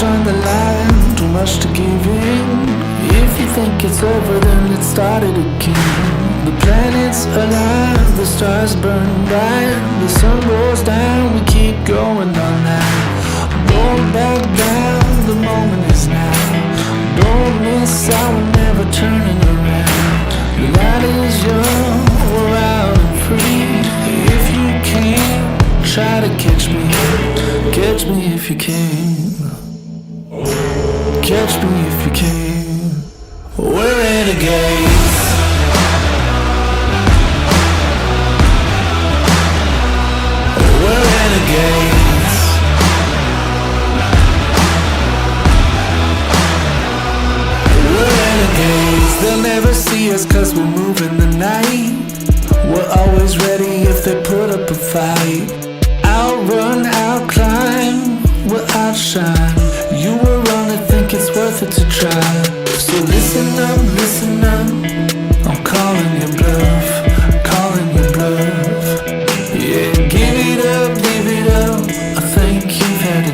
much on the line, too much to give in. If you think it's over, then let's start it again. The planets align, the stars burn bright, the sun goes down, we keep going all night. Don't back down, the moment is now. Don't miss out, we're never turning around. The night is young, we're out and free. If you can, try to catch me if you can. Catch me if you can. We're renegades. We're renegades. We're renegades. They'll never see us 'cause we're moving the night. We're always ready if they put up a fight. Outrun, outclimb, we'll outshine. You will run and think it's worth it to try. So listen up, I'm calling your bluff, calling your bluff. Yeah, give it up, I think you've had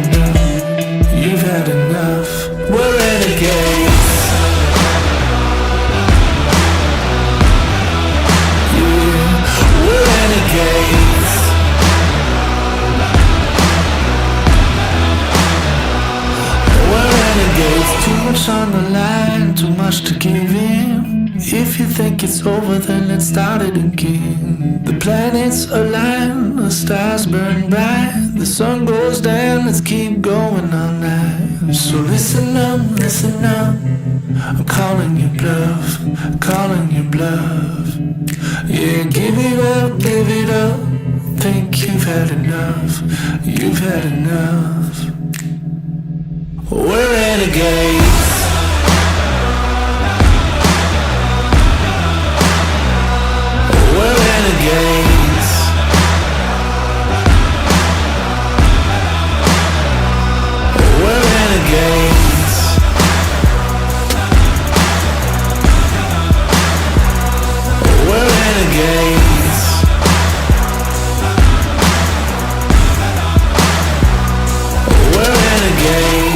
enough. We're renegades. Yeah, we're renegades. Too much on the line, too much to give in. If you think it's over, then let's start it again. The planets align, the stars burn bright, the sun goes down, let's keep going all night. So listen up, I'm calling your bluff, calling your bluff. Yeah, give it up, think you've had enough. We're renegades. We're renegades. We're renegades. We're renegades. We're renegades.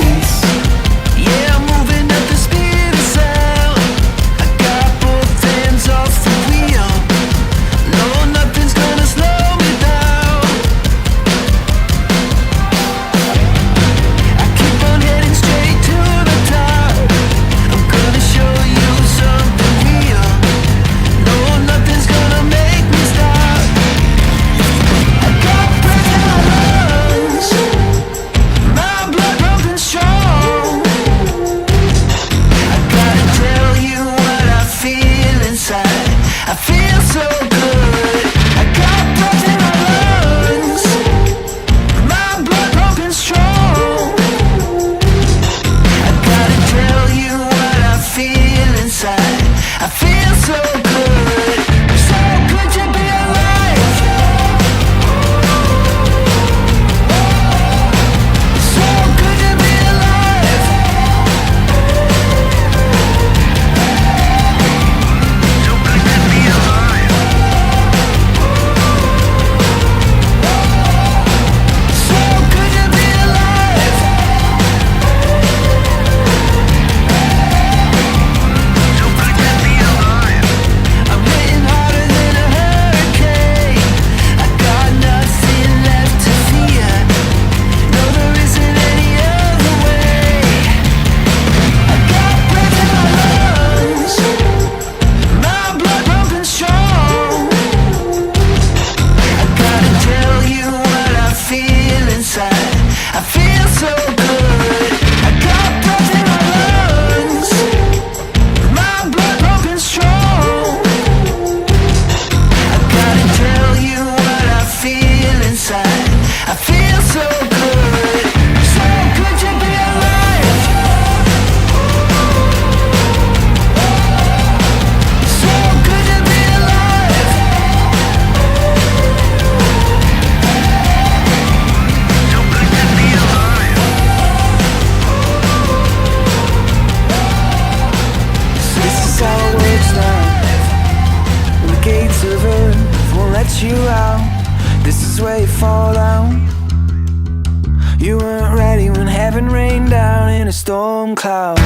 You weren't ready when heaven rained down in a storm cloud.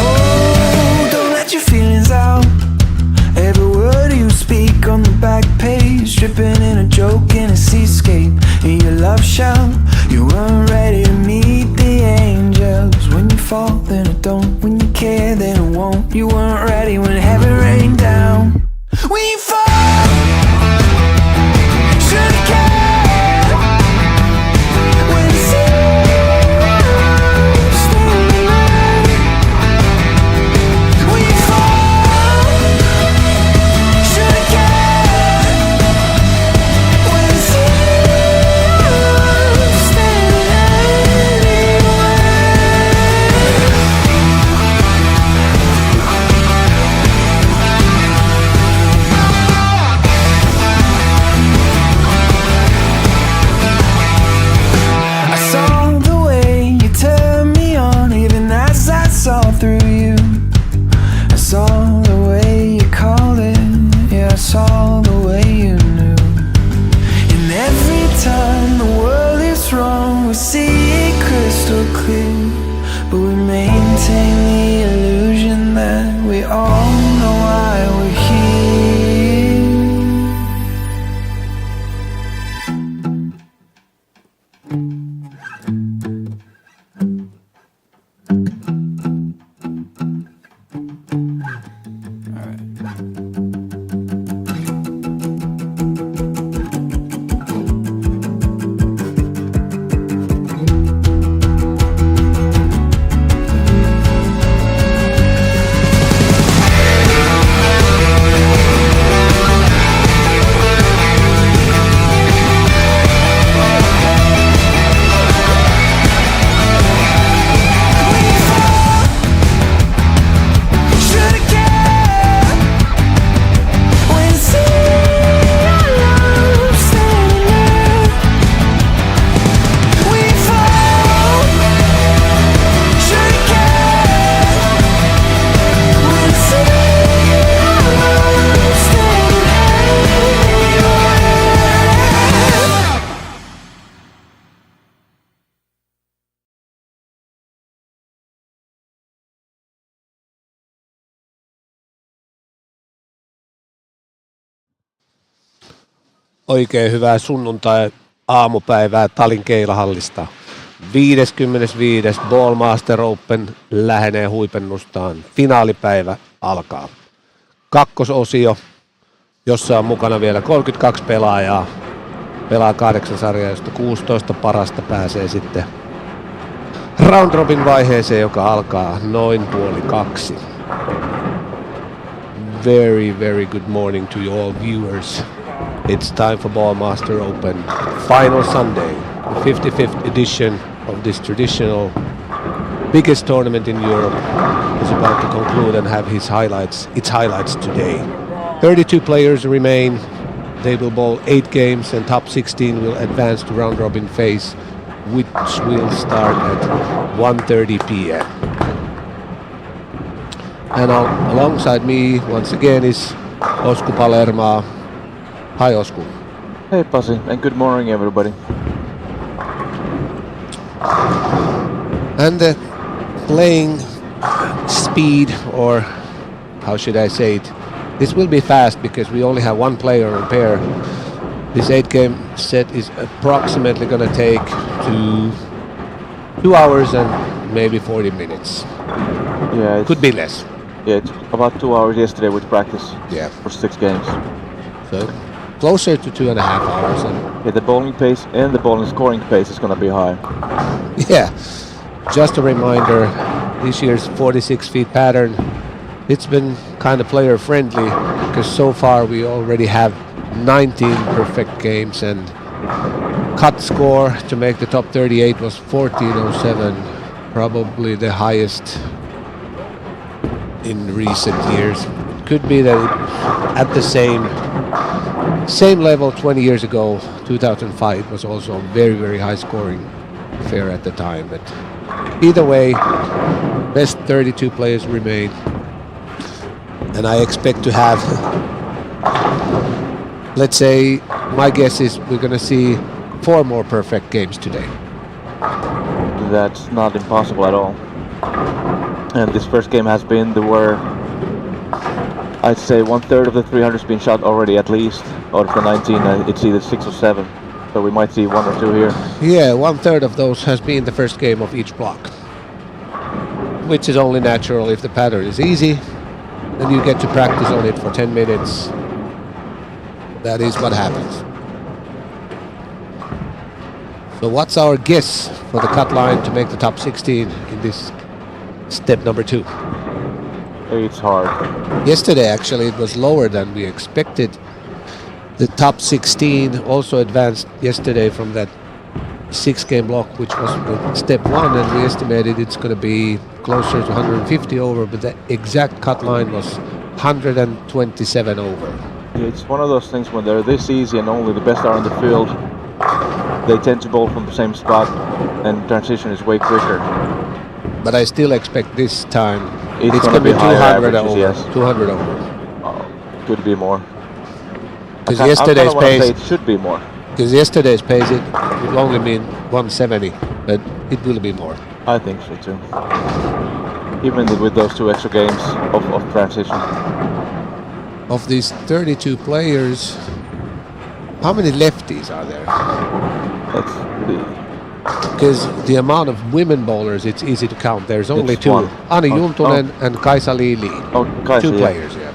Oh, don't let your feelings out. Every word you speak on the back page, dripping in a joke in a seascape. In your love shout, you weren't ready to meet the angels. When you fall, then it don't. When you care, then it won't. You weren't ready when heaven rained down. When you fall, should've cared. When you see standing there. When you fall, should've cared. When you see standing anywhere. I saw the way you turned me on, even as I saw through you. I saw the way you called it, yeah, I saw the way you knew. And every time the world is wrong, we see it crystal clear. But we maintain the illusion that we all know why we're here. Should've cared. When you see our love standing there. When you fall, should've cared. When you see our love standing anywhere. Oikein hyvää sunnuntai-aamupäivää Talin keilahallista. 55. Ballmaster Open lähenee huipennustaan. Finaalipäivä alkaa. Kakkososio, jossa on mukana vielä 32 pelaajaa. Pelaa 8 sarjaa, josta 16 parasta pääsee sitten round robin vaiheeseen, joka alkaa noin 1:30. Very good morning to you all viewers. It's time for Ballmaster Open Final Sunday. The 55th edition of this traditional biggest tournament in Europe is about to conclude and have its highlights today. 32 players remain. They will bowl 8 games and top 16 will advance to round robin phase, which will start at 1:30 p.m. And alongside me once again is Osku Palermaa. Hi Osku. Hey Pasi, and good morning everybody. And the playing speed, or how should I say it, this will be fast because we only have one player on pair. This 8-game set is approximately going to take 2 hours and maybe 40 minutes. Yeah, Could be less. Yeah, it's about 2 hours yesterday with practice. Yeah. For 6 games. So closer to 2.5 hours. And Yeah, the bowling pace and the bowling scoring pace is gonna be high. yeah, just a reminder, this year's 46 feet pattern, it's been kind of player friendly because so far we already have 19 perfect games, and cut score to make the top 38 was 1407, probably the highest in recent years. It could be that at the same level 20 years ago, 2005 was also a very high scoring affair at the time. But either way, best 32 players remain. And I expect to have, let's say, my guess is we're going to see 4 more perfect games today. That's not impossible at all. And this first game has been where I'd say 1/3 of the 300's been shot already at least. Out of the 19, it's either 6 or 7. So we might see 1 or 2 here. Yeah, 1/3 of those has been the first game of each block. Which is only natural if the pattern is easy. Then you get to practice on it for 10 minutes. That is what happens. So what's our guess for the cut line to make the top 16 in this step number 2? It's hard. Yesterday actually it was lower than we expected. The top 16 also advanced yesterday from that 6-game block, which was the step 1, and we estimated it's going to be closer to 150 over, but the exact cut line was 127 over. It's one of those things when they're this easy and only the best are in the field, they tend to bowl from the same spot and transition is way quicker. But I still expect this time It's going to be 200 averages, over. yes. 200 over. Could be more. Because I yesterday's kinda wanna say pace, it should be more. because yesterday's pace it will only mean 170, but it will be more. I think so too. Even with those 2 extra games of transition. Of these 32 players, how many lefties are there? That's the Because the amount of women bowlers, it's easy to count. There's only It's 2. one. Anni Oh, Juntunen and Kaisa Liity. oh, guys, 2 yeah. players, yeah.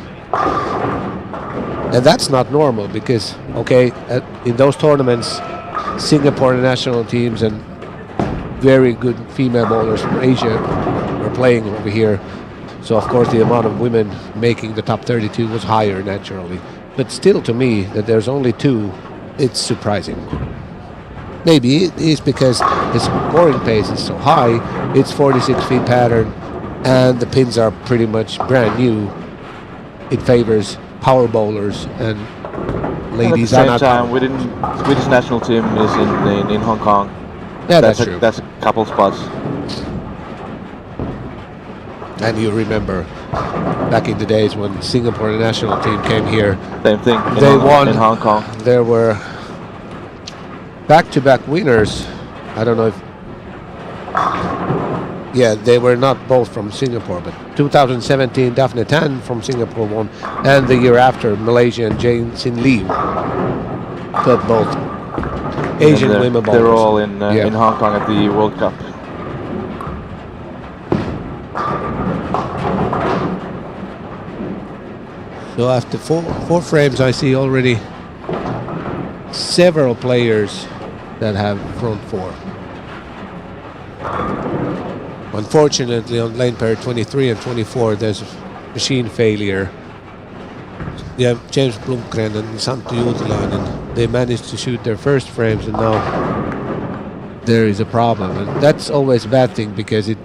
And that's not normal because, okay, in those tournaments, Singapore national teams and very good female bowlers from Asia were playing over here. So, of course, the amount of women making the top 32 was higher naturally. But still, to me, that there's only 2, it's surprising. Maybe it is because the scoring pace is so high, it's 46 feet pattern, and the pins are pretty much brand new. It favors power bowlers and ladies At are the same not. time, Swedish national team is in Hong Kong. Yeah, that's true. That's a couple spots. And you remember back in the days when Singapore national team came here, Same thing. They won. in Hong Kong. there were back-to-back winners. I don't know if... Yeah, they were not both from Singapore, but 2017 Daphne Tan from Singapore won, and the year after Malaysian Jane Sin Lee won. But both Asian And women bowlers. they're all in Yeah. Hong Kong at the World Cup. So after four frames, I see already several players that have front 4. Unfortunately, on lane pair 23 and 24, there's machine failure. You have James Blomgren and Santtu Juutilainen. They managed to shoot their first frames, and now there is a problem. And that's always a bad thing because it,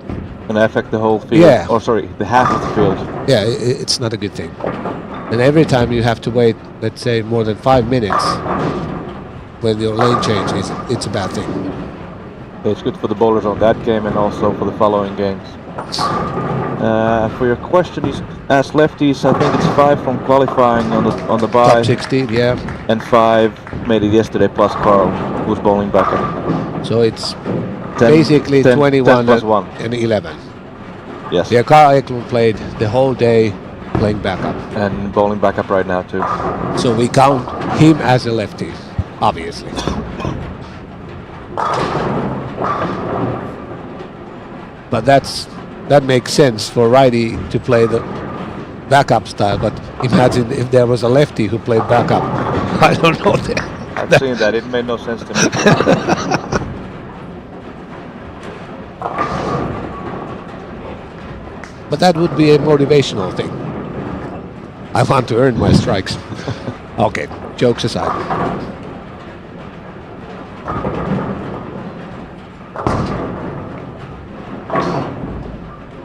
Gonna affect the whole field. Yeah. Or sorry, the half of the field. yeah, it's not a good thing. And every time you have to wait, let's say, more than 5 minutes when your lane changes, it's a bad thing. It's good for the bowlers on that game and also for the following games. For your question, you asked lefties. I think it's 5 from qualifying on the bye, Top 16, yeah. and 5 made it yesterday plus Carl, who's bowling backup. So it's 10 basically 10 21 plus 1. and 11. Yes, Yeah, Carl Eklund played the whole day playing backup. and bowling backup right now too. So we count him as a lefty, obviously. But that makes sense for righty to play the backup style. But imagine if there was a lefty who played backup. I don't know. I've seen that. It made no sense to me. But that would be a motivational thing. I want to earn my strikes. Okay, jokes aside.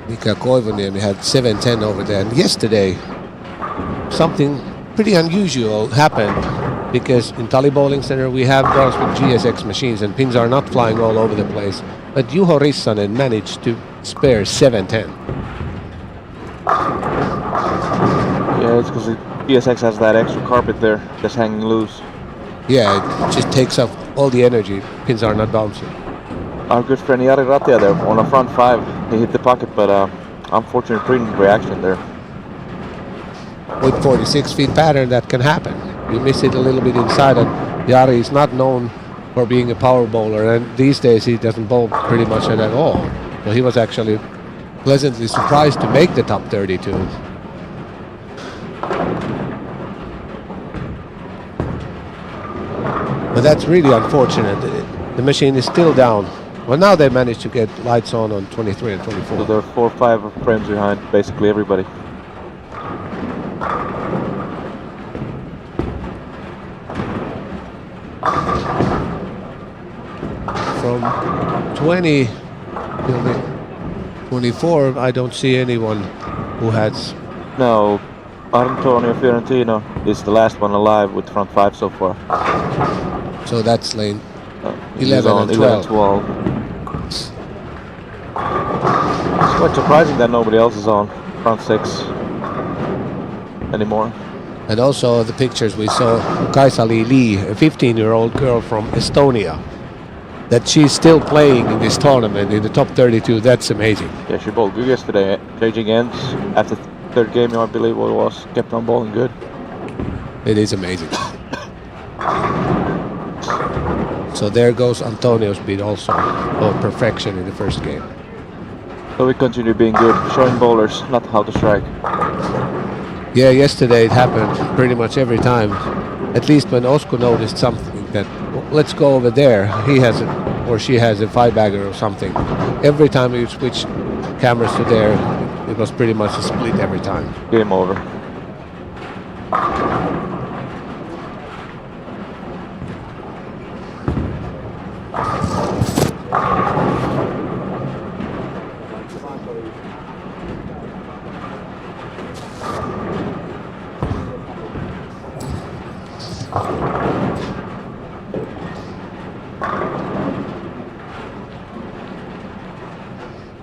Mika Koivuniemi had 7-10 over there, and yesterday something pretty unusual happened because in Tali Bowling Center we have Brunswick GSX machines and pins are not flying all over the place, but Juho Rissanen managed to spare 7-10. Yeah, it's because the PSX has that extra carpet there that's hanging loose. Yeah, it just takes off all the energy. Pins are not bouncing. Our good friend Jari Ratia there on a front 5. He hit the pocket, but unfortunate print reaction there. With 46 feet pattern, that can happen. You miss it a little bit inside, and Jari is not known for being a power bowler, and these days he doesn't bowl pretty much at all. So he was actually pleasantly surprised to make the top 32. But that's really unfortunate. The machine is still down. Well, now they managed to get lights on 23 and 24. So they're 4 or 5 frames behind basically everybody. From 20 till the 24, I don't see anyone who has. No, Antonio Fiorentino is the last one alive with front 5 so far. So that's lane He's 11 on and 12. 11-12. It's quite surprising that nobody else is on front 6 anymore. And also the pictures we saw, Kaisa Liity, a 15-year-old girl from Estonia, that she's still playing in this tournament in the top 32. That's amazing. Yeah, she bowled good yesterday. Changing ends after third game, I believe what it was. Kept on bowling good. It is amazing. So there goes Antonio's beat also, of perfection in the first game. So we continue being good, showing bowlers not how to strike. Yeah, yesterday it happened pretty much every time. At least when Osku noticed something that, let's go over there, he has it, or she has a 5-bagger or something. Every time you switch cameras to there, it was pretty much a split every time. Game over.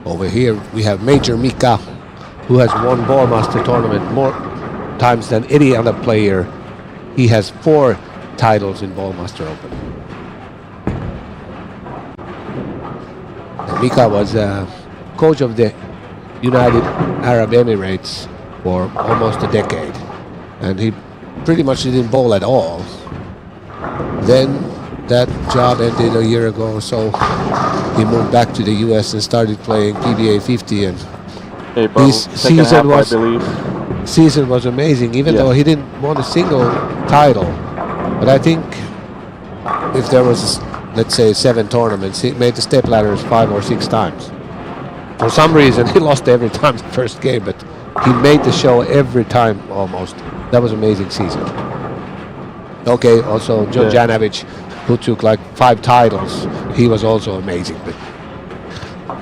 Over here we have Major Mika, who has won Ballmaster tournament more times than any other player. He has 4 titles in Ballmaster Open. And Mika was coach of the United Arab Emirates for almost a decade, and he pretty much didn't bowl at all. Then that job ended a year ago or so. He moved back to the US and started playing PBA 50, and his season was amazing, even though he didn't win a single title. But I think if there was, let's say, 7 tournaments, he made the step ladders 5 or 6 times. For some reason, he lost every time the first game, but he made the show every time almost. That was an amazing season. Okay, also John Janovic, who took like 5 titles, he was also amazing. But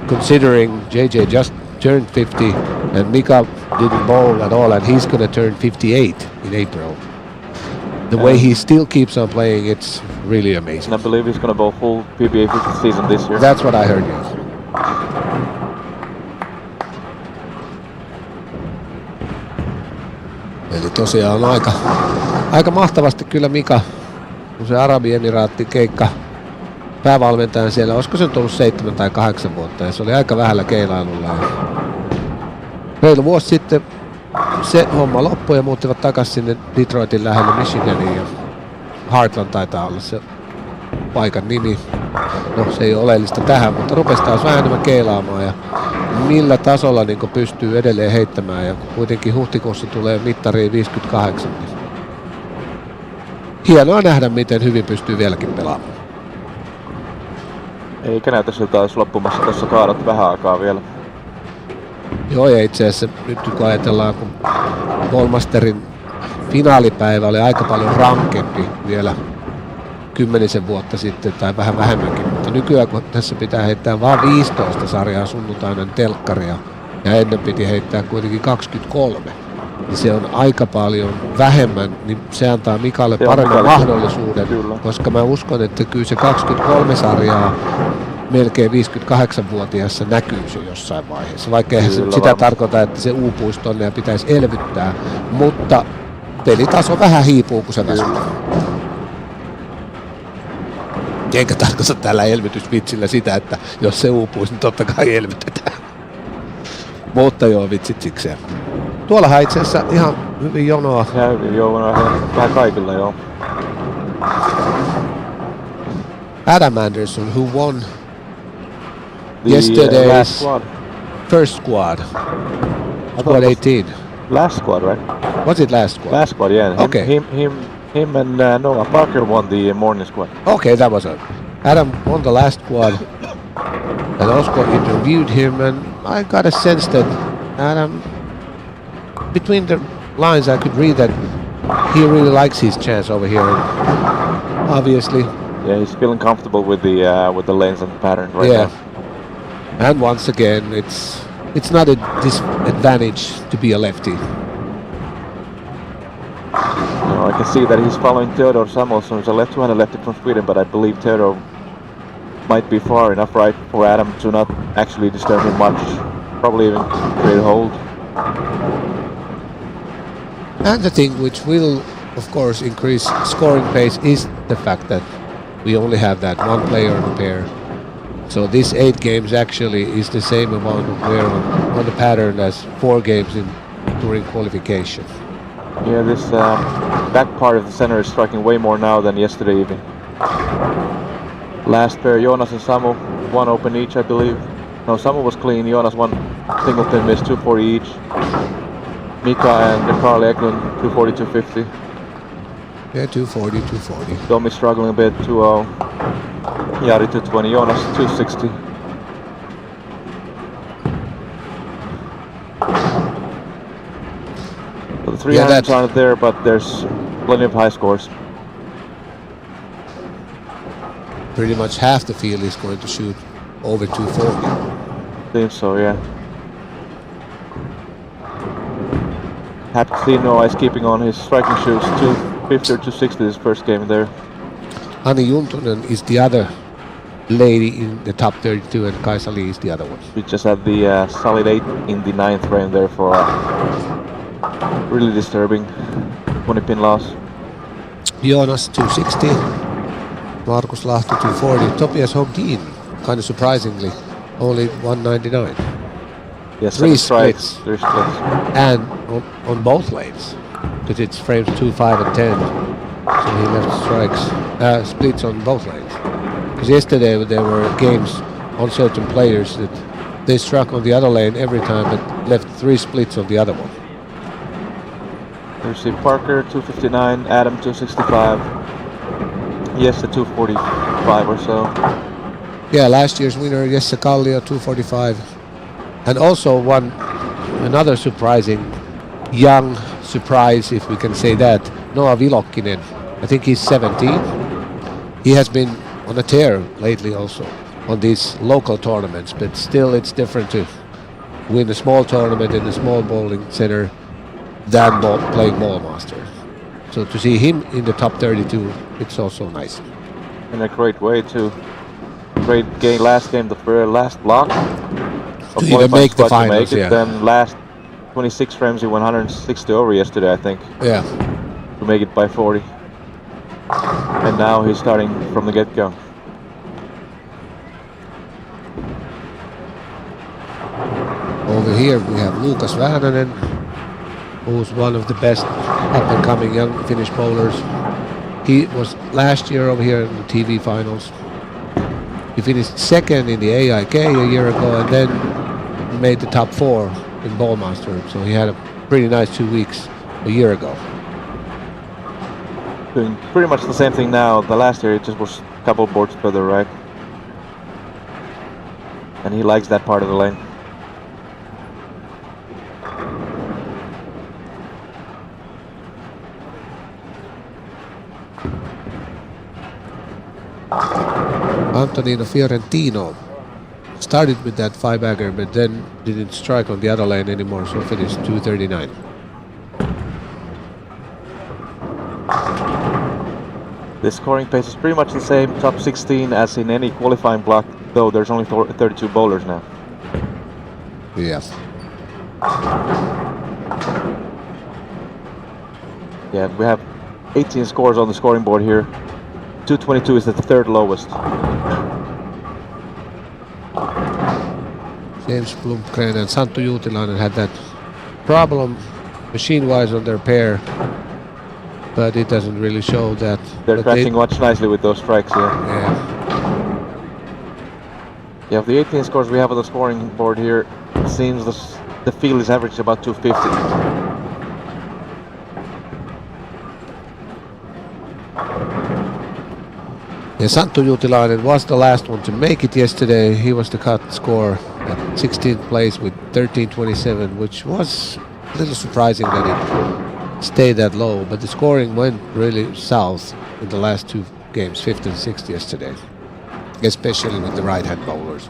considering JJ just turned 50 and Mika didn't bowl at all, and he's going to turn 58 in April. The way he still keeps on playing, it's really amazing. And I believe he's going to bowl full PBA 50 season this year. That's what I heard, yes. Eli tosiaan aika mahtavasti kyllä Mika, kun se Arabiemiraatti keikka päävalmentajan siellä, olisiko se ollut 7 tai 8 vuotta, ja se oli aika vähällä keilailulla. Reilu vuosi sitten se homma loppui ja muuttivat takaisin sinne Detroitin lähelle Michiganiin, ja Heartland taitaa olla se paikan nimi. No se ei ole oleellista tähän, mutta rupesi taas vähän enemmän keilaamaan, ja millä tasolla niin pystyy edelleen heittämään, ja kuitenkin huhtikuussa tulee mittariin 58. Hienoa nähdä, miten hyvin pystyy vieläkin pelaamaan. Eikä näytä siltä olisi loppumassa tuossa kaadot vähän aikaa vielä. Joo, ja itse asiassa nyt kun ajatellaan, kun Ballmasterin finaalipäivä oli aika paljon rankempi vielä 10 vuotta sitten tai vähän vähemmänkin, mutta nykyään kun tässä pitää heittää vain 15 sarjaa sunnuntaina telkkaria ja ennen piti heittää kuitenkin 23, niin se on aika paljon vähemmän, niin se antaa Mikalle paremman mahdollisuuden, koska mä uskon, että kyllä se 23 sarjaa melkein 58-vuotiaassa näkyy se jossain vaiheessa. Vaikka eihän se Kyllä, sitä varmasti. tarkoita, että se uupuisi tonne ja pitäisi elvyttää, mutta pelitaso vähän hiipuu, kun se väsyttää. Enkä tarkoita tällä elvytysvitsillä sitä, että jos se uupuisi, niin totta kai elvytetään. Mutta joo, vitsit sikseen. Tuollahan itse asiassa ihan hyvin jonoa. Ja hyvin vähän kaikilla joo. Adam Anderson, who won The last yesterday's squad. first squad, I thought squad it was 18. Last squad, right? Was it last squad? Last squad, yeah. Okay. Him and Noah Parker won the morning squad. Okay, that was it. Adam won the last squad, and Oscar interviewed him, and I got a sense that Adam, between the lines, I could read that he really likes his chance over here. And obviously, Yeah, he's feeling comfortable with the lanes and pattern right yeah. now. And once again, it's not a disadvantage to be a lefty. You know, I can see that he's following Theodor Samuelsson, who's a left-handed lefty from Sweden, but I believe Theodor might be far enough right for Adam to not actually disturb him much. Probably even create a hold. And the thing which will, of course, increase scoring pace is the fact that we only have that one player in a pair. So this 8 games actually is the same amount of wear on the pattern as 4 games during qualification. Yeah, this back part of the center is striking way more now than yesterday even. Last pair, Jonas and Samu, 1 open each, I believe. No, Samu was clean, Jonas 1 singleton miss, 240 each. Mika and Carl Eklund, 240, 250. Yeah, 240, 240. Domi struggling a bit, 2-0. Jari 220, Jonas 260. So the 300s aren't there, but there's plenty of high scores. Pretty much half the field is going to shoot over 240. Seems so, yeah. Happy to see Noah is keeping on his striking shoots, 250 or 260 this first game there. Anni Juntunen is the other lady in the top 32 and Kaisa Lee is the other one. We just had the solid 8 in the 9th frame there for really disturbing 20-pin loss. Jonas 260, Markus Lahti 240, Topias Hogin, kind of surprisingly, only 199. Yes, 3 strikes, splits. 3 splits. And on both lanes, because it's frames 2, 5 and 10. So he left strikes, splits on both lanes. Because yesterday there were games on certain players that they struck on the other lane every time but left 3 splits on the other one. You see Parker 259, Adam 265. Yes, the 245 or so. Yeah, last year's winner Jesse Kallio 245. And also another surprising young surprise, if we can say that, Noah Vilokkinen. I think he's 17. He has been on a tear lately also on these local tournaments, but still it's different to win a small tournament in a small bowling center than playing Ballmaster. So to see him in the top 32, it's also nice. In a great way too. Great game, last game, the last block. To even make the finals, yeah. Then last 26 frames, he went 160 over yesterday, I think. Yeah. To make it by 40. And now he's starting from the get-go. Over here we have Lukas Väänänen, who's one of the best up-and-coming young Finnish bowlers. He was last year over here in the TV finals. He finished 2nd in the AIK a year ago and then made the top 4 in Ballmaster. So he had a pretty nice 2 weeks a year ago. Doing pretty much the same thing now. The last year it just was a couple boards further right. And he likes that part of the lane. Antonino Fiorentino started with that 5-bagger but then didn't strike on the other lane anymore, so finished 239. The scoring pace is pretty much the same, top 16 as in any qualifying block though there's only 32 bowlers now. Yes. Yeah, we have 18 scores on the scoring board here. 222 is the third lowest. James Blomgren and Santtu Juutilainen had that problem machine-wise on their pair, but it doesn't really show that. They're tracking much nicely with those strikes here. Yeah. Yeah, of the 18 scores we have on the scoring board here, it seems the field is averaged about 250. Yeah, Santtu Juutilainen was the last one to make it yesterday. He was the cut score at 16th place with 13.27, which was a little surprising that it stayed that low, but the scoring went really south in the last two games, 5th and 6th yesterday, especially with the right-hand bowlers.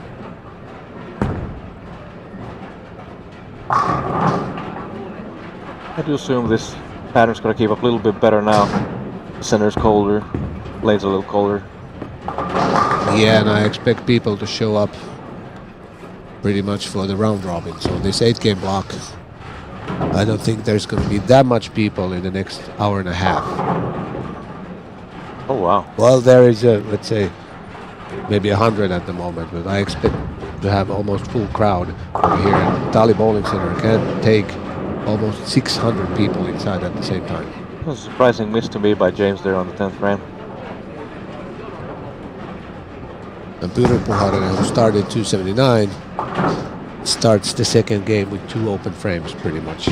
I do assume this pattern's going to keep up a little bit better now. The center's colder, lane's a little colder. Yeah, and I expect people to show up pretty much for the round robin. So this 8-game block, I don't think there's going to be that much people in the next hour and a half. Oh wow. Well, there is let's say maybe 100 at the moment, but I expect to have almost full crowd over here at Tali Bowling Center. Can take almost 600 people inside at the same time. That was a surprising miss to me by James there on the 10th frame. And Pyry Puharinen, who started 279, starts the second game with 2 open frames pretty much.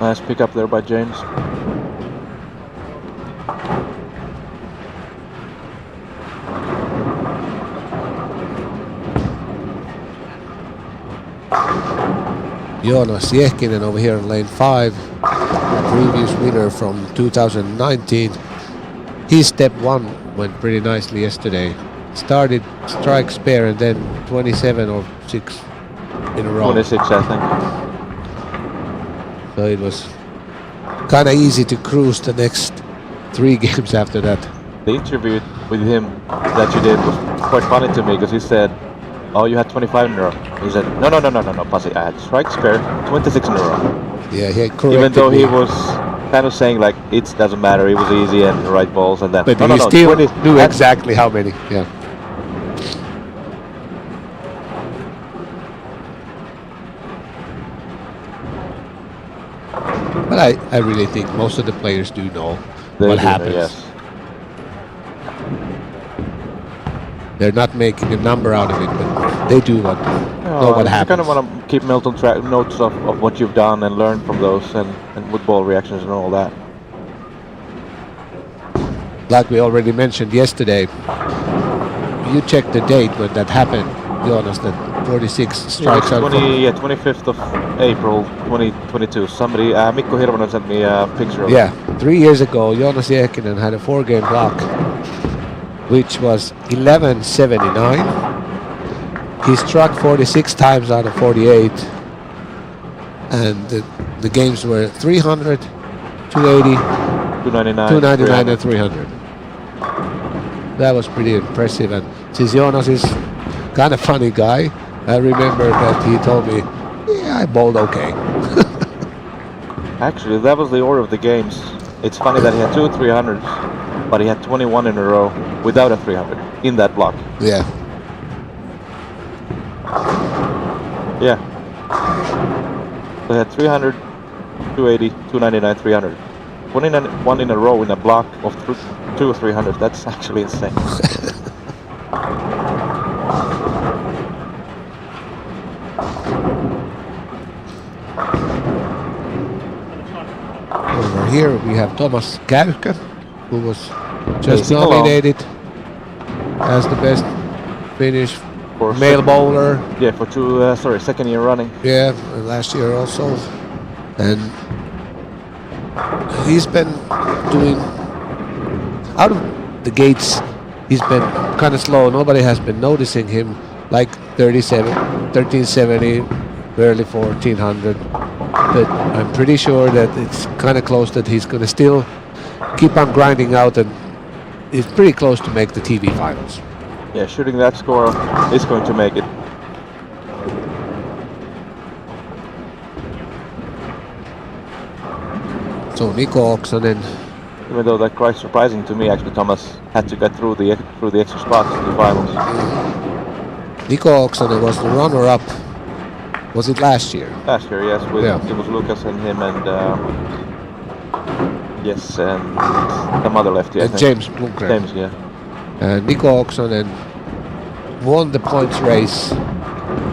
Nice pick up there by James. Joonas Jehkinen over here in lane 5, previous winner from 2019. His step 1 went pretty nicely yesterday. Started strike spare and then 27 or 6 in a row. 26, I think. So it was kind of easy to cruise the next 3 games after that. The interview with him that you did was quite funny to me because he said, "Oh, you had 25 in a row." He said, No, Pasi, I had strike spare 26 in a row. Yeah, he corrected Even though me. he was kind of saying like, it doesn't matter, it was easy and the right balls and then... But no, he still 20, knew exactly how many, yeah. But I really think most of the players do know They what do know, happens. yes. They're not making a number out of it, but they do know what You happens. kind of want to keep mental notes of what you've done and learn from those and with ball reactions and all that. Like we already mentioned yesterday, you checked the date when that happened, Jonas, that 46 strikes out. 25th of April 2022. Somebody, Mikko Hirvonen sent me a picture of it. Yeah, 3 years ago, Joonas Jehkinen had a 4-game block, which was 1179. He struck 46 times out of 48, and the games were 300, 280, 299 and 300. That was pretty impressive, and since Jonas is kind of funny guy, I remember that he told me, yeah, I bowled okay. Actually, that was the order of the games. It's funny that he had 2 300s, but he had 21 in a row without a 300 in that block. Yeah. Yeah. So he had 300, 280, 299, 300. 21 in a row in a block of 2 300. That's actually insane. Over here we have Thomas Käykkä, who was just Racing nominated as the best Finnish For male bowler. Yeah, for second year running. Yeah, and last year also. And he's been doing out of the gates. He's been kind of slow. Nobody has been noticing him, like 1370, barely 1400. but I'm pretty sure that it's kind of close that he's going to still keep on grinding out and is pretty close to make the TV finals. Yeah, shooting that score is going to make it. So Nico Oksanen, Even though that's quite surprising to me, actually, Thomas had to get through the extra spots in the finals. Nico Oksanen was the runner-up. Was it last year? Last year, yes, with Yeah. it was Lucas and him and yes, and some other lefty. I think. James Blomgren. James, yeah. Nico Oksanen won the points race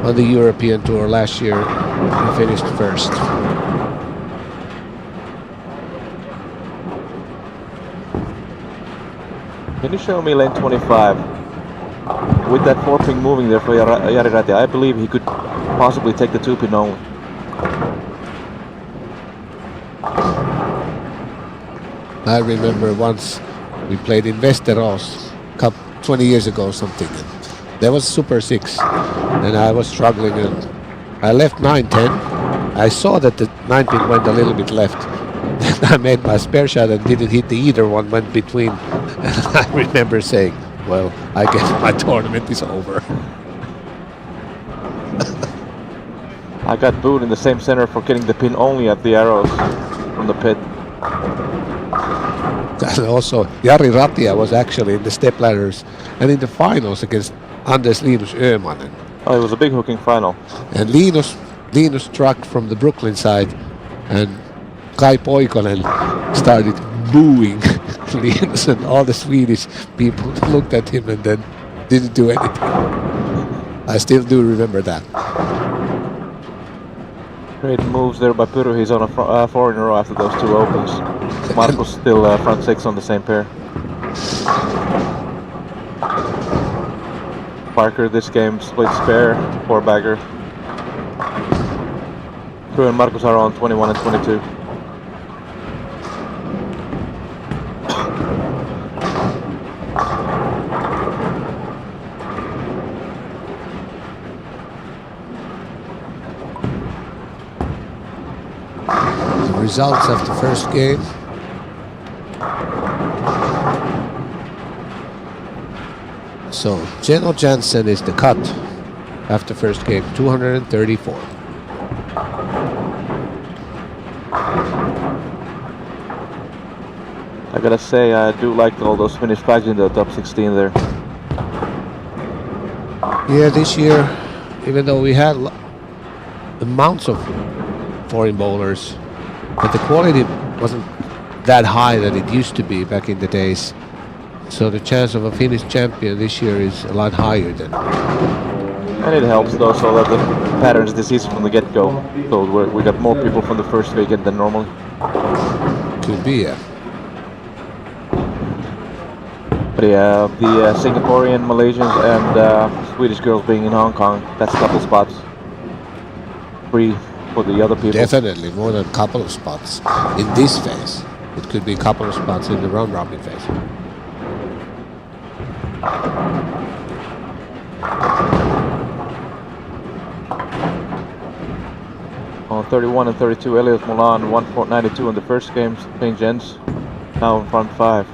on the European Tour last year. He finished first. Can you show me lane 25? With that 4-pin moving there for Jari Ratia, I believe he could possibly take the 2-pin only. I remember once we played in Västerås 20 years ago or something. There was Super 6 and I was struggling and I left 9-10. I saw that the 9-pin went a little bit left. Then I made my spare shot and didn't hit the either one, went between. And I remember saying, well, I guess my tournament is over. I got booed in the same center for getting the pin only at the arrows from the pit. And also, Jari Ratia was actually in the step ladders and in the finals against Anders Linus Öhmanen. Oh, it was a big hooking final. And Linus struck from the Brooklyn side, and Kai Poikonen started booing Linus, and all the Swedish people looked at him and then didn't do anything. I still do remember that. Great moves there by Pyry. He's on a 4 in a row after those 2 opens. Markus still front 6 on the same pair. Parker this game split spare, 4-bagger. Pyry and Markus are on 21 and 22. Results of the first game. So Jeno Jansen is the cut after first game, 234. I gotta say, I do like all those Finnish flags in the top 16 there. Yeah, this year, even though we had amounts of foreign bowlers, but the quality wasn't that high that it used to be back in the days. So the chance of a Finnish champion this year is a lot higher than. And it helps though, so that the pattern is easy from the get-go. So we got more people from the first weekend than normally. Could be, yeah. But yeah, the Singaporean, Malaysians and Swedish girls being in Hong Kong, that's a couple spots. Free for the other people. Definitely more than a couple of spots in this phase. It could be a couple of spots in the round robin phase. On 31 and 32, Elliot Mulan 192 in the first game, St. Jens now in front 5.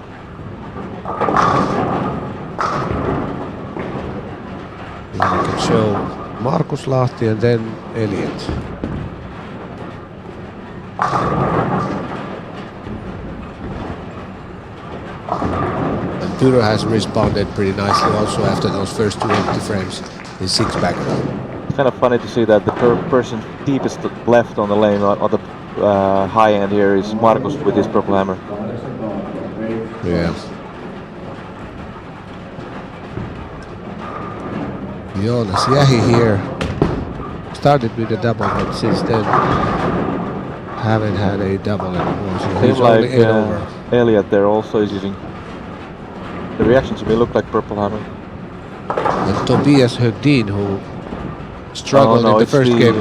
We can show Markus Lahti and then Elliot. And Pyry has responded pretty nicely also after those first 2 empty frames in 6-bagger. It's kind of funny to see that the person deepest left on the lane on the high end here is Markus with his purple hammer. Yeah. Jonas Jähi here started with a double, but since then haven't had a double anymore. So he's Seems only like 8 over. Elliot there also is using. The reaction to me looked like purple hammer. And Tobias Högdin, who struggled in the first game.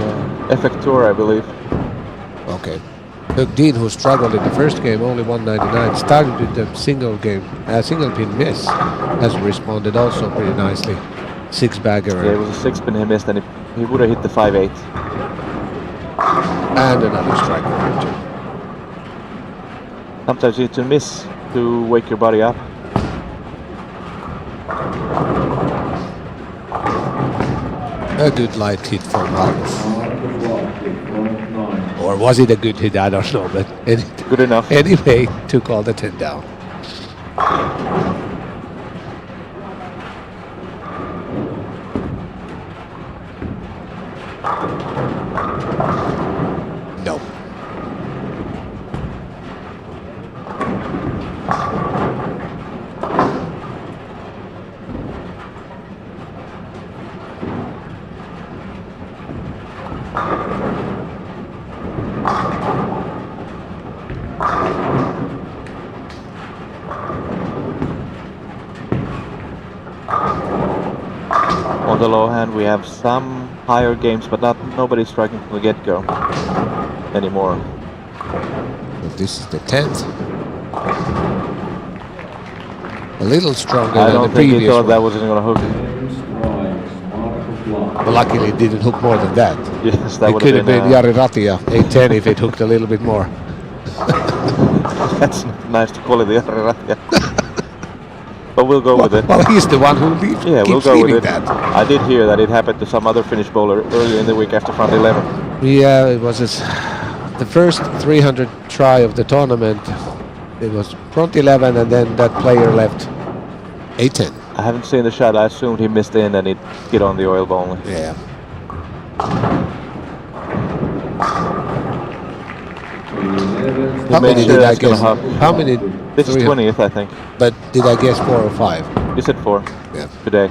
Effector, I believe. Okay. Högdin, who struggled in the first game, only 199, started with the single pin miss, has responded also pretty nicely. 6-bagger. Yeah, it was a 6-pin he missed, and he would have hit the 5-8. And another strike or two. Sometimes you need to miss to wake your body up. A good light hit from Marcus. Or was it a good hit? I don't know, but Good enough. anyway, took all the 10 down. No. On the low hand, we have some higher games, but nobody striking from the get-go anymore. But this is the 10th. A little stronger I than don't the think he previous thought one. that wasn't going to hook. But luckily it didn't hook more than that. Yes, that It would could have been been. Jari Ratia 8-10 if it hooked a little bit more. That's nice to call it the other Ratia. But we'll go with it. Well, he's the one who Yeah, we'll keeps go with leaving it. that. I did hear that it happened to some other Finnish bowler earlier in the week after front 11. Yeah, it was the first 300 try of the tournament. It was front 11 and then that player left 8-10. I haven't seen the shot. I assumed he missed in and it hit on the oil ball. Yeah. How many did I guess? How many? This is 300? 20th, I think. But did I guess 4 or 5? You said 4 Yeah. today.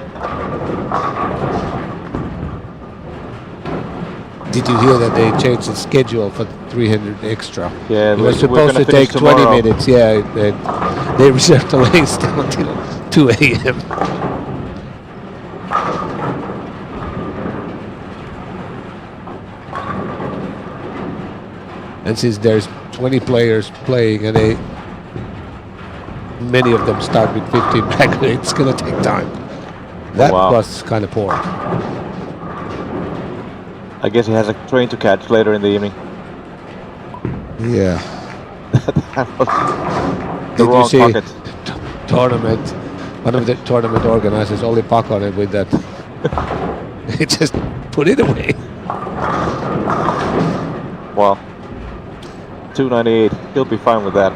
Did you hear that they changed the schedule for 300 extra? Yeah, It was we're supposed gonna to take finish 20 tomorrow. minutes. Yeah, they reserved the lane still until 2 a.m. And since there's 20 players playing and many of them start with 15 back, it's gonna take time. That Wow. was kind of poor. I guess he has a train to catch later in the evening. Yeah. That was Did the you wrong see pocket. tournament? One of the tournament organizers, Olli Pakonen, with that. He just put it away. Well, 298. He'll be fine with that.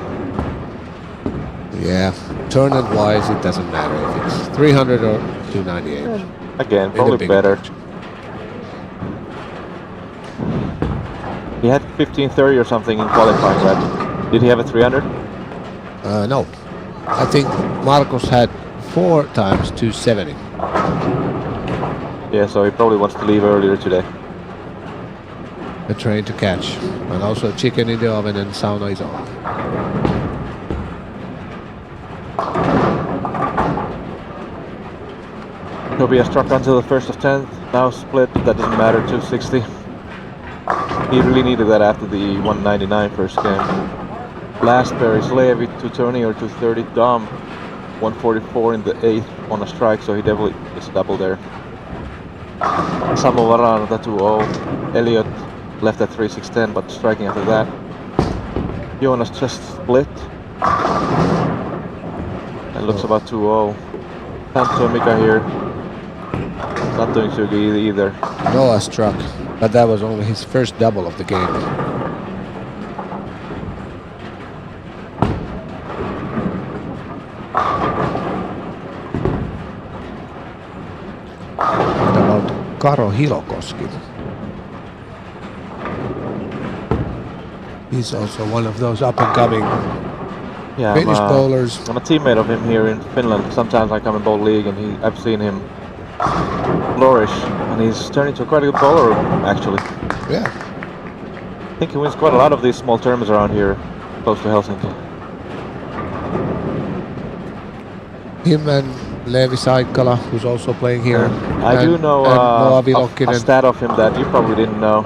Yeah. Tournament wise, it doesn't matter if it's 300 or 298. Again, In a probably big better. match. He had 1530 or something in qualifying, right? Did he have a 300? No. I think Marcos had 4 times 270. Yeah, so he probably wants to leave earlier today. A train to catch. And also chicken in the oven and sauna is on. Tobias struck until the 1st of 10th. Now split, that doesn't matter, 260. He really needed that after the 199 first game. Last pair is Levi 220 or 230. Dom 144 in the 8th on a strike, so he definitely is a double there. Samu Varan at 2-0. Elliot left at 3-6-10 but striking after that. Jonas just split. And looks about 2-0. Sancho and Mika here. Not doing too good either. Noah struck, but that was only his first double of the game. What about Karo Hilokoski? He's also one of those up-and-coming Yeah, Finnish bowlers. I'm a teammate of him here in Finland. Sometimes I come in bowl league and I've seen him flourish, and he's turning into quite a good bowler actually. Yeah. I think he wins quite a lot of these small tournaments around here, close to Helsinki. Him and Leevi Saikkala, who's also playing here. I do know Noah a Vilokinen. stat of him that you probably didn't know.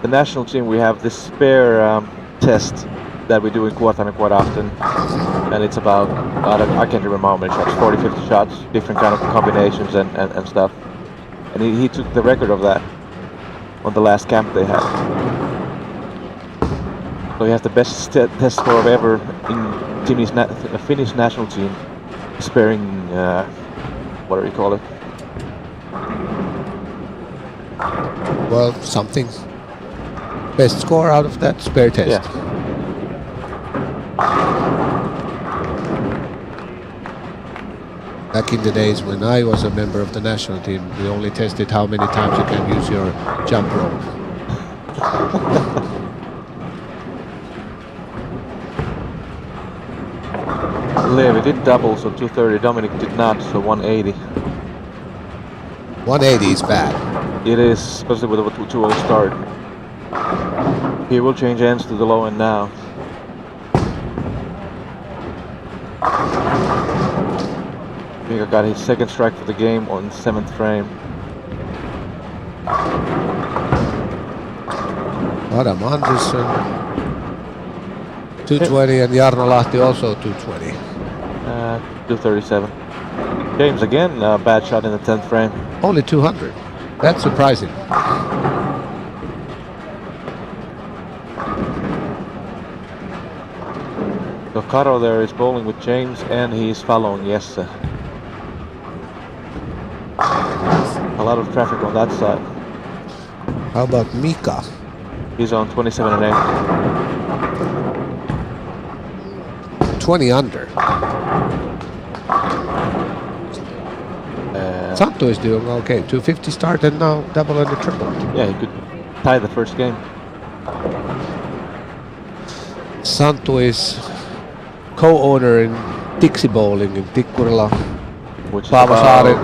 The national team, we have this spare test that we do in Kuotana quite often, and it's about, I can't remember how many shots, 40, 50 shots, different kind of combinations and stuff. And he took the record of that on the last camp they had. So he has the best test score of ever in Finnish national team, sparing what do you call it? Well, something. Best score out of that spare test. Yeah. Back in the days when I was a member of the national team, we only tested how many times you can use your jump rope. Levi did double, so 230. Dominic did not, so 180. 180 is bad. It is, especially with a 2-0 start. He will change ends to the low end now. Mika got his second strike for the game on 7th frame. Adam Andersson 220 and Jarno Lahti also 220. 237. James again, bad shot in the 10th frame. Only 200. That's surprising. So Karo there is bowling with James and he's following Jesse. A lot of traffic on that side. How about Mika? He's on 27 and 8. 20 under. Santo is doing okay. 250 start and now double and a triple. Yeah, he could tie the first game. Santo is co-owner in Dixie Bowling in Tikkurila. Which is Paavo Saari.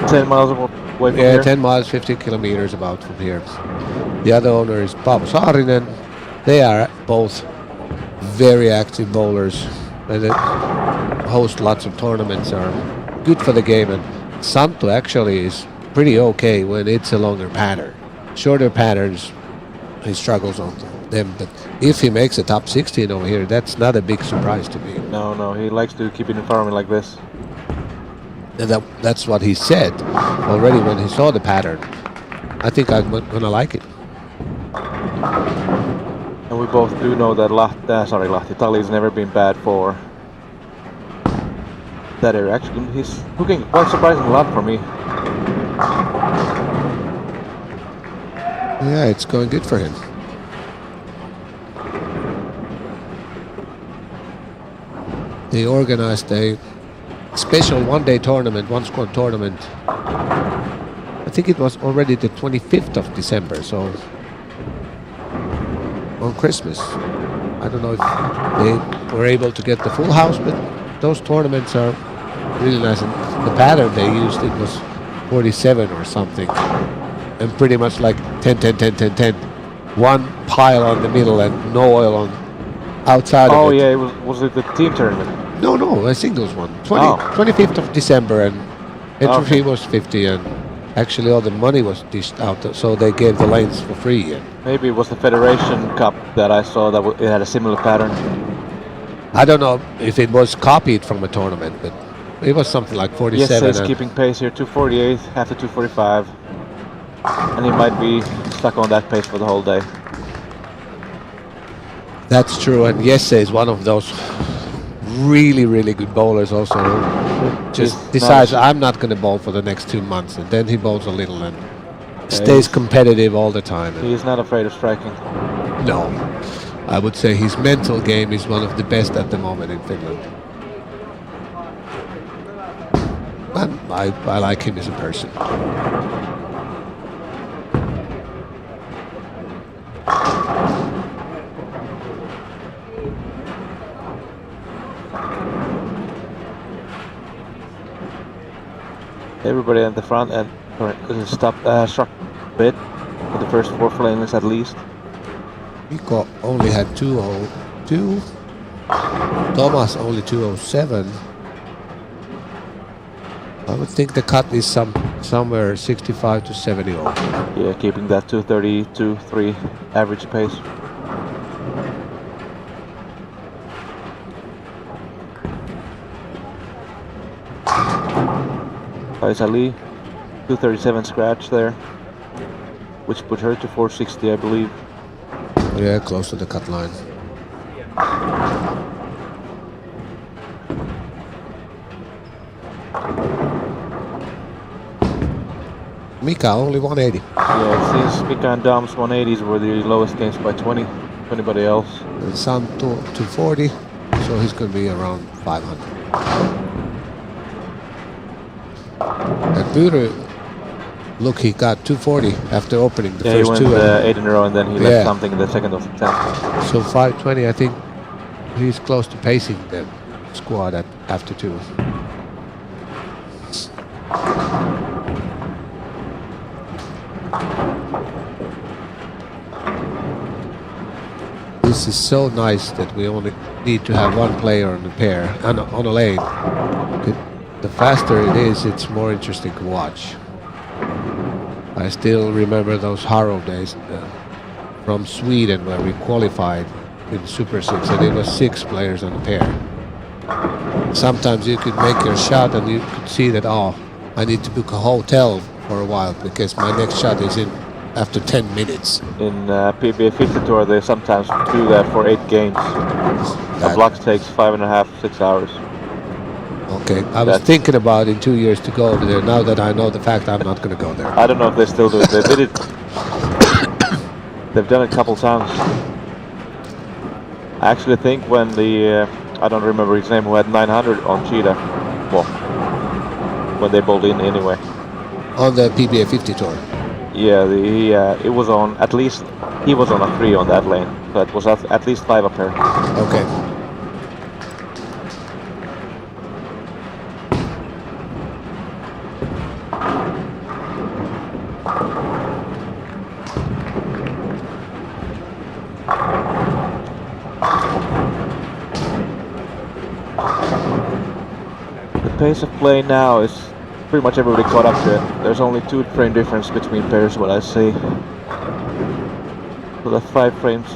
about 10 miles away from here. 10 miles, 50 kilometers about from here. The other owner is Paavo Saarinen. They are both very active bowlers and they host lots of tournaments, are good for the game. And Santo actually is pretty okay when it's a longer pattern. Shorter patterns, he struggles on them. But if he makes a top 16 over here, that's not a big surprise to me. No, he likes to keep it in farming like this. And that's what he said already when he saw the pattern. I think I'm gonna like it. And we both do know that Tali's never been bad for that area. Actually, he's hooking quite surprisingly a lot for me. Yeah, it's going good for him. They organized a special one-day tournament, one-squad tournament. I think it was already the 25th of December, so on Christmas. I don't know if they were able to get the full house, but those tournaments are really nice. And the pattern they used, it was 47 or something. And pretty much like 10, 10, 10, 10, 10. One pile on the middle and no oil on outside of it. Oh yeah, was it the team tournament? No, a singles one. 25th of December, and entry fee was 50, and actually all the money was dished out, so they gave the lanes for free. And maybe it was the Federation Cup that I saw that it had a similar pattern. I don't know if it was copied from a tournament, but it was something like 47. Yes, he's keeping pace here, 248 after 245, and he might be stuck on that pace for the whole day. That's true, and Jesse is one of those really, really good bowlers also. Just decides I'm not going to bowl for the next 2 months, and then he bowls a little and stays competitive all the time. He is not afraid of striking. No, I would say his mental game is one of the best at the moment in Finland. And I like him as a person. Everybody at the front end struck a bit for the first 4 flameless at least. Mikko only had 202. Thomas only 207. I would think the cut is somewhere 65 to 70 over. Yeah, keeping that 232-3 average pace. Faisa Lee, 237 scratch there, which put her to 460, I believe. Yeah, close to the cut line. Mika only 180. Yeah, it seems Mika and Dom's 180s were the lowest games by 20. Anybody else? And Sam 240, so he's going to be around 500. And Buru, look, he got 240 after opening the first he went two. 8 in a row and then he left something in the second of the 10th. So 520, I think he's close to pacing the squad at after two. This is so nice that we only need to have one player on the pair and on a lane. The faster it is, it's more interesting to watch. I still remember those Harrow days from Sweden where we qualified in Super 6 and it was 6 players on a pair. Sometimes you could make your shot and you could see that, oh, I need to book a hotel for a while because my next shot is in after 10 minutes. In PBA 50 Tour they sometimes do that for 8 games. A block takes 5.5, 6 hours. Okay, I was thinking about in 2 years to go over there. Now that I know the fact, I'm not going to go there. I don't know if they still do it. They did it. They've done it a couple times. I actually think when the I don't remember his name, who had 900 on Cheetah. Well, when they bowled in anyway. On the PBA 50 Tour. Yeah, it was on at least. He was on a 3 on that lane, so it was at least 5 up here. Okay. The pace of play now is pretty much everybody caught up to it. There's only 2 frame difference between pairs, what I see. So that's 5 frames.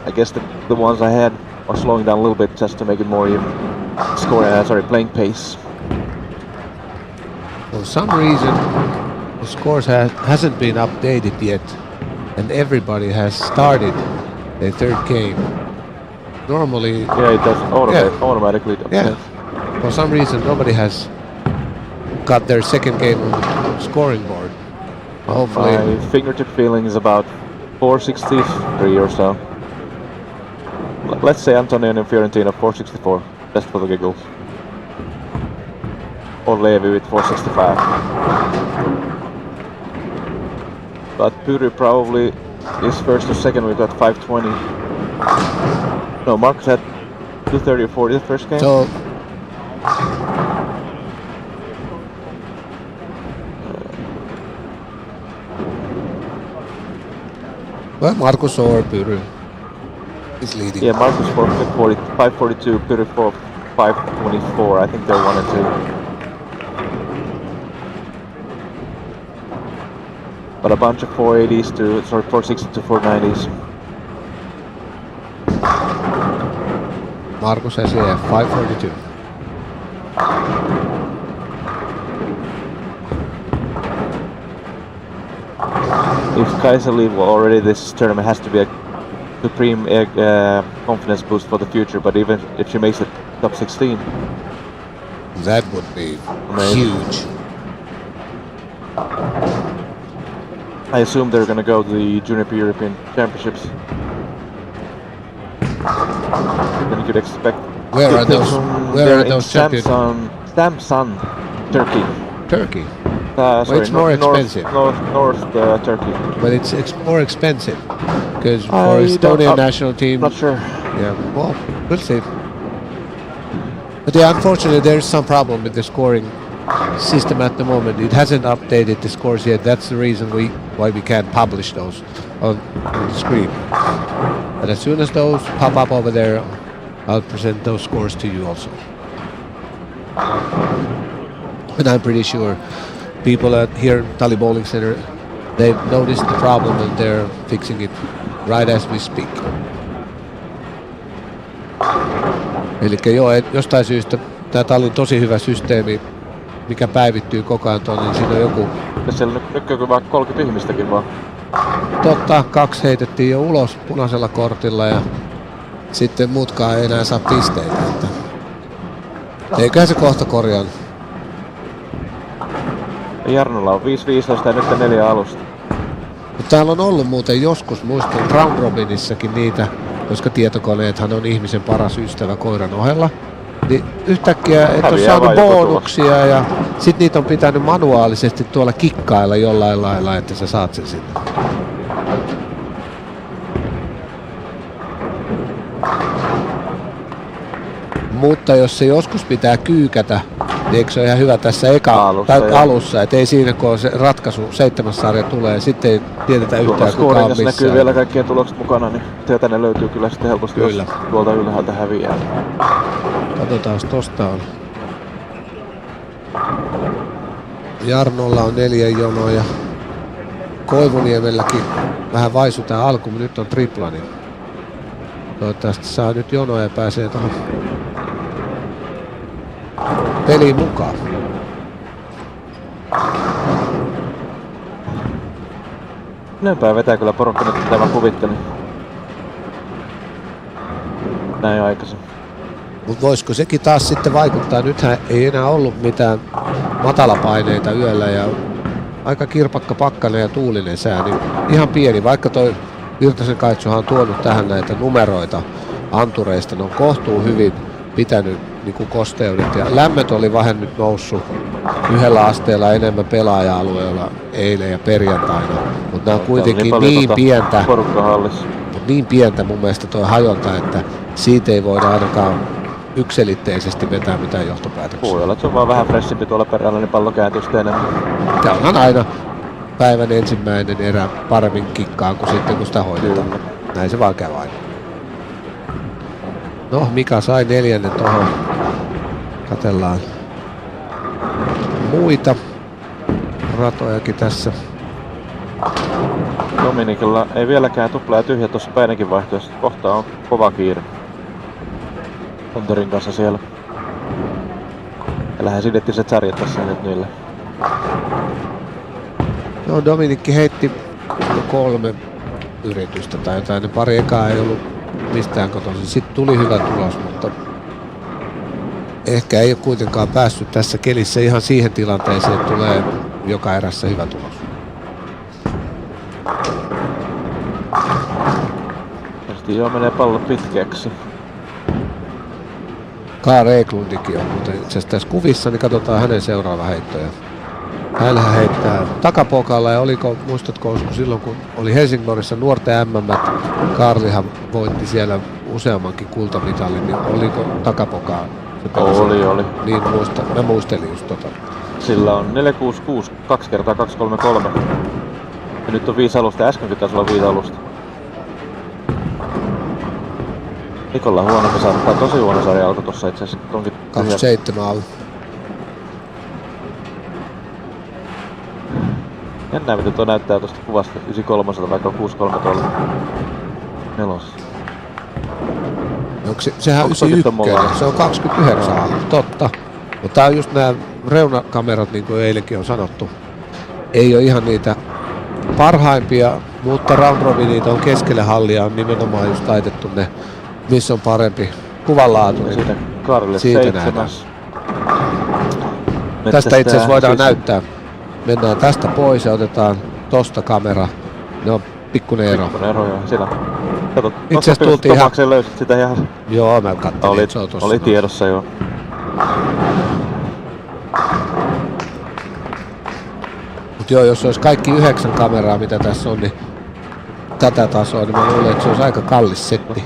I guess the ones I had are slowing down a little bit just to make it more even. Playing pace. For some reason, the scores hasn't been updated yet, and everybody has started their third game. Normally, yeah, it does automatically. Yeah. For some reason, nobody has got their second game on the scoring board. Hopefully, my fingertip feeling is about 463 or so. Let's say Antonio and Fiorentina 464, just for the giggles. Or Levi with 465. But Puri probably is first or second. We got 520. No, Marcus had 230 or 40 the first game. So well, Marcus or Puri is leading. Yeah, Marcus 542, Puri 524. I think they're 1 and 2. But a bunch of 480s to 460 to 490s. Marcus has 542. If Kaiser leave, well, already this tournament has to be a supreme confidence boost for the future. But even if she makes the top 16, that would be huge. I assume they're going to go to the Junior European Championships. Then you could expect. Where are those? Where are those champions? Samsun, Turkey. Turkey. Sorry, it's more expensive. North Turkey. But it's more expensive because for Estonian national team. Not sure. Yeah, well, we'll see. But yeah, unfortunately, there's some problem with the scoring system at the moment. It hasn't updated the scores yet. That's the reason why we can't publish those on the screen. But as soon as those pop up over there, I'll present those scores to you also. And I'm pretty sure people here at Tali Bowling Center, they've noticed the problem and they're fixing it right as we speak. Elikkä joo, jostain syystä tää Talin tosi hyvä systeemi, mikä päivittyy koko ajan tuonne, niin siinä on joku... Siellä nykkääkö vaan 30 ihmistäkin vaan? Totta, 2 heitettiin jo ulos punaisella kortilla ja sitten muutkaan ei enää saa pisteitä. Että eiköhän se kohta korjaan. Jarnolla on 5-15 ja nyt 4 alusta. Mutta täällä on ollut muuten joskus, muistan Round Robinissakin niitä, koska tietokoneethan on ihmisen paras ystävä koiran ohella. Niin yhtäkkiä et ole saanut bonuksia ja sit niitä on pitänyt manuaalisesti tuolla kikkailla jollain lailla, että sä saat sen sinne. Mutta jos se joskus pitää kyykätä, niin eikö se ole ihan hyvä tässä alussa, että ei siinä kun se ratkaisu 7. sarja tulee, sitten ei tiedetä yhtään kukaan missään. Jos näkyy vielä kaikkien tulokset mukana, niin sieltä ne löytyy kyllä sitten helposti, kyllä. Jos tuolta ylhäältä häviää. Katsotaan, tosta on. Jarnolla on 4 jonoa ja Koivuniemelläkin vähän vaisu tää alku, mutta nyt on tripla, niin toivottavasti saa nyt jonoa ja pääsee tuohon peliin mukaan. Ylempää vetää kyllä porukka nyt, mitä mä kuvittelin. Näin aikaisin. Mutta voisiko sekin taas sitten vaikuttaa? Nythän ei enää ollut mitään matalapaineita yöllä ja aika kirpakka pakkanen ja tuulinen sää, niin ihan pieni, vaikka toi Virtasen Kaitsuhan on tuonut tähän näitä numeroita antureista, ne on kohtuu hyvin pitänyt niin kuin kosteudet ja lämmöt oli vähän nyt noussut 1 asteella enemmän pelaaja-alueella eilen ja perjantaina, mutta nämä on kuitenkin niin pientä mun mielestä toi hajonta, että siitä ei voida ainakaan yksiselitteisesti vetää mitään johtopäätöksiä. Voi olla, että se on vaan vähän freshimpi tuolla perällä, niin pallo kääntyy sitten enemmän. Tämä onhan aina päivän ensimmäinen erä paremmin kikkaan kuin sitten kun sitä hoidetaan. Näin se vaan käy aina. No, Mika sai 4. tohon. Katellaan muita ratojakin tässä. Dominikilla ei vieläkään tupla ja tyhjä tuossa päinenkin vaihtoehtoissa. Kohta on kova kiire Hunterin kanssa siellä. Ja lähes identtiset sarjat tässä nyt niille. No, Dominikki heitti 3 yritystä tai jotain. Ne pari ekaa ei ollut mistään kotoisin. Sitten tuli hyvä tulos, mutta ehkä ei ole kuitenkaan päässyt tässä kelissä ihan siihen tilanteeseen, että tulee joka erässä hyvä tulos. Tietysti joo, menee pallo pitkäksi. Kaare Eklundikin on, mutta itse asiassa tässä kuvissa, niin katsotaan hänen seuraava heittoja. Hänhän heittää takapokalla ja muistatko Osku silloin kun oli Helsingborissa nuorten MM, Karlihan voitti siellä useammankin kultamitalin, niin oliko takapokaa? Oli. Niin mä muistelin just tota. Sillä on 466, 2 kertaa 233. Ja nyt on 5 alusta, äskenkin taisi olla 5 alusta. Nikolla huonompi saattaa, tosi huono sarja alkoi tossa itse asiassa. 27 alla. Jännää mitä tuo näyttää tosta kuvasta 93 vaikka 63 tuolla 4. Sehän on 91, se on 29 alla, totta. Mutta tää on just nää reunakamerat, niin kuin eilenkin on sanottu. Ei ole ihan niitä parhaimpia, mutta round robinita on keskelle hallia, on nimenomaan just taitettu ne, missä on parempi kuvanlaatu. Niin siitä Karille siitä nähdään. Tästä itse asiassa voidaan näyttää. Mennään tästä pois ja otetaan tosta kamera. Ne on pikkuinen ero. Pikkuinen ero, joo. Siinä. Kato, itse asiassa tultiin ihan... löysit sitä ihan... Joo, mä kattelin. Oli tiedossa, joo. Mut joo, jos olisi kaikki 9 kameraa, mitä tässä on, niin tätä tasoa, niin mä luulen, että se olisi aika kallis setti.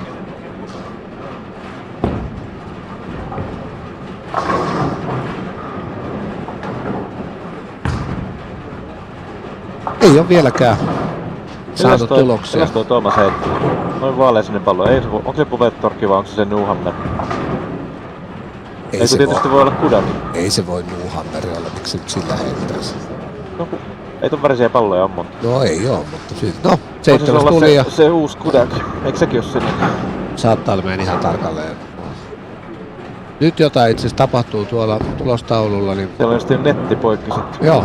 Ei ole vieläkään saanut tuloksia. Mitäs toi Tuomas heitti? Noin vaaleisen pallo. Onko se Puvettorkki vai onko se Newhammer? Ei se tietysti voi olla Kudak. Ei se voi Newhammer olla, miksi se nyt sillä heittäisi. No, ei ton värisiä palloja on monta. No ei oo, mutta siitä. No, 7 tuli ja... Se uusi Kudak. Eikö sekin oo sinne? Saattaa olla ihan tarkalleen. Nyt jotain itse asiassa tapahtuu tuolla tulostaululla. Niin... Siellä on sitten netti poikki sitten. Joo.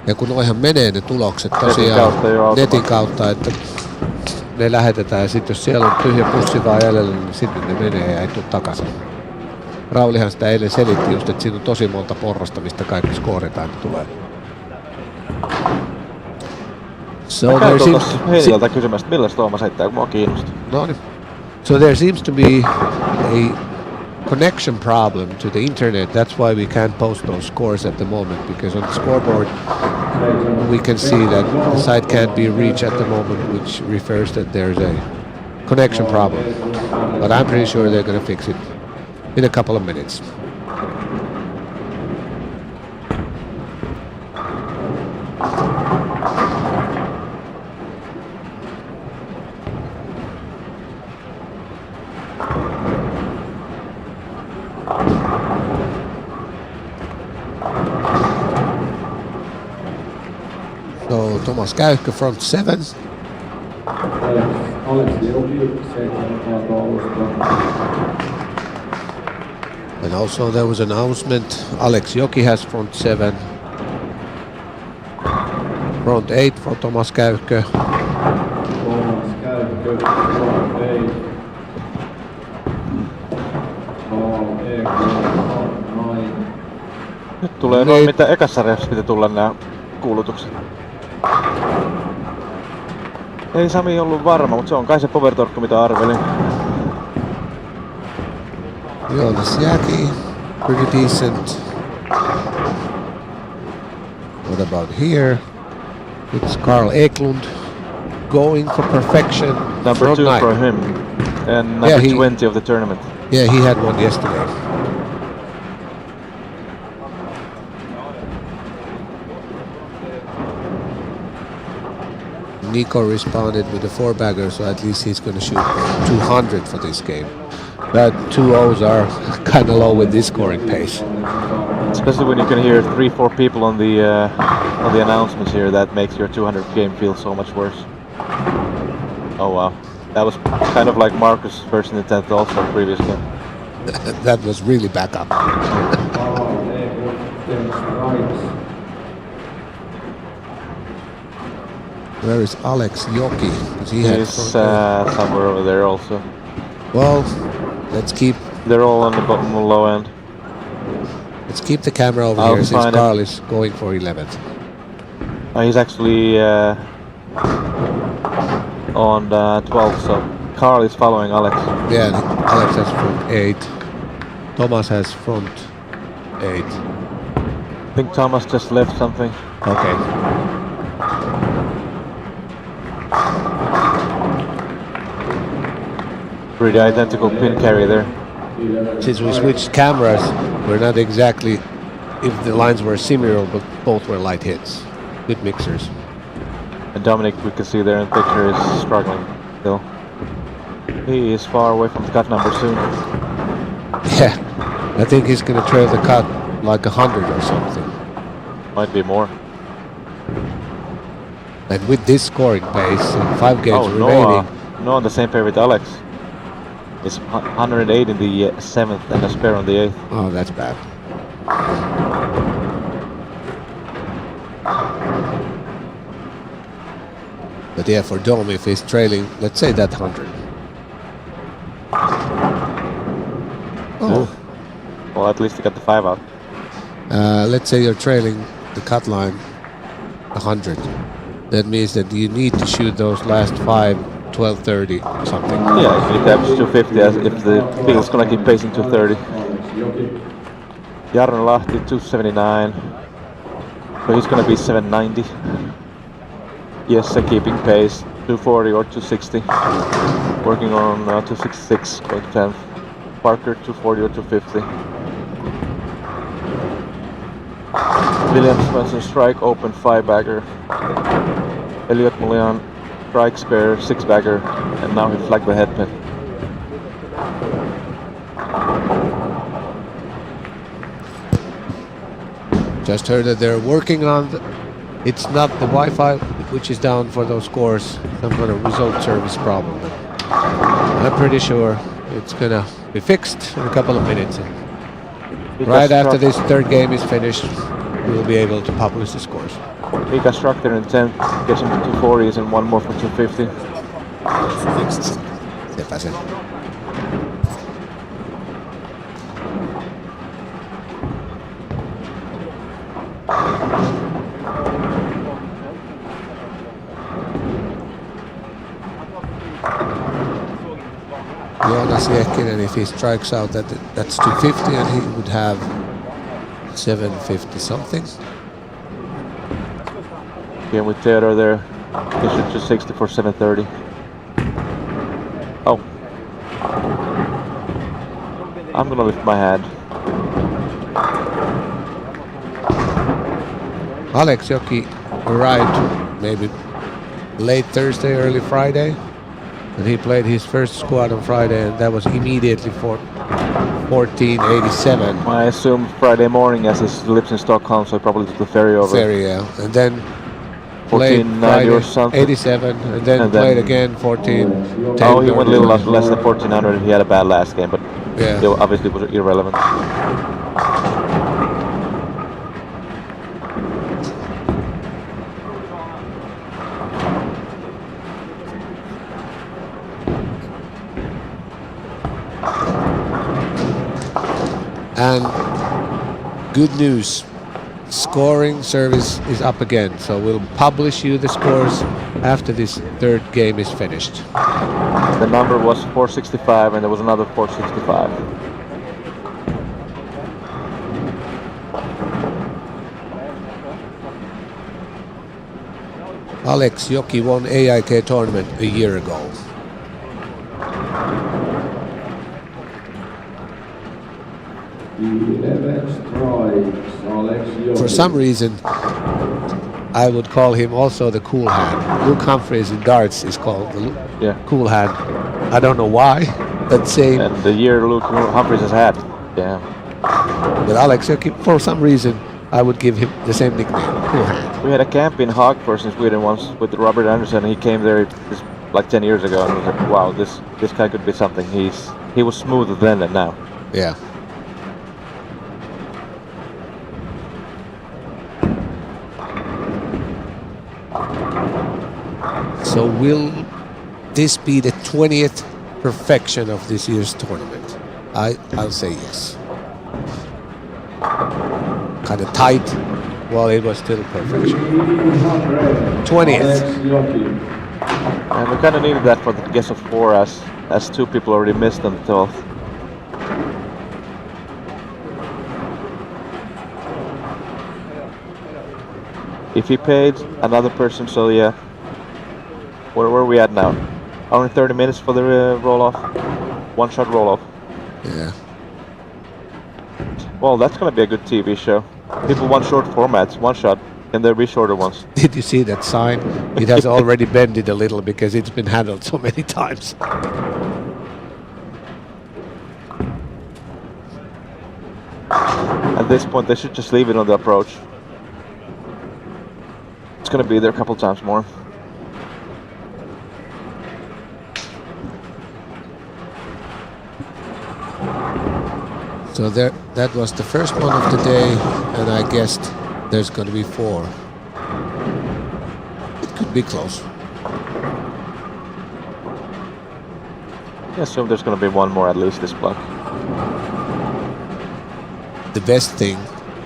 Ja kun noihan menee ne tulokset Netin tosiaan kautta jo netin kautta, että ne lähetetään ja sitten jos siellä on tyhjä pussi vaan jäljellä, niin sitten ne menee ja ei tule takaisin. Raulihan sitä eilen selitti just, että siinä on tosi monta porrasta, mistä kaikki skoorit aina tulee. So there seems Heiniltä kysymästä, milläs Tuomas heittää, kun mua kiinnostaa. No niin. So there seems to be a connection problem to the internet. That's why we can't post those scores at the moment, because on the scoreboard we can see that the site can't be reached at the moment, which refers that there's a connection problem. But I'm pretty sure they're going to fix it in a couple of minutes. So Thomas Käykkö front 7. And also there was an announcement, Alex Joki has front 7. Front 8 for Thomas Käykkö. Nyt tulee noin mitä ekassa sarjassa piti tulla nämä kuulutukset. Ei Sami ollut varma, mutta se on kai se powertorkku mitä arvelin. Jonas Jäki, pretty decent. What about here? It's Carl Eklund going for perfection. Number 2 for him. And number 20 of the tournament. Yeah, he had one yesterday. Nico responded with a 4-bagger, so at least he's going to shoot 200 for this game. But 2-0s are kind of low with this scoring pace. Especially when you can hear 3-4 people on the announcements here, that makes your 200 game feel so much worse. Oh wow, that was kind of like Marcus' first in the 10th also previous game. That was really back up. Where is Alex Joki? He's somewhere over there also. Well, let's keep... They're all on the bottom low end. Let's keep the camera over here since Carl is going for 11th. He's actually on 12th, so Carl is following Alex. Yeah, Alex has front 8. Thomas has front 8. I think Thomas just left something. Okay. Pretty identical pin carry there. Since we switched cameras, we're not exactly if the lines were similar, but both were light hits. Good mixers. And Dominic, we can see there in the picture, is struggling still. He is far away from the cut number soon. Yeah, I think he's gonna trail the cut like 100 or something. Might be more. And with this scoring pace and 5 games remaining... No, on the same pair with Alex. It's 108 in the 7th and a spare on the 8th. Oh, that's bad. But yeah, for Dom, if he's trailing, let's say that 100. Oh. Well, at least he got the 5 out. Let's say you're trailing the cut line 100. That means that you need to shoot those last 5, 12:30 something. Yeah, if it averages 250 as if the field's gonna keep pacing 230. Jarno Lahti 279. So he's gonna be 790. Jesse keeping pace 240 or 260. Working on 266 for the 10th. Parker 240 or 250. William Spencer strike open 5-bagger. Elliot Mulian strike spare 6-bagger, and now he flagged the head pin. Just heard that they're working on it's not the Wi-Fi which is down for those scores, some kind of result service problem. I'm pretty sure it's gonna be fixed in a couple of minutes. Right after this third game is finished, we will be able to publish the scores. Mika Strucker in 10th gets him to 240s and one more for 250. Sepä se. Joonas Jehkinen, if he strikes out, that's 250 and he would have 750 something. Again with Theodore there, he should just 60 for 730. Oh. I'm gonna lift my hand. Alex Joki arrived maybe late Thursday, early Friday, and he played his first squad on Friday, and that was immediately for 1487. I assume Friday morning, as he lives in Stockholm, so he probably took the ferry over. Ferry, yeah. And then played 1490 or something. 87, and then played again 1410. Oh, he went a little less than 1400. He had a bad last game, but yeah, it obviously was irrelevant. And good news, scoring service is up again, so we'll publish you the scores after this third game is finished. The number was 465 and there was another 465. Alex Joki won AIK tournament a year ago. For some reason, I would call him also the cool hand. Luke Humphreys in darts is called the cool hand. I don't know why, but same. And the year Luke Humphreys has had, yeah. But Alex Joki, for some reason, I would give him the same nickname, cool hand. We had a camp in Hagfors in Sweden once with Robert Anderson. He came there like 10 years ago and was like, wow, this guy could be something. He was smoother then than now. Yeah. So will this be the 20th perfection of this year's tournament? I'll say yes. Kind of tight, well, it was still perfection. 20th. And we kind of needed that for the guess of 4 as 2 people already missed on the 12th. If he paid another person, so yeah. Where are we at now? Only 30 minutes for the roll-off. One-shot roll-off. Yeah. Well, that's gonna be a good TV show. People want short formats, one shot. Can there be shorter ones? Did you see that sign? It has already bended a little because it's been handled so many times. At this point, they should just leave it on the approach. It's gonna be there a couple times more. So that was the first one of the day, and I guessed there's going to be 4. It could be close. I assume there's going to be one more at least this block. The best thing,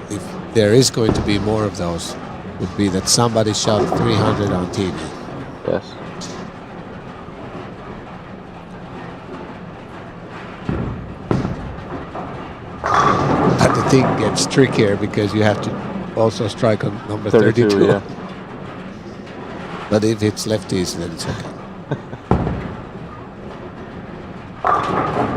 if there is going to be more of those, would be that somebody shot 300 on TV. Yes. But the thing gets trickier because you have to also strike on number 32. Yeah. But if it's lefties, then it's okay.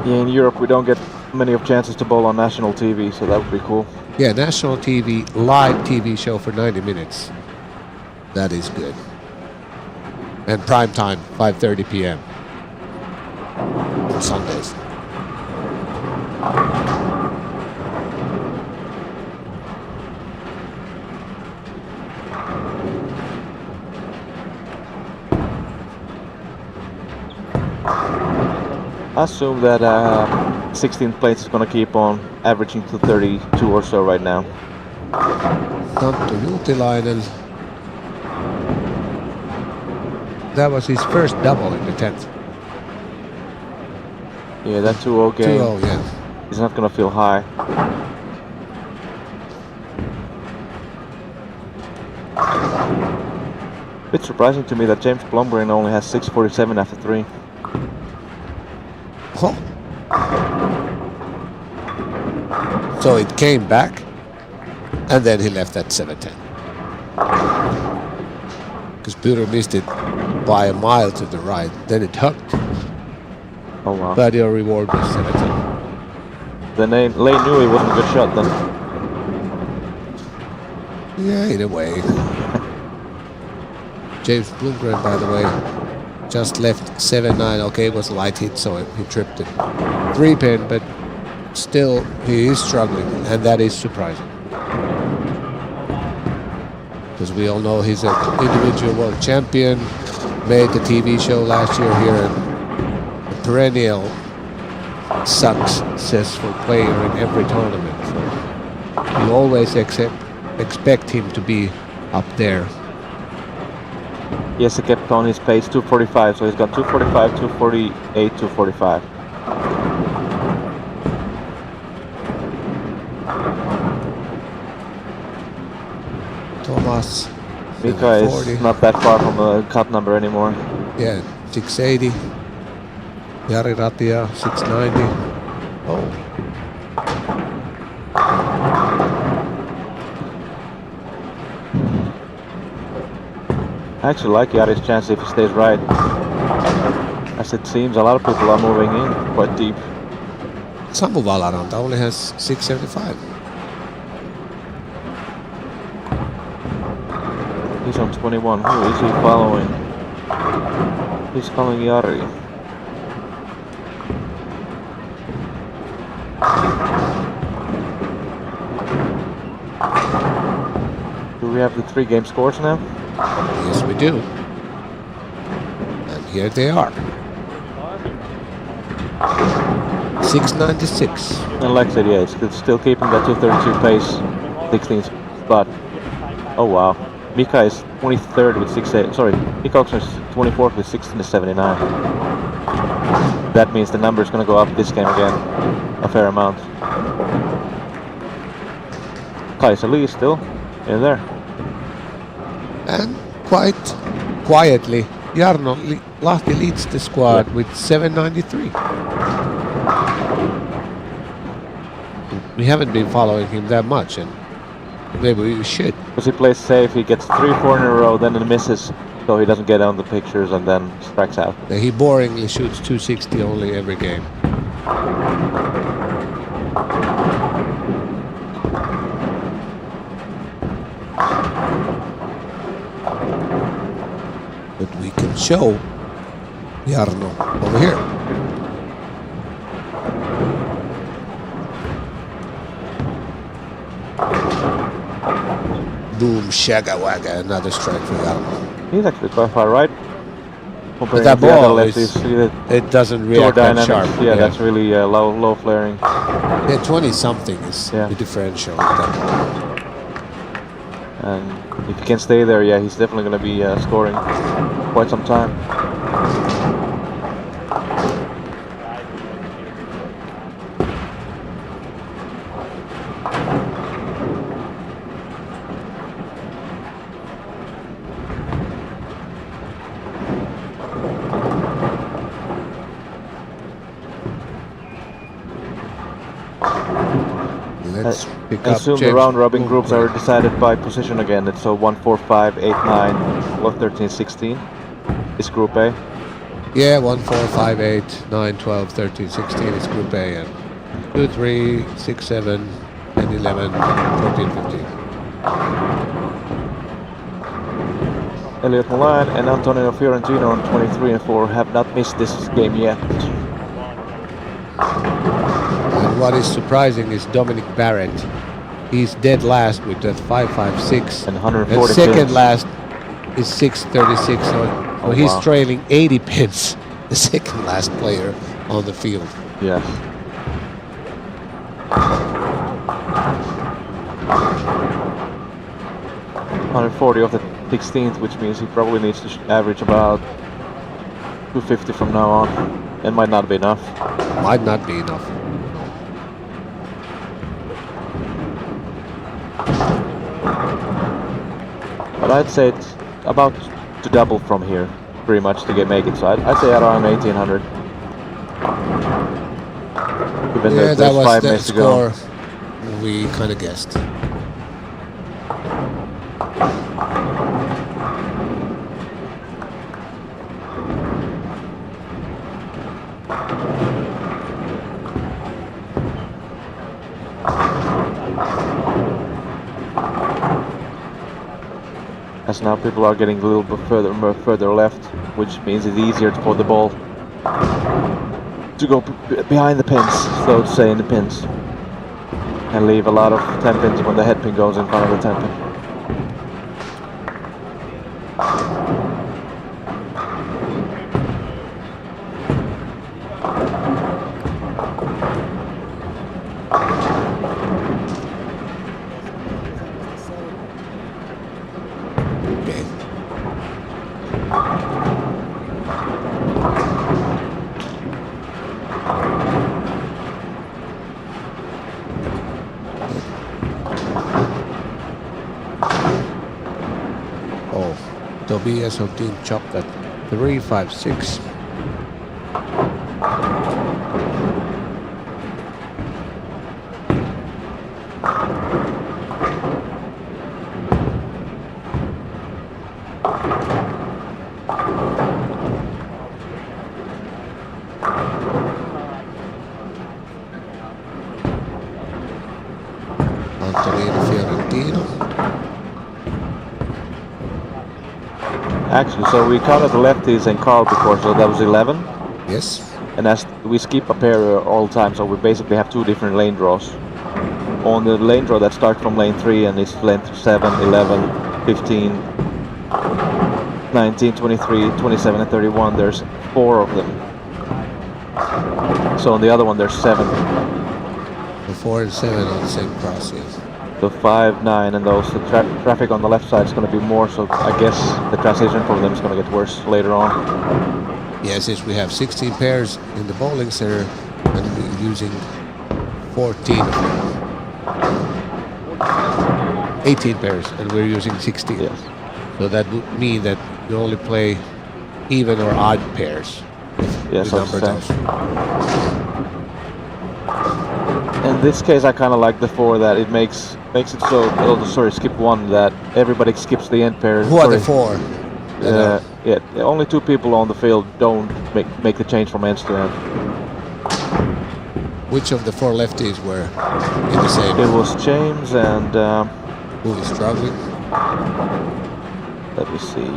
Yeah, in Europe we don't get many of chances to bowl on national TV, so that would be cool. Yeah, national TV, live TV show for 90 minutes. That is good. And prime time, 5:30 p.m. on Sundays. I assume that 16th place is going to keep on averaging to 32 or so right now. Santtu Juutilainen that was his first double in the 10th. Yeah, that 2-0 game. 2-0, yeah. He's not gonna feel high. Bit surprising to me that James Blomgren only has 647 after 3. Oh. So it came back, and then he left at 7-10. Because Buter missed it by a mile to the right, then it hooked. Oh wow. But your reward was 7-10. Then Lane knew it wasn't a good shot then. Yeah, in a way. James Blomgren, by the way, just left 7-9. Okay, it was a light hit, so he tripped it. 3-pin, but still he is struggling, and that is surprising. Because we all know he's an individual world champion, made the TV show last year here, and a perennial successful player in every tournament. So you always expect him to be up there. Yes, he kept on his pace, 245, so he's got 245, 248, 245. Thomas. Mika is not that far from a cut number anymore. Yeah, 680. Jari Ratia, 690. Oh. I actually like Jari's chance if he stays right. As it seems, a lot of people are moving in quite deep. Samu Valaranta only has 675. He's on 21. Who is he following? He's following Jari. Do we have the 3-game scores now? Yes, we do. And here they are. 696. And like I said, yeah, it's still keeping that 232 pace, 16th spot. Oh wow. Mika is 23rd with 6. Sorry, Mika Oxner is 24th with 16.79. That means the number is going to go up this game again, a fair amount. Kaisa Lee is still in there. And quite quietly, Jarno Lahti leads the squad with 793. We haven't been following him that much, and maybe we should. Because he plays safe, he gets 3-4 in a row, then it misses, so he doesn't get on the pictures and then strikes out. He boringly shoots 260 only every game. But we can show Jarno over here. Boom, shagga wagga, another strike for Jarno. He's actually quite far right. But that ball it doesn't react that sharp. Yeah, that's really low flaring. Yeah, 20 something is the differential. And if he can stay there, yeah, he's definitely going to be scoring quite some time. Let's pick I up assume James the round robin groups are Blomgren. decided by position again. It's so 1, 4, 5, 8, 9, 12, 13, 16 is Group A. Yeah, 1, 4, 5, 8, 9, 12, 13, 16 is Group A, and 2, 3, 6, 7, and 11, 14, 15. Elliot Molan and Antonio Fiorentino on 23 and 4 have not missed this game yet. And what is surprising is Dominic Barrett. He's dead last with that 5.56. And 140 And second pins. last is 6.36. So he's trailing 80 pins, the second last player on the field. Yeah. $140 of the 16th, which means he probably needs to average about 250 from now on. It might not be enough. Might not be enough. But I'd say it's about to double from here, pretty much to make it. So I'd say around 1800. Even Yeah, though that there's was 5 the minutes to go. score we kind of guessed. As now people are getting a little bit further left, which means it's easier for the ball to go behind the pins, so to say, in the pins, and leave a lot of 10 pins when the head pin goes in front of the 10 pin. Tobias of Team Chocolate 356. Actually, so we counted the lefties and Carl before, so that was 11. Yes. And as we skip a pair all the time, so we basically have 2 different lane draws. On the lane draw that starts from lane 3 and it's lane 7, 11, 15, 19, 23, 27 and 31, there's 4 of them. So on the other one there's 7. The 4 and 7 on the same cross, yes. So 5, 9 and those, the traffic on the left side is going to be more, so I guess the transition for them is going to get worse later on. Yes, since we have 16 pairs in the bowling center and we're using 14 of them. 18 pairs and we're using 16. Yes. So that would mean that you only play even or odd pairs. Yes, number those. In this case, I kind of like the 4 that it makes it so. Oh, sorry, skip 1 that everybody skips the end pair. Who are the 4? Yeah, only 2 people on the field don't make the change from ends to end. Which of the 4 lefties were in the same? It was James and who is struggling? Let me see.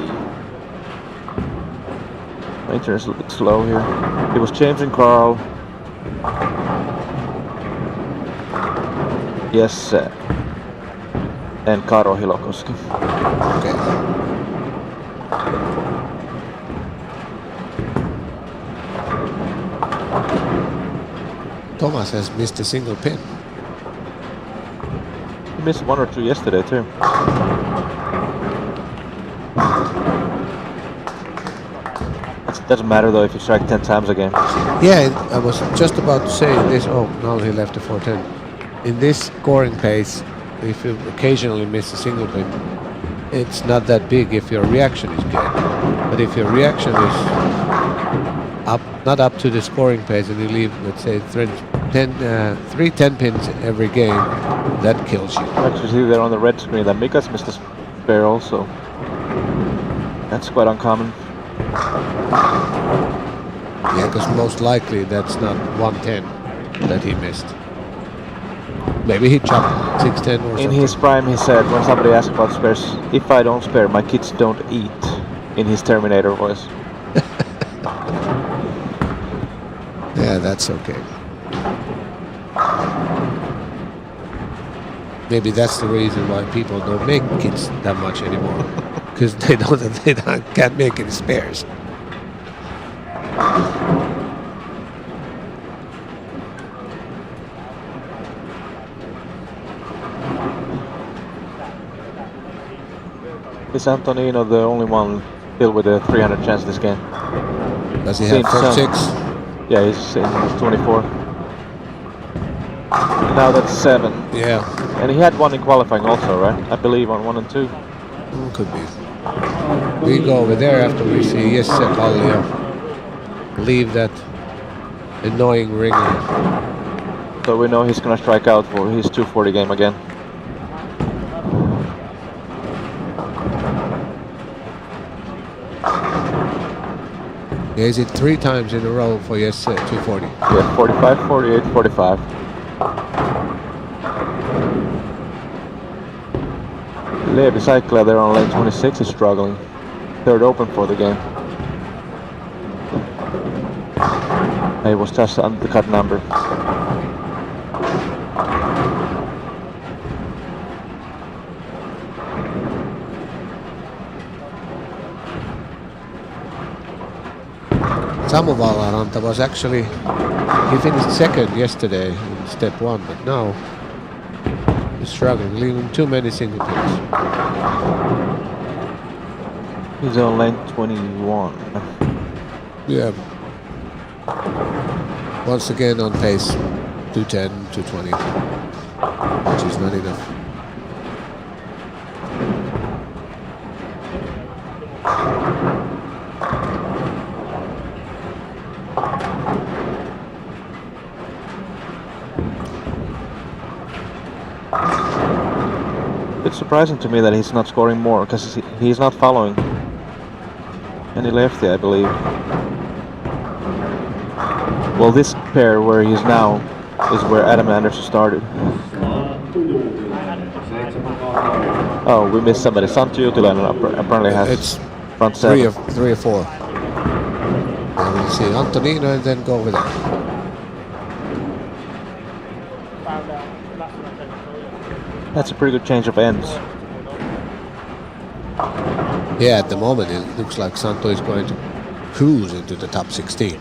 My internet's a little bit slow here. It was James and Carl. Yes, and Karo Hilokoski. Okay. Thomas has missed a single pin. He missed 1 or 2 yesterday too. It doesn't matter though if you strike 10 times a game. Yeah, I was just about to say this. Oh, no, he left a 410. In this scoring pace, if you occasionally miss a single pin, it's not that big if your reaction is good. But if your reaction is not up to the scoring pace and you leave, let's say, 3 10 pins every game, that kills you. Actually, see there on the red screen that Mika's missed a pair also. That's quite uncommon. Yeah, because most likely that's not 110 that he missed. Maybe he chopped 610 or something. In his prime, he said, when somebody asked about spares, if I don't spare, my kids don't eat, in his Terminator voice. Yeah, that's okay. Maybe that's the reason why people don't make kids that much anymore. Because they know that they can't make any spares. Is Antonino the only one still with a 300 chance this game? Does he have Seems first so. 6? Yeah, he's in 24. Now that's 7. Yeah, And he had one in qualifying also, right? I believe on 1 and 2. could be. We go over there after we see Jesse Kallio leave that annoying ringer. So we know he's gonna strike out for his 240 game again. Yeah, he's hit 3 times in a row for Jesse 240. Yeah, 45, 48, 45. Levi Cycler there on lane 26 is struggling. Third open for the game. He was just under the cut number. Samuvalaranta was actually, he finished second yesterday in step 1, but now he's struggling, leaving too many single pins. He's on lane 21. Yeah. Once again on pace, 210, 220, which is not enough. It's surprising to me that he's not scoring more, because he's not following any lefty, I believe. Well, this pair where he's now is where Adam Anderson started. Oh, we missed somebody. Santtu Utilainen apparently has It's front 3 7. or 4. And we'll see Antonino and then go over there. That's a pretty good change of ends. Yeah, at the moment it looks like Santo is going to cruise into the top 16.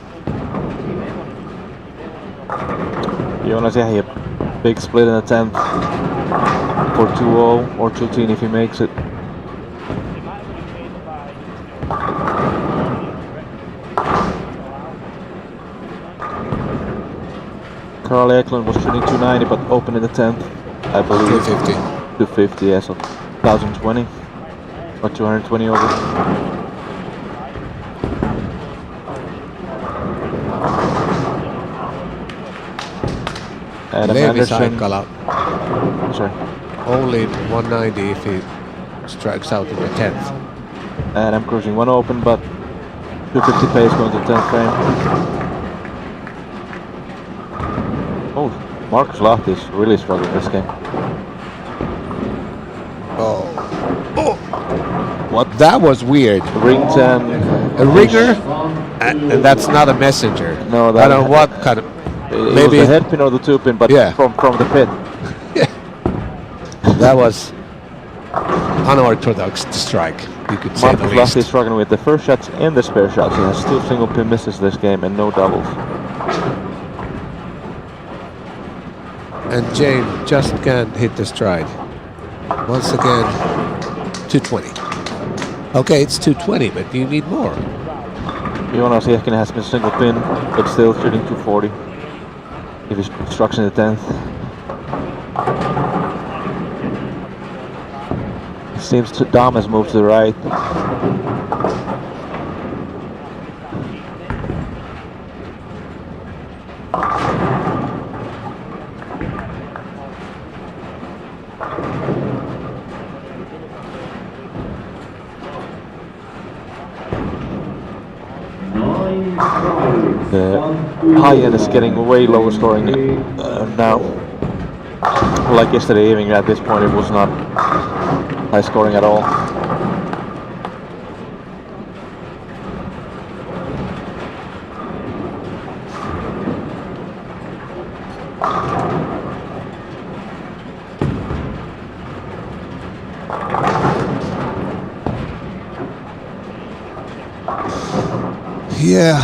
Jonas Jähi, a big split in the 10th for 2-0 or 2-10 if he makes it. Carl Eklund was shooting 290 but open in the 10th, I believe. 250. 250, yeah, so 1020 or 220 over. Adam Levi Anderson. Saikkala Sorry. only 190 if he strikes out in the 10th. And I'm cruising 1 open, but 250 pace going to 10th frame. Oh, Marcus Lahti is really struggling this game. Oh. What? That was weird. Ring 10. A ringer? And that's not a messenger. No, I don't know what kind of... It Maybe was the head pin or the 2 pin, but Yeah. from the pit. that was unorthodox strike, you could say the Marcus least. Lahti is struggling with the first shots and the spare shots. He has 2 single pin misses this game and no doubles. And James just can't hit the stride. Once again, 220. Okay, it's 220, but you need more. Jonas Jähkinen has been single pin, but still shooting 240. If he strikes in the 10th. It seems Dom has moved to the right. The high end is getting way lower scoring now. Like yesterday evening, at this point it was not high scoring at all. Yeah,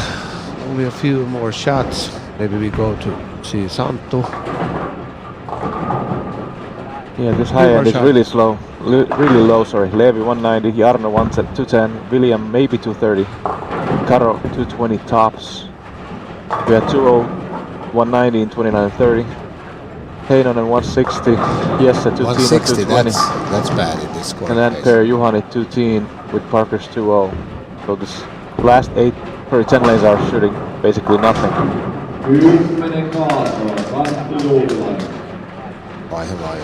only a few more shots. Maybe we go to see Santo. Yeah, this high end is really slow. Really low, sorry. Levi 190, Jarno 210, William maybe 230. Karo 220 tops. We had 2-0, 190 in 29-30. Heinonen 160. Yes, at 210 160, 220. that's bad in this scoring And then pace. Per Juhani 210 with Parker's 2-0. So this last 10 lanes are shooting basically nothing. Vaihe.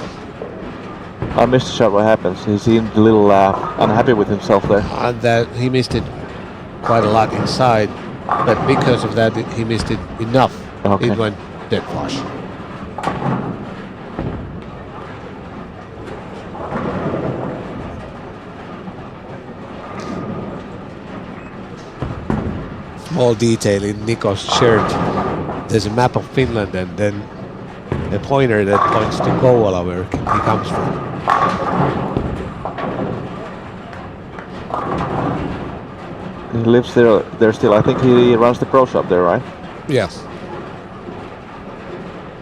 I missed the shot. What happens? He seemed a little unhappy with himself there. And that he missed it quite a lot inside, but because of that he missed it enough. Okay. It went dead flush. Small detail in Niko's shirt. There's a map of Finland and then a pointer that points to Kouvola where he comes from. He lives there still. I think he runs the pro shop there, right? Yes.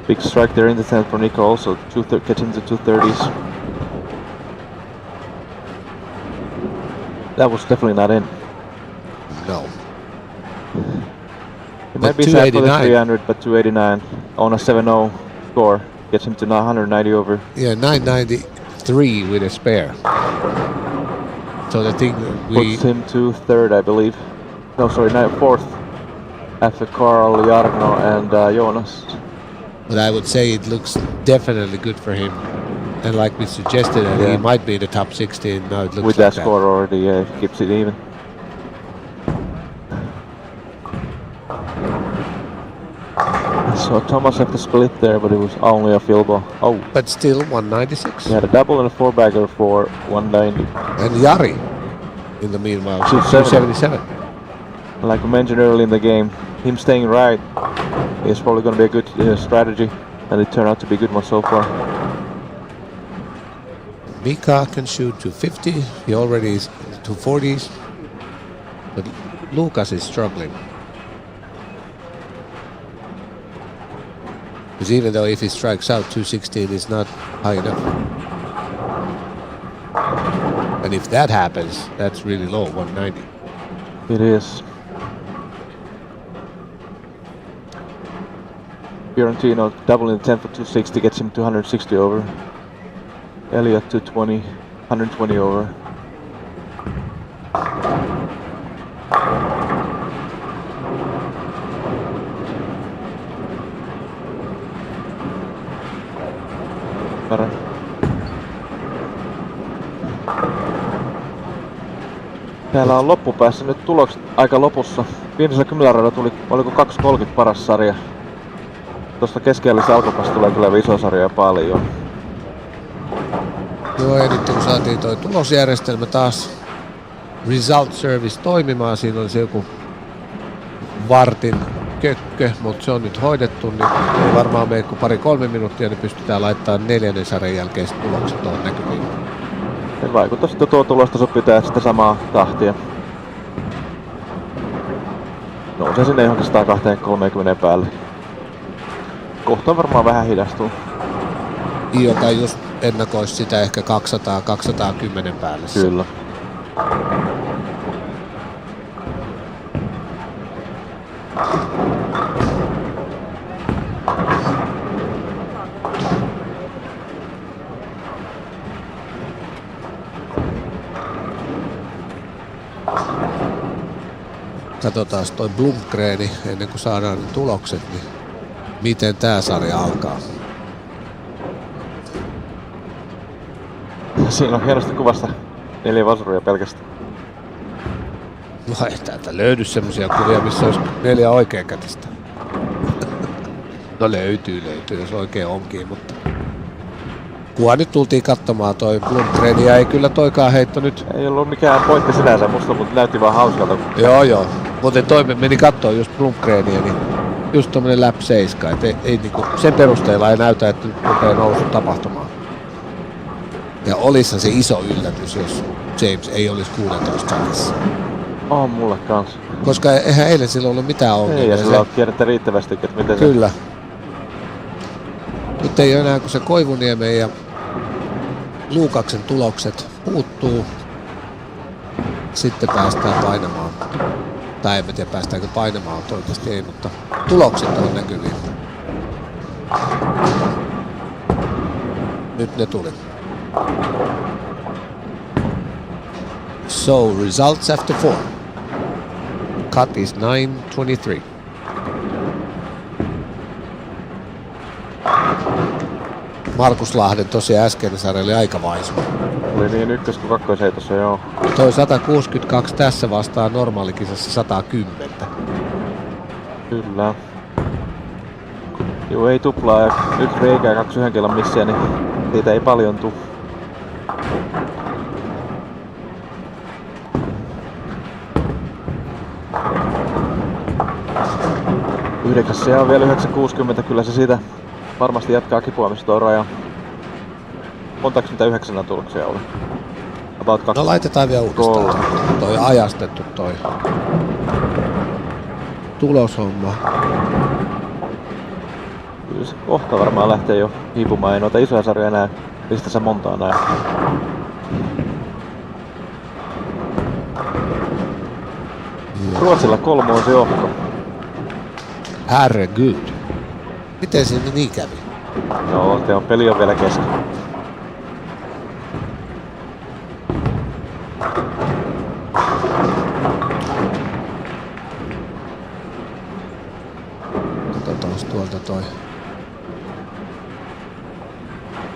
Big strike there in the 10th for Nico also. Gets into 230s. That was definitely not in. No. It might be sad for the 300, but 289 on a 7-0 score gets him to 190 over. Yeah, 993 with a spare. So the thing puts him to third, I believe. No, sorry, fourth. After Carl, Jarno, and Jonas. But I would say it looks definitely good for him. And like we suggested, he might be in the top 16. Now it looks with like that score already, yeah, he keeps it even. So Thomas had to split there, but it was only a field goal. Oh. But still 196. He had a double and a four-bagger for 190. And Jari, in the meanwhile, 277. Like we mentioned early in the game, him staying right is probably going to be a good strategy, and it turned out to be a good one so far. Mika can shoot 250. He already is 240s. But Lucas is struggling. Because even though if he strikes out, 216 is not high enough. And if that happens, that's really low, 190. It is. Fiorentino doubling the 10 for 260 gets him 260 over. Elliott 220, 120 over. Täällä on loppupäässä nyt tulokset aika lopussa. Viimeisellä 10 radalla tuli, oliko 2.30 paras sarja. Tuosta keskellä alkupäässä tulee kyllä iso sarja paljon. Joo, ja nyt kun saatiin toi tulosjärjestelmä taas Result Service toimimaan, siinä oli se joku vartin kökkö, mutta se on nyt hoidettu, niin ei varmaan mene kuin 2-3 minuuttia, niin pystytään laittamaan 4. sarjan jälkeiset tulokset tuohon näkyviin. Se vaikuttaa sitten tuo tulosta pitää sitä samaa tahtia. Nousee sinne johonkin 130 päälle. Kohta varmaan vähän hidastuu. Joka just ennakoisi sitä ehkä 200-210 päälle. Kyllä. Katsotaan toi Blomgren ennen kuin saadaan ne tulokset, niin miten tää sarja alkaa. Siinä on hienosti kuvasta 4 vasuria pelkästään. No ei täältä löydy semmosia kuvia, missä olisi 4 oikeakätistä. No löytyy, jos oikein onkin, mutta... Kunhan nyt tultiin katsomaan toi Blomgren ja ei kyllä toikaan heitto nyt. Ei ollut mikään pointti sinänsä musta, mutta näytti vaan hauskalta. Joo. Mutta toi meni kattoo just Blomgrenia, niin just tommonen lap 7, et ei niinku, sen perusteella ei näytä, että nyt rupeaa nousu tapahtumaan. Ja olisihan se iso yllätys, jos James ei olisi 16 sakissa. On mulle kans. Koska eihän eilen sillä ollut mitään ongelmia. Ei, ja sillä on tiedettä riittävästi, että miten kyllä. Nyt ei ole enää kun se Koivuniemen ja Luukaksen tulokset puuttuu. Sitten päästään painamaan Tai en mä tiedä päästäänkö painamaan, toivottavasti ei, mutta tulokset on näkyviä. Nyt ne tuli. So, results after 4. Cut is 9:23. Markus Lahden tosiaan äskeinen sarja oli aika vaisu. Oli niin ykkös- kuin kakkosheitossa, joo. Toi 162 tässä vastaa normaalikisassa 110. Kyllä. Joo, ei tuplaa ja 1 reikää 2 1 kilon missiä, niin siitä ei paljon tuu. Yhdeksässä ja on vielä 960, kyllä se siitä varmasti jatkaa kipuamista tuo raja. Montaks mitä 9 tuloksia oli? About 2. No laitetaan vielä uudestaan. Toi ajastettu toi tuloshomma. Kyllä se kohta varmaan lähtee jo hiipumaan. Ei noita isoja sarjoja enää. Mistä sä montaa näin? Ruotsilla 3 on se johto. Herregud. Miten siinä niin kävi? Joo, on peli on vielä kesken. Katsotaan tuolta toi.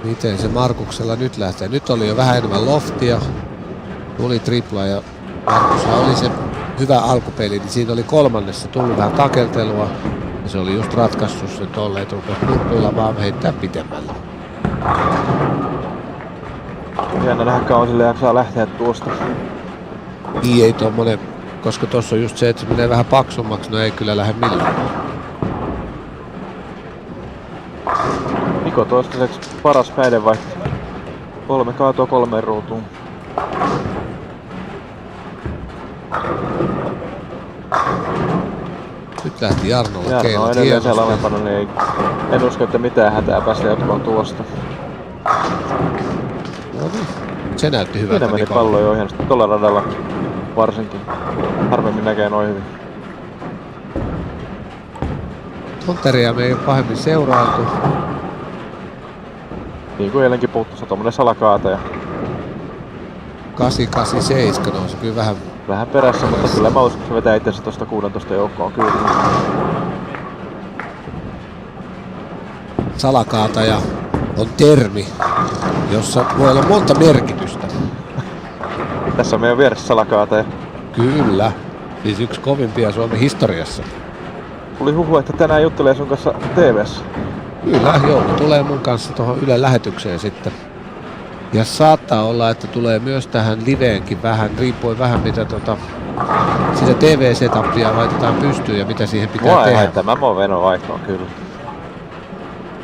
Miten se Markuksella nyt lähtee? Nyt oli jo vähän enemmän loftia. Tuli tripla ja Markushan oli se hyvä alkupeli, niin siinä oli kolmannessa tullut vähän takeltelua. Ja se oli just ratkaissut sen tolleen, että rupesi nurkuilla vaan heittää pitemmällä. Jännä nähdä kauan sille jaksaa lähteä tuosta. Ei tommonen, koska tossa on just se, että se menee vähän paksummaksi, no ei kyllä lähde millään. Niko toistaiseksi paras päidenvaihto. 3 kaatoa 3 ruutuun. Nyt lähti Jarnolla Jarno on keilat edelleen siellä hienosti. alempana, niin en usko, että mitään hätää päästä jatkoon tuosta. No niin, se näytti hyvältä. Siinä meni Nikolla. pallo jo ihan tuolla radalla varsinkin. Harvemmin näkee noin hyvin. Tonteria me ei ole pahemmin seurailtu. Niin kuin eilenkin puuttuisi, tommonen salakaataja. 887 nousi kyllä Vähän perässä, mutta kyllä mä uskon, että se vetää itsensä tosta 16 joukkoon kyllä. salakaataja on termi, jossa voi olla monta merkitystä. Tässä on meidän vieressä salakaataja. Kyllä, siis yksi kovimpia Suomen historiassa. Tuli huhu, että tänään juttelee sun kanssa TV:ssä. Kyllä, Jouni tulee mun kanssa tuohon Ylen lähetykseen sitten. Ja saattaa olla, että tulee myös tähän liveenkin vähän, riippuen vähän mitä sitä TV-setapia laitetaan pystyyn ja mitä siihen pitää Mua ei tehdä. haittaa, mä voin venon vaihtoon kyllä.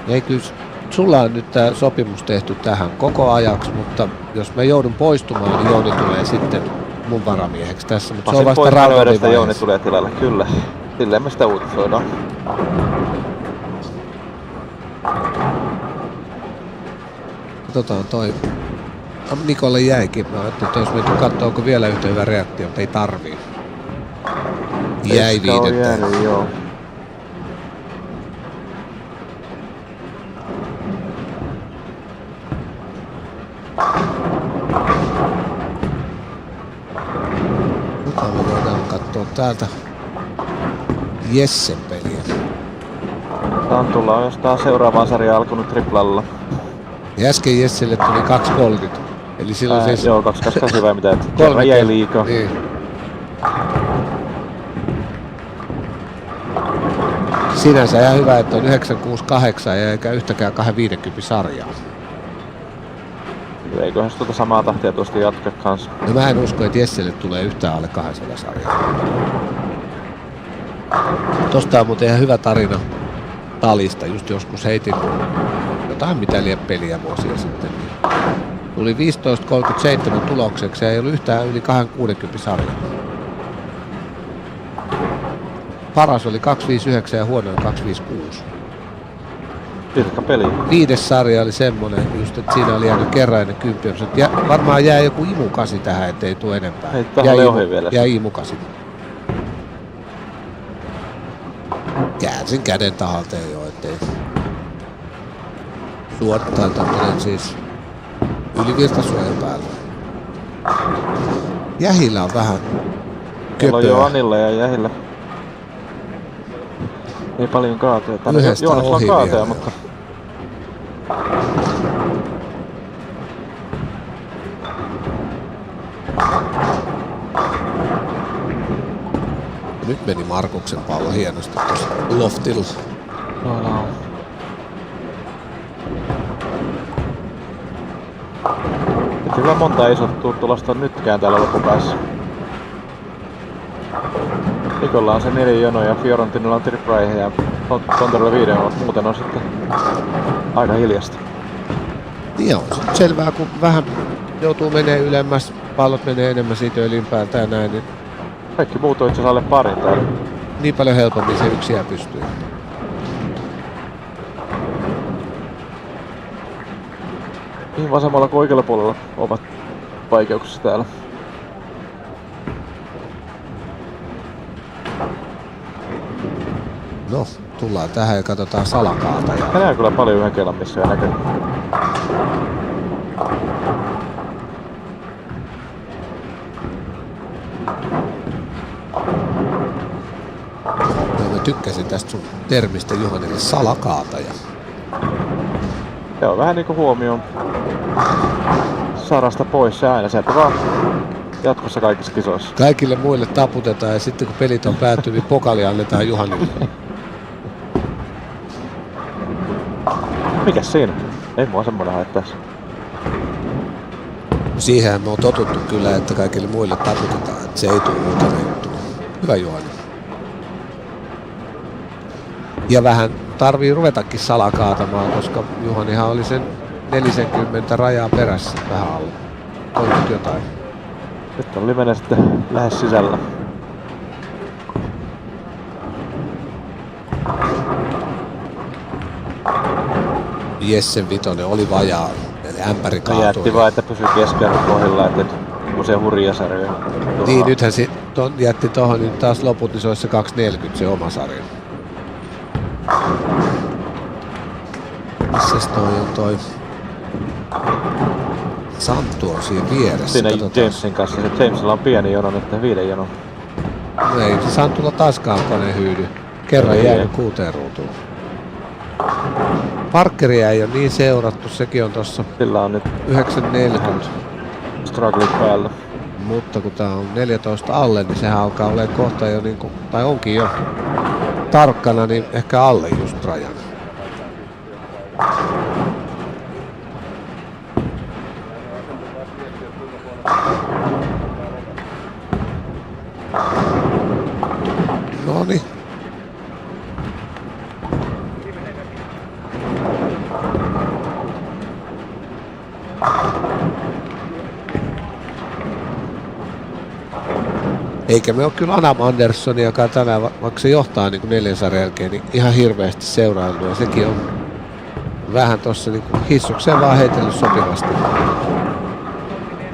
Ei kyllä, sulla on nyt tää sopimus tehty tähän koko ajaksi, mutta jos mä joudun poistumaan, niin Jouni tulee sitten mun varamieheksi tässä. Mutta se on vasta Jouni rauhoittavaiheessa. tulee tilalle, kyllä. Silleen me sitä uutisoidaan. Katsotaan toi. Nikolle jäikin. Mä ajattelin, että olisi menty katsoa, onko vielä yhtä hyvä reaktio, mutta ei tarvii. Jäi viidettä. Joo. Mitä me voidaan katsoa täältä Jessen peliä. Tantulla on jostain seuraavaan sarjaan alkanut triplalla. Ja äsken Jesselle tuli 2.30. Eli silloin siis... Joo, 2.28 vai mitä, että kerran jäi liikaa. Niin. Sinänsä ihan hyvä, että on 968 ja eikä yhtäkään 250 sarjaa. Eiköhän se samaa tahtia tuosta jatka kanssa. No mä en usko, että Jesselle tulee yhtään alle 200 sarjaa. Tosta on muuten ihan hyvä tarina Talista. Just joskus heitin jotain mitä liian peliä vuosia sitten. Tuli 15.37 tulokseksi ja ei ollut yhtään yli 260 sarjaa. Paras oli 259 ja huonoin 256. Pitkä peli. 5. sarja oli semmonen just, että siinä oli jäänyt kerran ennen 10. Ja varmaan jää joku imukasi tähän, ettei tule enempää. Hei, tähän oli ohi vielä. Jää imukasi. Käänsin käden tahalteen jo, ettei suorittaa tämmönen siis ylivirtasuojan päällä. Jähillä on vähän Kello on köpöä. jo Anilla ja Jähillä. Ei paljon kaatoja. Tänne Yhdestä Joonasilla on ohi kaatoja, vielä. mutta... Nyt meni Markuksen pallo hienosti tuossa loftilla. No. Et hyvä monta ei saa tulosta nytkään täällä loppupäässä. Ikolla on se 4 jono ja Fiorentinilla on tripraihe ja Kontorilla 5 jono. Muuten on sitten aika hiljasta. Niin on se selvää, kun vähän joutuu menee ylemmäs, pallot menee enemmän siitä ylimpäältä ja näin, niin Kaikki muut on itse asiassa alle parin täällä. niin paljon helpommin se yksi jää pystyy. Niin vasemmalla kuin oikealla puolella ovat vaikeuksissa täällä. No, tullaan tähän ja katsotaan salakaata. Ja Tänään kyllä paljon yhden keilan missä ei näkyy. mä tykkäsin tästä sun termistä Juhanille salakaataja. Joo, vähän niinku huomioon sarasta pois ja aina sieltä vaan jatkossa kaikissa kisoissa. Kaikille muille taputetaan ja sitten kun pelit on päättynyt, niin pokali annetaan Juhanille. Mikäs siinä? Ei mua semmonen haittaisi. Siihenhän me on totuttu kyllä, että kaikille muille taputetaan, että se ei tule uutena juttuna. Hyvä Juhani. Ja vähän tarvii ruvetakin salakaatamaan, koska Juhanihan oli sen 40 rajaa perässä vähän alle. Toivot jotain. Nyt on livenä sitten lähes sisällä. Jessen vitonen oli vajaa, eli ämpäri No kaatui. jätti vaan, että pysyi keskiarvon kohdilla, että semmosia hurjia sarjoja. Niin, nythän se jätti tohon, niin taas loput, niin se olisi se 240 se oma sarja. Missäs toi on toi? Santtu on siinä vieressä. Siinä Katsotaan. Jamesin kanssa. Se Jamesilla on pieni jono nyt, 5 jono. No ei se Santulla taaskaan kone hyydy. Kerran Ei, jäänyt ei. 6 ruutuun. Parkkeria ei ole niin seurattu, sekin on tossa Sillä on nyt 9.40. strugglit päällä. Mutta kun tää on 14 alle, niin sehän alkaa olemaan kohta jo niinku, tai onkin jo tarkkana, niin ehkä alle just rajan. Noniin. Eikä me ole kyllä Adam Anderssoniakaan tänään, vaikka se johtaa niin kuin 4 sarjan jälkeen, niin ihan hirveästi seurailtu. Ja sekin on vähän tossa niin kuin hissukseen vaan heitellyt sopivasti.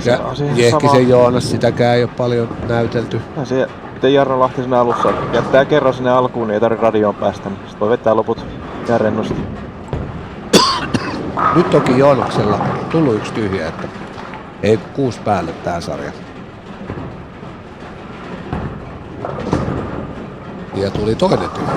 Ja Jehkisen Joonas, sitäkään ei ole paljon näytelty. Ja se, miten Jarno Lahti sinne alussa jättää kerran sinne alkuun, niin ei tarvitse radioon päästä. Sitten voi vetää loput ja rennosti. Nyt toki Joonaksella tullut 1 tyhjä, että ei 6 päälle tää sarja. Ja tuli toinen tyhjä.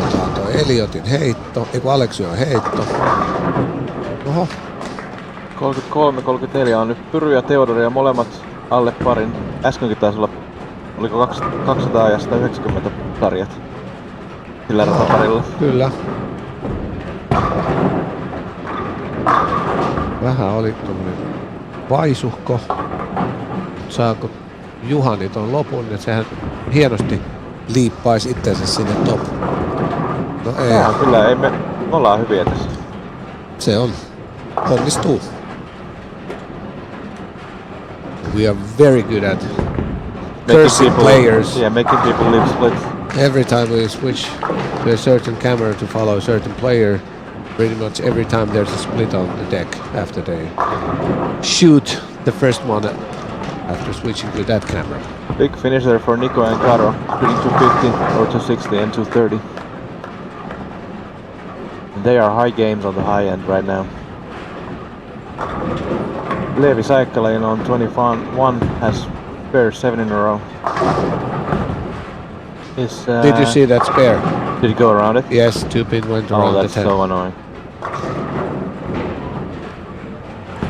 Katsotaan toi Eliotin heitto, eiku Aleksion heitto. Oho, 33-34 on nyt Pyry ja Theodori ja molemmat alle parin. Äskenkin taisi olla, oliko 200 ja 190 sarjat sillä rataparilla. kyllä. Vähän oli tommonen vaisuhko. Saako Juhani ton lopun, ja sehän hienosti liippaisi itsensä sinne top. No ei, Jaa, kyllä, ei me ollaan hyviä tässä. se on. Onnistuu. We are very good at cursing players. Yeah, making people leave splits. Every time we switch to a certain camera to follow a certain player, pretty much every time there's a split on the deck after they shoot the first one after switching to that camera. Big finish there for Nico and Caro, shooting 250 or 260 and 230. And they are high games on the high end right now. Leevi Saikkalainen on 21 has spare 7 in a row. Did you see that spare? Did he go around it? Yes, 2 pin went around the 10. Oh, that's so annoying.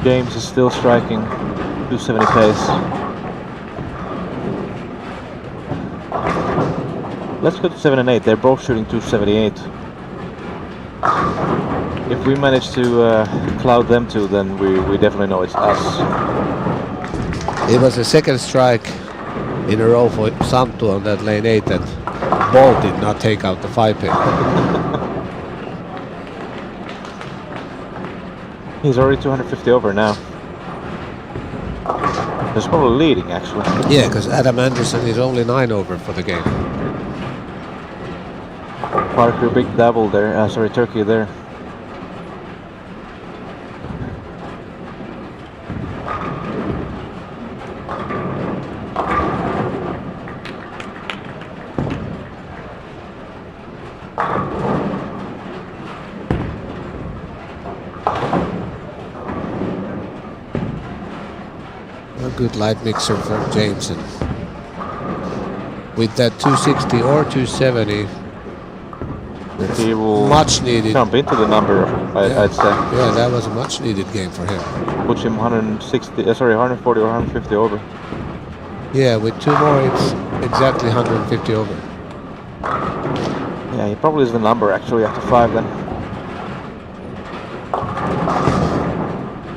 James is still striking 270 pace. Let's go to 7 and 8. They're both shooting 278. If we manage to cloud them two, then we definitely know it's us. It was a second strike in a row for Santtu on that lane 8 that ball did not take out the 5 pin. He's already 250 over now. He's probably leading actually. Yeah, because Adam Anderson is only 9 over for the game. Parker, big double there. Sorry, turkey there. A good light mixer for Jameson. With that 260 or 270, He will much needed. jump into the number, I'd say. Yeah, that was a much needed game for him. Puts him 140 or 150 over. Yeah, with 2 more, it's exactly 150 over. Yeah, he probably is the number actually after 5 then.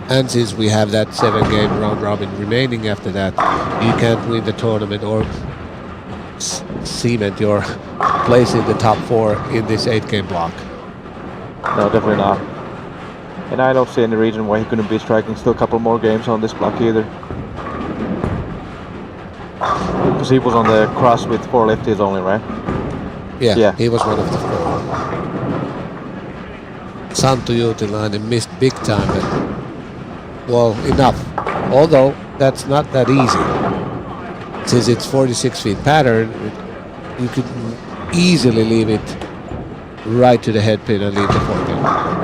And since we have that 7-game round robin remaining after that, you can't win the tournament or cement your place in the top 4 in this 8-game block. No, definitely not. And I don't see any reason why he couldn't be striking still a couple more games on this block either. Because he was on the cross with 4 lefties only, right? Yeah, he was one of the 4. Santtu Juutilainen missed big time, but well, enough. Although that's not that easy. Since it's 46 feet pattern, you could easily leave it right to the head pin and leave the 4 pin.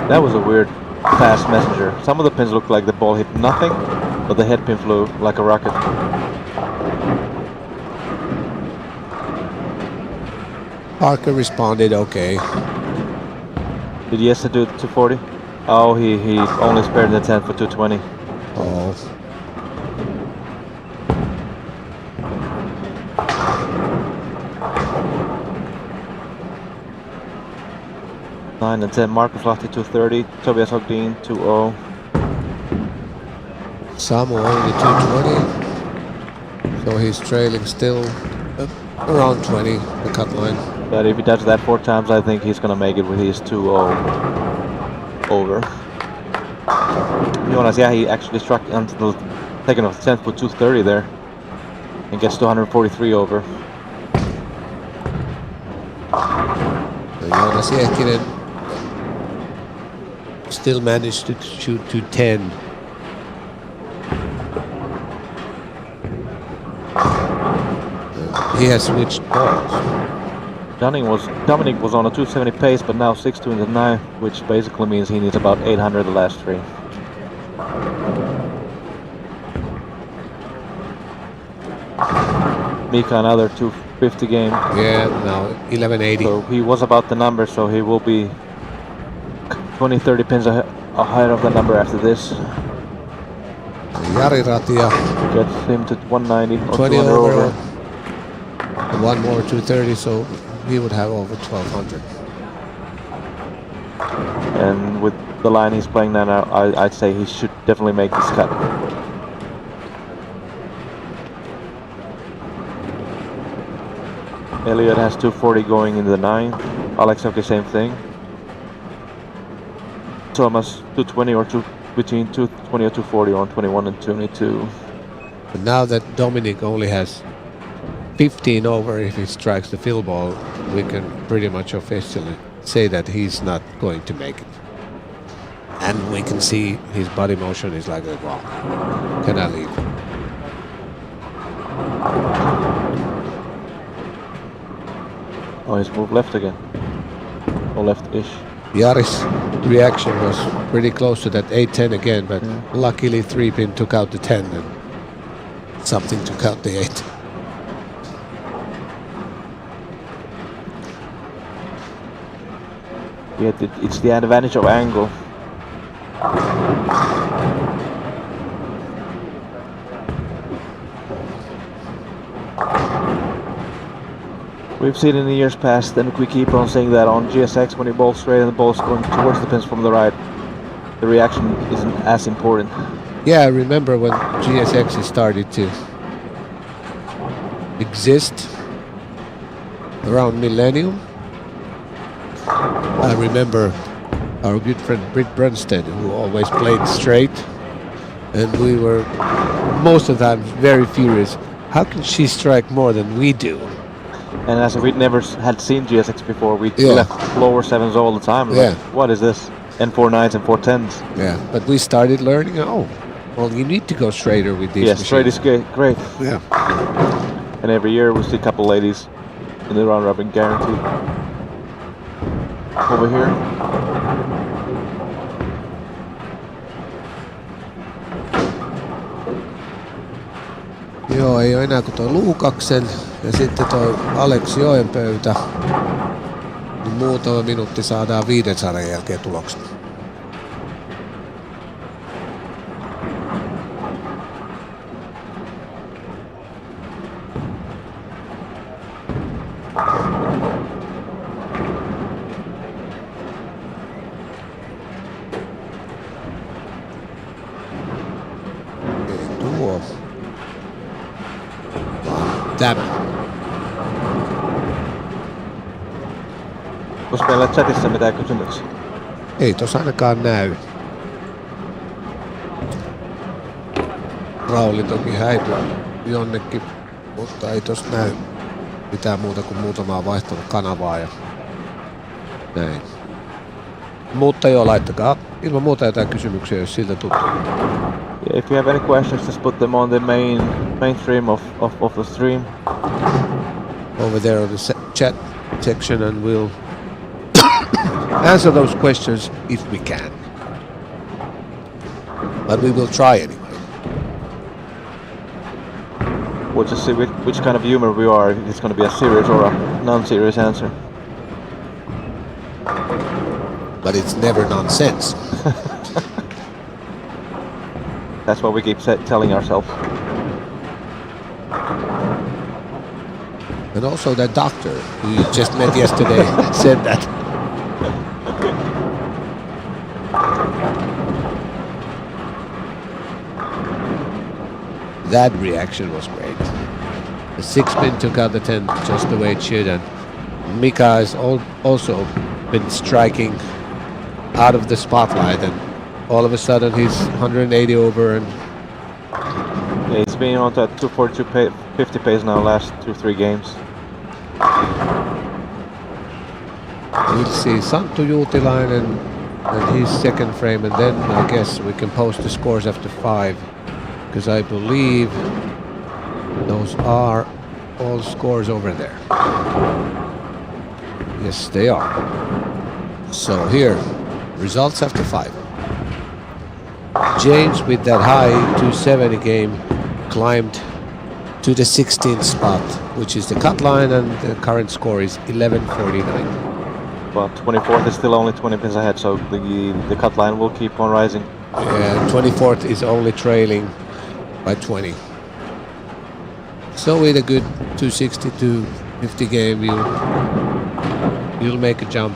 That was a weird fast messenger. Some of the pins looked like the ball hit nothing, but the head pin flew like a rocket. Parker responded okay. Did Jesse do 240? Oh, he only spared the 10 for 220. Oh. Nine and 10. Markus Lahti 230. Tobias Hogdin 2-0. Samu only 220. So he's trailing still around 20, the cut line. But if he does that 4 times, I think he's gonna make it with his 2-0 over. Jonas, yeah, he actually struck until the second of the 10th for 230 there. And gets to 143 over. Jonas Jekinen still managed to shoot to 10. He has switched balls. Dominic was on a 270 pace, but now 6-2 in the 9, which basically means he needs about 800 the last 3. Mika another 250 game. Yeah, now 1180. So he was about the number, so he will be 20-30 pins ahead of the number after this. Jari Ratia. Gets him to 190 or 20 200 over. One more 230, so he would have over 1200. And with the line he's playing now, I'd say he should definitely make this cut. Elliot has 240 going in the 9. Alexevki same thing. Thomas 220 or between 220 or 240 on 21 and 22. But now that Dominic only has 15 over, if he strikes the field ball, we can pretty much officially say that he's not going to make it. And we can see his body motion is like, wow, can I leave? Oh, he's moved left again. Or left-ish. Jari's reaction was pretty close to that 8-10 again, but luckily 3-pin took out the 10 and something took out the 8. Yeah, it's the advantage of angle. We've seen in the years past, and we keep on saying that on GSX, when you bowl straight and the ball's going towards the pins from the right, the reaction isn't as important. Yeah, I remember when GSX started to exist around millennium. I remember our good friend Britt Brunstead, who always played straight, and we were most of the time very furious. How can she strike more than we do? And as we'd never had seen GSX before, we left lower 7s all the time. Yeah. Like, what is this? And 4-9s and 4-10s. Yeah, but we started learning, oh, well, you need to go straighter with these machines. Straight is great. Yeah. And every year we see a couple ladies in the round robin guaranteed. Over here. Joo, ei ole enää kuin toi Luukaksen ja sitten toi Alex Joenpöytä. Niin muutama minuutti saadaan 500 jälkeen tulokset. Tuo. Tämä. Onko meillä chatissa mitään kysymyksiä? Ei tos ainakaan näy. Rauli toki häipyi jonnekin, mutta ei tos näy mitään muuta kuin muutamaa vaihtanut kanavaa ja näin. Mutta joo, laittakaa ilman muuta jotain kysymyksiä, jos siltä tuntuu. Yeah, if you have any questions, just put them on the main stream of the stream. Over there on the chat section, and we'll answer those questions if we can. But we will try anyway. We'll just see which kind of humor we are, if it's going to be a serious or a non-serious answer. But it's never nonsense. That's what we keep telling ourselves. And also that doctor who you just met yesterday said that. That reaction was great. The 6-pin took out the 10 just the way it should, and Mika has also been striking out of the spotlight, and all of a sudden he's 180 over, and yeah, he's been on that 242 50 pace now last 2-3 games. we'll see Santtu Juutilainen and his second frame, and then I guess we can post the scores after 5, because I believe those are all scores over there. Yes, they are. So here, results after 5. James with that high 270 game climbed to the 16th spot, which is the cut line, and the current score is 1149. But 24th is still only 20 pins ahead, so the cut line will keep on rising. And 24th is only trailing by 20. So with a good 260 to 50 game, you'll make a jump.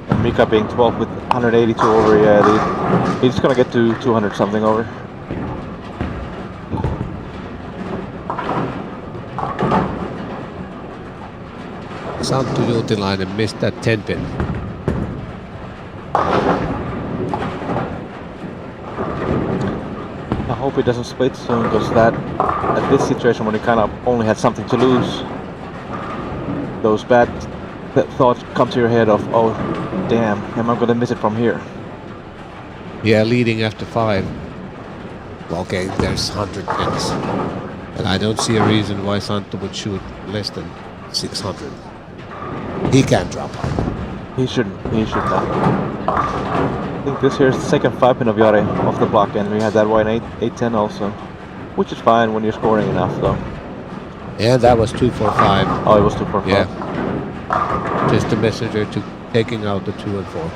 And Mika being 12th with 182 over, yeah, he's gonna get to 200 something over. Santtu Juutilainen missed that 10 pin. I hope he doesn't split soon, because that, at this situation when he kind of only had something to lose, those bad thoughts come to your head of, oh, damn, am I gonna miss it from here? Yeah, leading after 5. Okay, there's 100 pins. And I don't see a reason why Santo would shoot less than 600. He can't drop out. He shouldn't. He should not. I think this here's the second 5-pin of Jari off the block, and we had that one 8-10 also. Which is fine when you're scoring enough, though. Yeah, that was 2-4-5. Oh, it was 2-4-5. Yeah. Just the messenger to taking out the 2 and 4.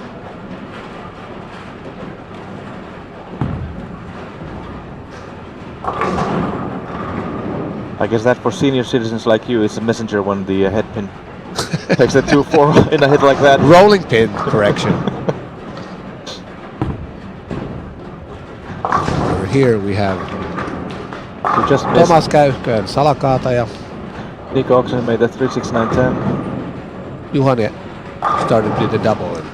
I guess that for senior citizens like you is a messenger when the head pin takes the 2-4 in a hit like that. Rolling pin, correction. Over here we have We just missed. Thomas Käykkönen salakaataja. Nico Oxen made the 3-6-9-10. Juhani started with the double. And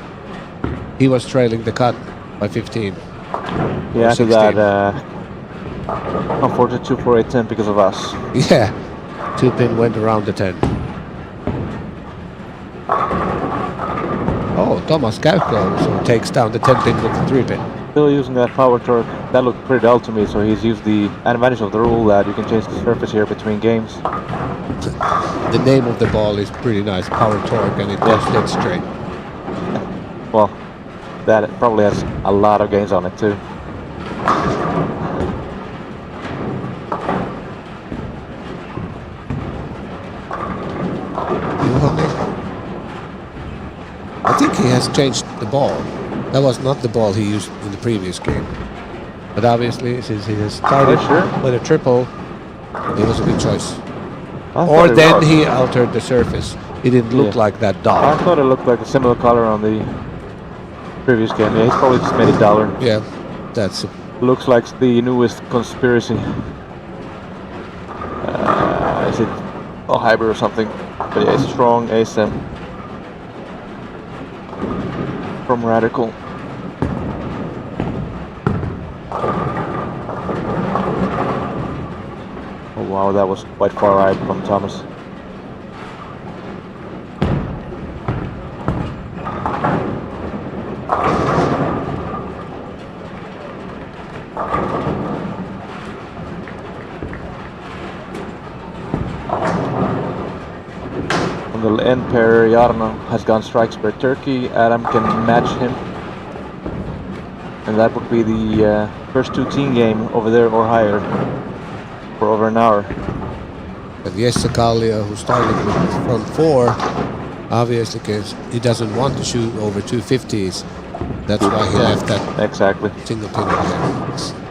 he was trailing the cut by 15. Yeah, after 16. that, unfortunately 2-4-8-10 because of us. Yeah, 2 pin went around the 10. Oh, Thomas Käykkönen also takes down the 10 pin with the 3 pin. Still using that power torque. That looked pretty dull to me, so he's used the advantage of the rule that you can change the surface here between games. The name of the ball is pretty nice, power torque, and it goes dead straight. Well, that probably has a lot of gains on it too. I think he has changed the ball. That was not the ball he used in the previous game. But obviously, since he has started with a triple, it was a good choice. Or then he altered the surface. It didn't look like that I dark. thought it looked like a similar color on the previous game. Yeah, he's probably just made it duller. Yeah, that's Looks like the newest conspiracy. Is it a hybrid or something? But yeah, it's strong ASM from Radical. Oh wow, that was quite far right from Thomas. On the end pair, Jarno has gone strikes per turkey. Adam can match him. And that would be the first 2 team game over there or higher for over an hour. And Jesse Kallio, who started with front 4, obviously because he doesn't want to shoot over 250s. That's why he left that Exactly. single pin over there.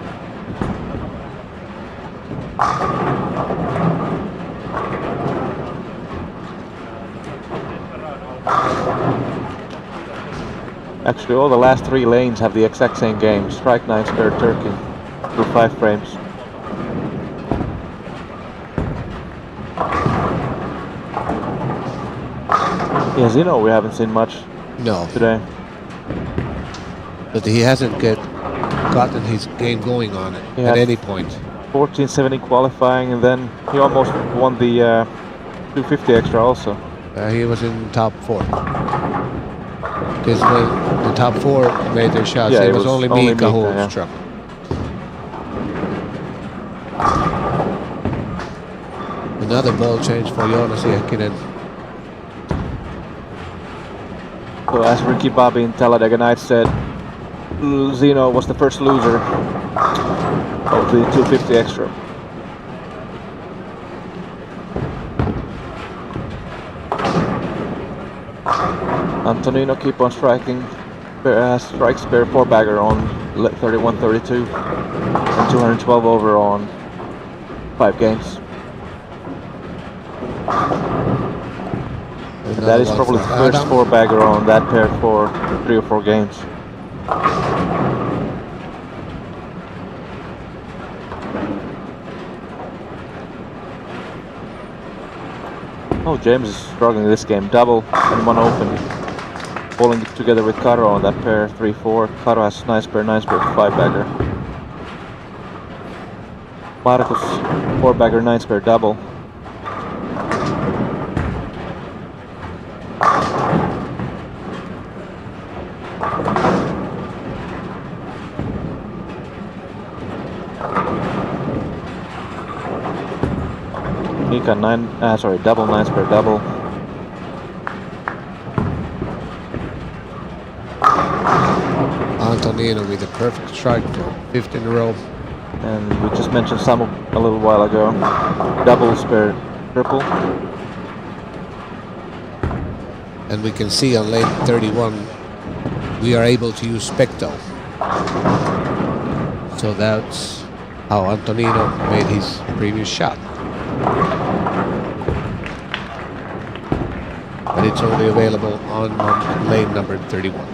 Actually, all the last 3 lanes have the exact same game. Strike 9 spare turkey through 5 frames. Yeah, Zeno we haven't seen much No, today. but he hasn't gotten his game going on it He at had any point. 14-70 qualifying, and then he almost won the 250 extra also. He was in top 4. Because when the top 4 made their shots, Yeah, it was only only Mika Mika, who yeah. struck. Another ball change for Joonas Jehkinen. So as Ricky Bobby in Talladega Nights said, Zeno was the first loser of the 250 extra. Antonino keep on striking. Strike spare 4-bagger on 31-32 and 212 over on 5 games. And that is probably the first 4-bagger on that pair for 3 or 4 games. Oh, James is struggling this game. Double and 1 open. Falling together with Karo on that pair 3-4. Karo has nice pair 5-bagger. Marcus 4-bagger 9-pair double. got double nines per double. Antonino with a perfect strike for 5th in a row. And we just mentioned some a little while ago. Doubles per triple. And we can see on lane 31 we are able to use Specto. So that's how Antonino made his previous shot. But it's only available on lane number 31.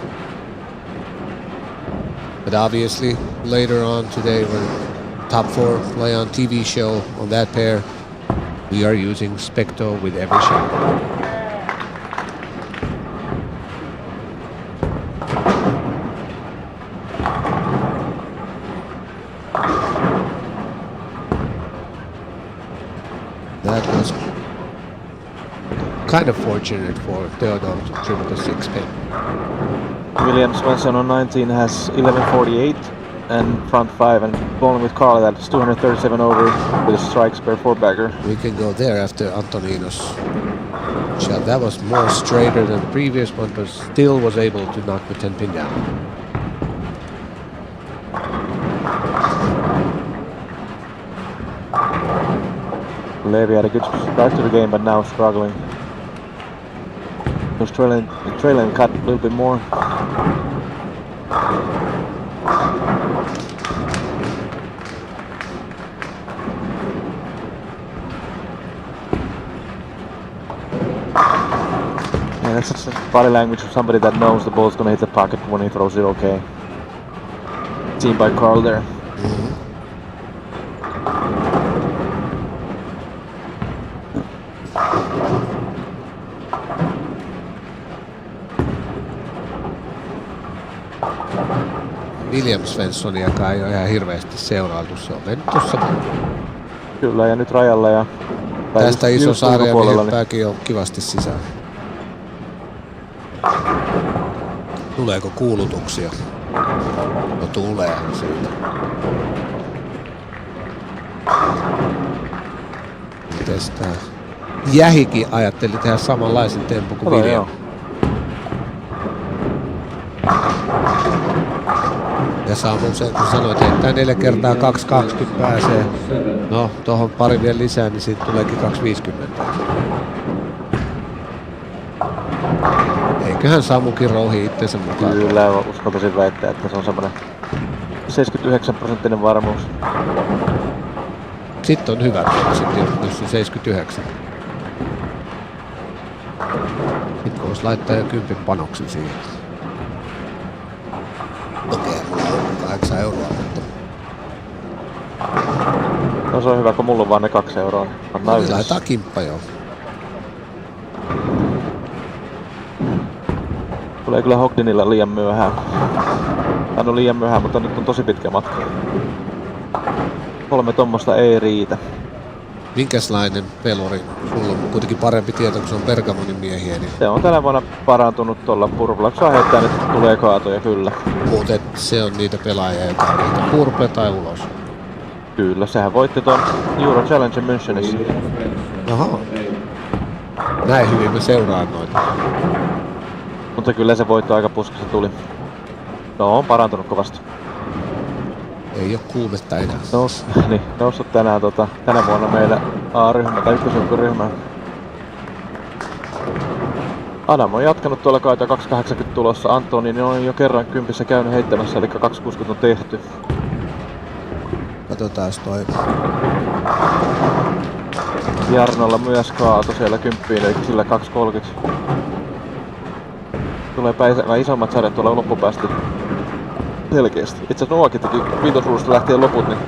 But obviously later on today when top 4 play on TV show on that pair, we are using Specto with every shot. That was kind of fortunate for Theodore to triple the 6-pin. William Svensson on 19 has 1148 and front 5, and bowling with Carl that's 237 over with strikes per 4-bagger. We can go there after Antonino's shot. That was more straighter than the previous one, but still was able to knock the 10-pin down. Levi had a good start to the game, but now struggling. He was trailing cut a little bit more. Yeah, that's just body language of somebody that knows the ball's gonna hit the pocket when he throws it okay. Seen by Carl there. William Svenssoniakaan ei ole ihan hirveästi seurailtu. Se on mennyt tuossa. Kyllä, ja nyt rajalla ja... Tästä iso sarja niin hyppääkin on kivasti sisään. Tuleeko kuulutuksia? No tuleehan siitä. Mites tää? Jähikin ajatteli tehdä samanlaisen tempun kuin William. Ja Samu sen kun sanoit, että 4 kertaa 220 pääsee. No, tohon pari vielä lisää, niin siitä tuleekin 250. Eiköhän Samukin rouhi itsensä mukaan. Kyllä, uskaltaisin väittää, että se on semmoinen 79% varmuus. Sitten on hyvä, jos on 79. Sitten voisi laittaa jo 10 panoksen siihen. Okei, mulla on 8 euroa, mutta... No se on hyvä, kun mulla on vaan ne 2 euroa. Niin laitetaan kimppa joo. Tulee kyllä Hogdenilla liian myöhään. Tai no liian myöhään, mutta nyt on tosi pitkä matka. 3 tommosta ei riitä. Minkäslainen peluri? Sulla on kuitenkin parempi tieto, kun se on Bergamonin miehiä. Niin... Se on tänä vuonna parantunut tuolla purpella. Kun saa heittää, niin tulee kaatoja kyllä. Muuten se on niitä pelaajia, jotka on niitä purple tai ulos. Kyllä, sehän voitti ton Euro Challenge Münchenissä. Aha. Näin hyvin mä seuraan noita. Mutta kyllä se voitto aika puskista tuli. No on parantunut kovasti. Ei oo kuumetta enää. Noussut tänä vuonna meillä A-ryhmä tai ykkösjoukkueryhmään. Adam on jatkanut tuolla kaita 280 tulossa. Antoni on jo kerran 10 käynyt heittämässä, eli 260 on tehty. Katsotaas toi. Jarnolla myös kaato siellä 10, eli sillä 230. Tulee päivän isommat sarjat tuolla loppupäästä. Selkeästi. Itse asiassa Nuokin teki viitosruudusta lähtien loput, niin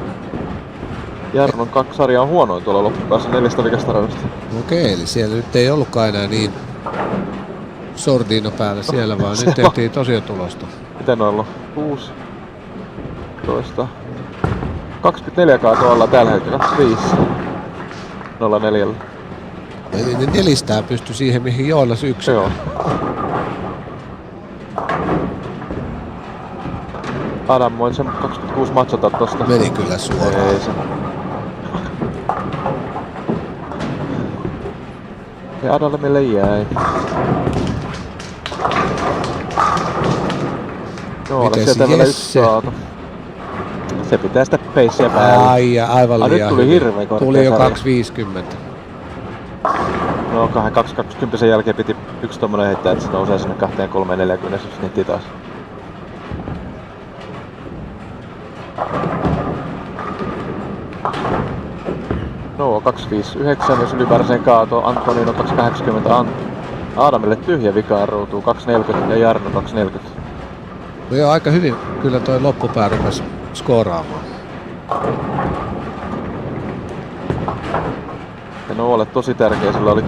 Jarnon 2 sarjaa on huonoin tuolla loppupäässä 4 vikasta radasta. Okei, eli siellä nyt ei ollutkaan enää niin Sordino päällä siellä, vaan nyt tehtiin tosiaan tulosta. Miten on ollut? 6, 12, 24 kaatoa ollaan tällä hetkellä, 25, 04. Eli ne nelistään pystyi siihen, mihin Joonas yksin. Joo. Adam voin sen 26 matsata tosta. Meni kyllä suoraan. Ei se. Ja Adalmille jäi. Joo, Mites sieltä vielä yksi Jesse? saatu. Se pitää sitä pacea päällä. Ai ja aivan Nyt liian tuli hyvin. hirveän korkea Tuli jo sarja. 2.50. No 2.20 jälkeen piti yksi tommonen heittää, että se nousee sinne 2.340, jos niitti taas. No 2.59, jos ylipääräiseen kaatoo. Antonino 2.80. Aadamille tyhjä vikaan ruutuu 2.40 ja Jarno 2.40. No joo, aika hyvin kyllä toi loppupää rupesi skooraamaan. Ja Noolle tosi tärkeä, sillä oli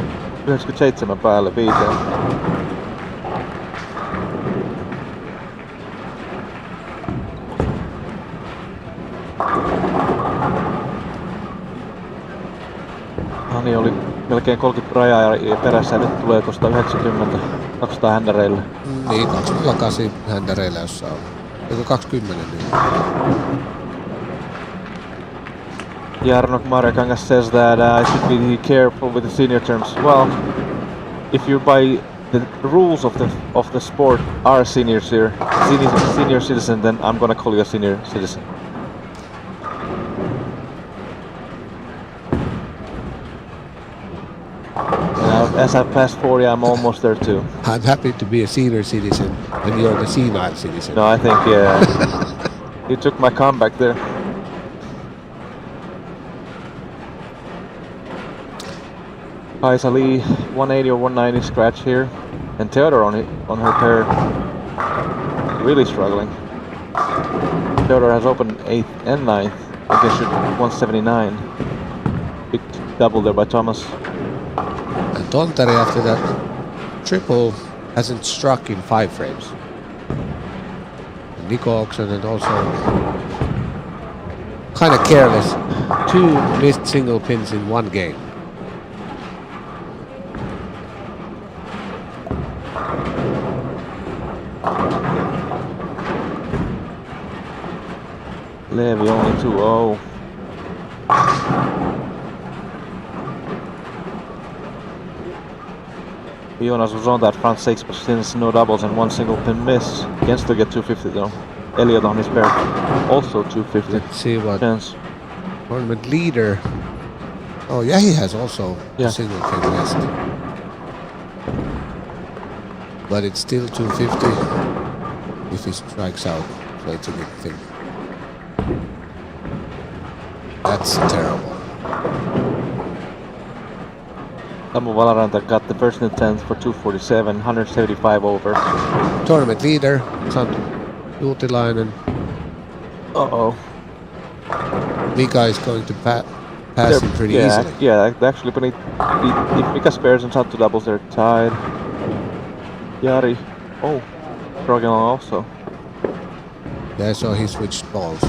97 päälle 5. Hani oli melkein 30 rajaa ja perässä ja nyt tulee tosta 90. 200 händäreille. Niin, 2.08 händäreillä jossa on. Eikö 20 niin? Jarno Marjakangas says that I should be careful with the senior terms. Well, if you by the rules of the sport are senior citizen, then I'm gonna call you a senior citizen. As I pass 40, I'm almost there too. I'm happy to be a senior citizen and you're the senile citizen. No, I think you took my comeback there. Kaisa Lee, 180 or 190 scratch here, and Theodore on her pair, really struggling. Theodore has opened 8th and 9th, against 179. Big double there by Thomas. And Tontari after that triple hasn't struck in 5 frames. And Nico Oksanen also kind of careless. 2 missed single pins in 1 game. Levi only 2-0. Jonas was on that front 6, but since no doubles and 1 single pin miss, can still get 250 though. Elliot on his pair, also 250. Let's see what Chance. tournament leader. Oh yeah, he has also Yeah. a single pin missed. But it's still 250 if he strikes out, so it's a good thing. That's terrible. Samu Valaranta got the first and 10th for 247, 175 over. Tournament leader, Santtu Juutilainen. Uh-oh. Mika is going to pass him pretty easily. Yeah, actually, but if Mika spares and Santtu doubles, they're tied. Jari, struggling also. Yeah, so he switched balls.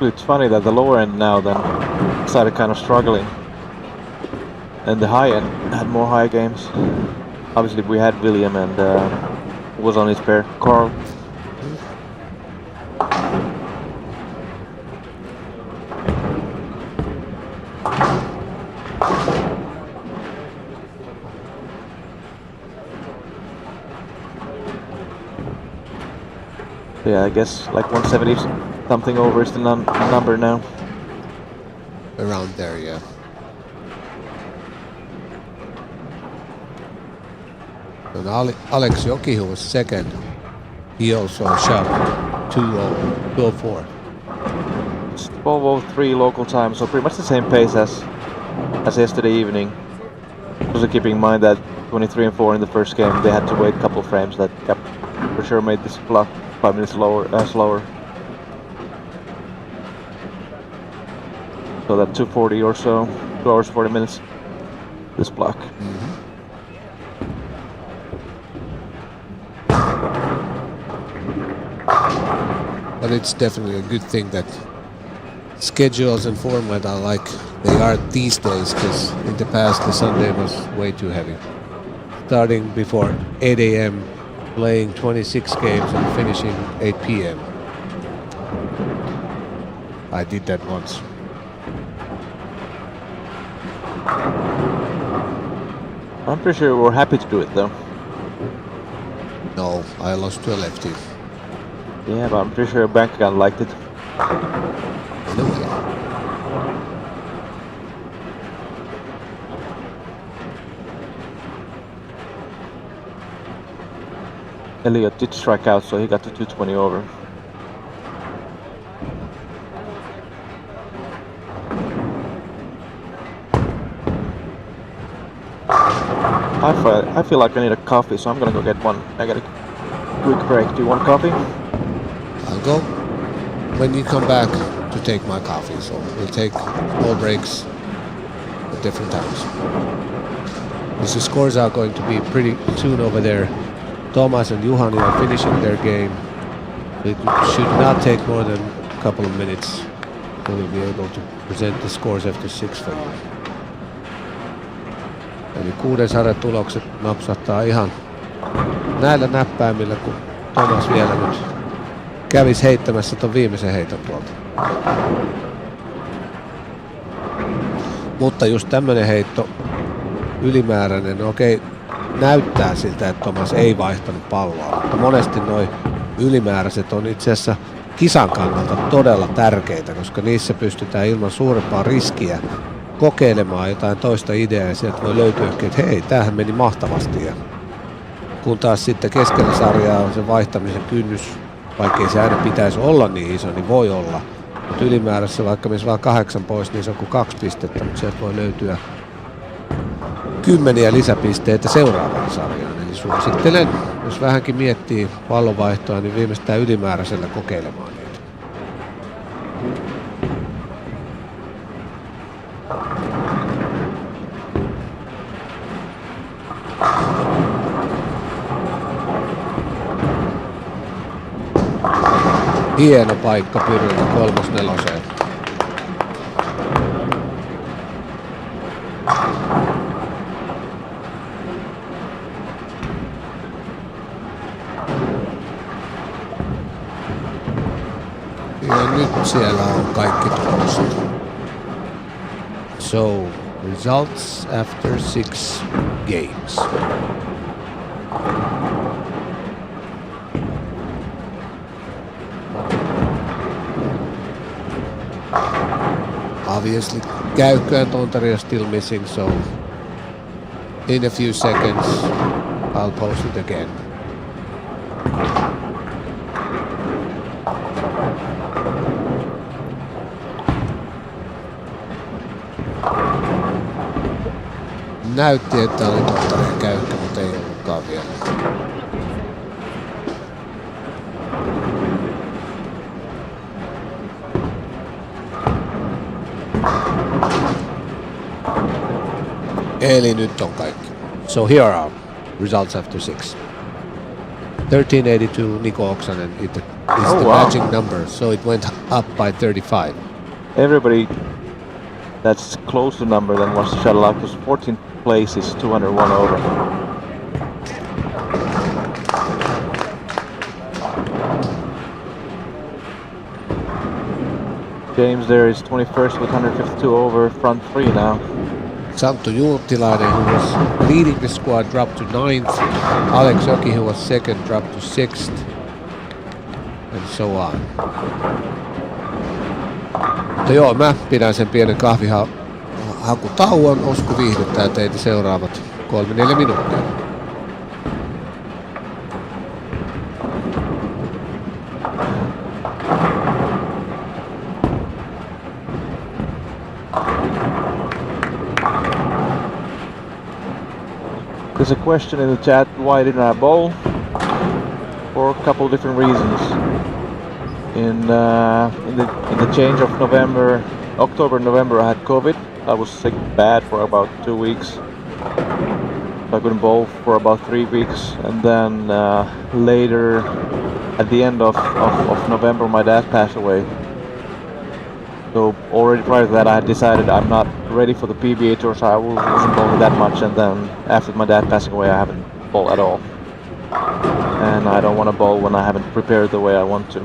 It's funny that the lower end now then started kind of struggling, and the high end had more high games. Obviously, we had William and who was on his pair, Carl. Yeah, I guess like 170 something over is the number now. Around there, yeah. And Alex Joki, who was second, he also shot 204. It's 12:03 local time, so pretty much the same pace as yesterday evening. Also keeping in mind that 23 and 4 in the first game, they had to wait a couple frames. That for sure made this block 5 minutes slower. So that 240 or so, 2 hours 40 minutes, this block. But it's definitely a good thing that schedules and format are like they are these days, because in the past the Sunday was way too heavy. Starting before 8 a.m., playing 26 games and finishing 8 p.m. I did that once. I'm pretty sure we're happy to do it though. No, I lost to a lefty. Yeah, but I'm pretty sure bank account liked it. No way. Elliot did strike out, so he got to 220 over. I feel like I need a coffee, so I'm gonna go get one. I got a quick break. Do you want coffee? I'll go when you come back to take my coffee, so we'll take small breaks at different times. Because the scores are going to be pretty soon over there. Thomas and Juhani are finishing their game. It should not take more than a couple of minutes. So we'll be able to present the scores after 6 for you. Eli 6 sarjan tulokset napsahtaa ihan näillä näppäimillä, kun Thomas vielä nyt kävisi heittämässä ton viimeisen heiton tuolta. Mutta just tämmönen heitto, ylimääräinen, no okei, näyttää siltä, että Thomas ei vaihtanut palloa, mutta monesti noi ylimääräiset on itse asiassa kisan kannalta todella tärkeitä, koska niissä pystytään ilman suurempaa riskiä kokeilemaan jotain toista ideaa ja sieltä voi löytyä, että hei, tämähän meni mahtavasti. Ja kun taas sitten keskellä sarjaa on se vaihtamisen kynnys, vaikkei se aina pitäisi olla niin iso, niin voi olla. Mutta ylimäärässä vaikka menisi vaan 8 pois, niin se on kuin 2 pistettä, mutta sieltä voi löytyä 10 lisäpisteitä seuraavaan sarjaan. Eli suosittelen, jos vähänkin miettii pallonvaihtoa, niin viimeistään ylimääräisellä kokeilemaan niitä. Hieno paikka Pyryltä 3-4. Ja nyt siellä on kaikki tulokset. So, results after 6 games. Obviously, Käykkä and Tontari are still missing, so in a few seconds I'll post it again. Näytti, että oli Tontari ja Käykkä, mutta ei ollutkaan vielä. Eli nyt on kaikki. So here are results after 6. 1382 Niko Oksanen is the magic number, so it went up by 35. Everybody that's close to number than was shut out because 14 places, 201 over. James there is 21st with 152 over, front 3 now. Santtu Juuttilainen, who was leading the squad, dropped to 9th. Alex Joki, who was 2nd, dropped to 6th. And so on. Mutta joo, mä pidän sen pienen kahvihakutauon. Osku viihdyttää teitä seuraavat 3-4 minuuttia. There's a question in the chat, why didn't I bowl? For a couple of different reasons. In the change of October-November I had COVID. I was sick bad for about 2 weeks. I couldn't bowl for about 3 weeks, and then later at the end of November my dad passed away. So already prior to that, I had decided I'm not ready for the PBA tour, so I wasn't bowling that much. And then after my dad passing away, I haven't bowled at all. And I don't want to bowl when I haven't prepared the way I want to.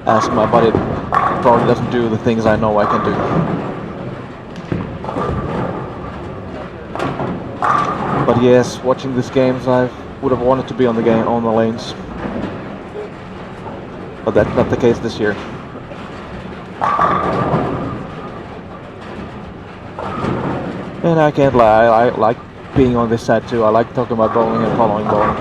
As my body probably doesn't do the things I know I can do. But yes, watching these games, I would have wanted to be on the lanes. But that's not the case this year. And I can't lie, I like being on this side too. I like talking about bowling and following bowling.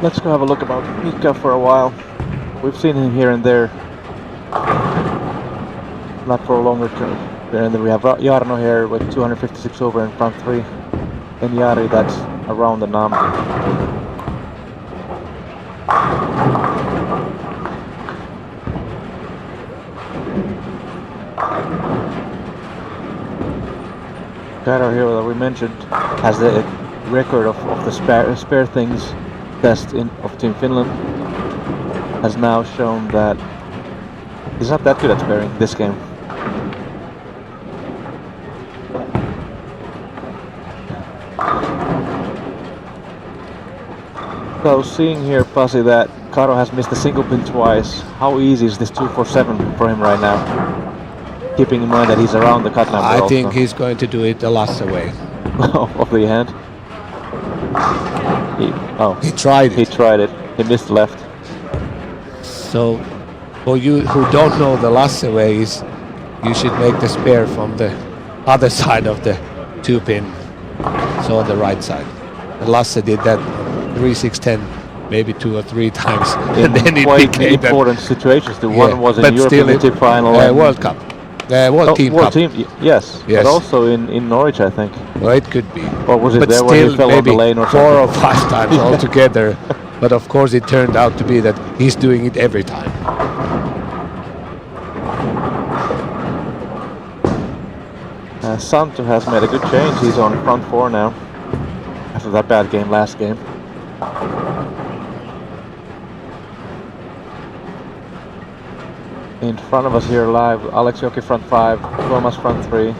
Let's go have a look about Mika for a while. We've seen him here and there. Not for a longer term. And then we have Jarno here with 256 over in front 3. And Jari that's around the number. Karo here that we mentioned has the record of the spare things test of Team Finland. Has now shown that he's not that good at sparing this game. So seeing here, Pasi, that Karo has missed a single pin twice, how easy is this 2-4-7 for him right now? Keeping in mind that he's around the cut number. I think he's going to do it the last way. Of the hand? He tried it. He tried it. He missed left. So, for you who don't know the Lasse way is, you should make the spare from the other side of the 2-pin, so on the right side. And Lasse did that 3-6-10 maybe 2 or 3 times. In and then it quite became important situations. The one was in but European still Team Final. World Cup. World Team World Cup. Team, yes. But also in Norwich, I think. Well, it could be. Or was it but there still, when he fell on maybe the lane or 4 or something? 5 times altogether. But of course it turned out to be that he's doing it every time. Santo has made a good change. He's on front 4 now. After that bad game last game. In front of us here live, Alex Joki front 5, Thomas front 3,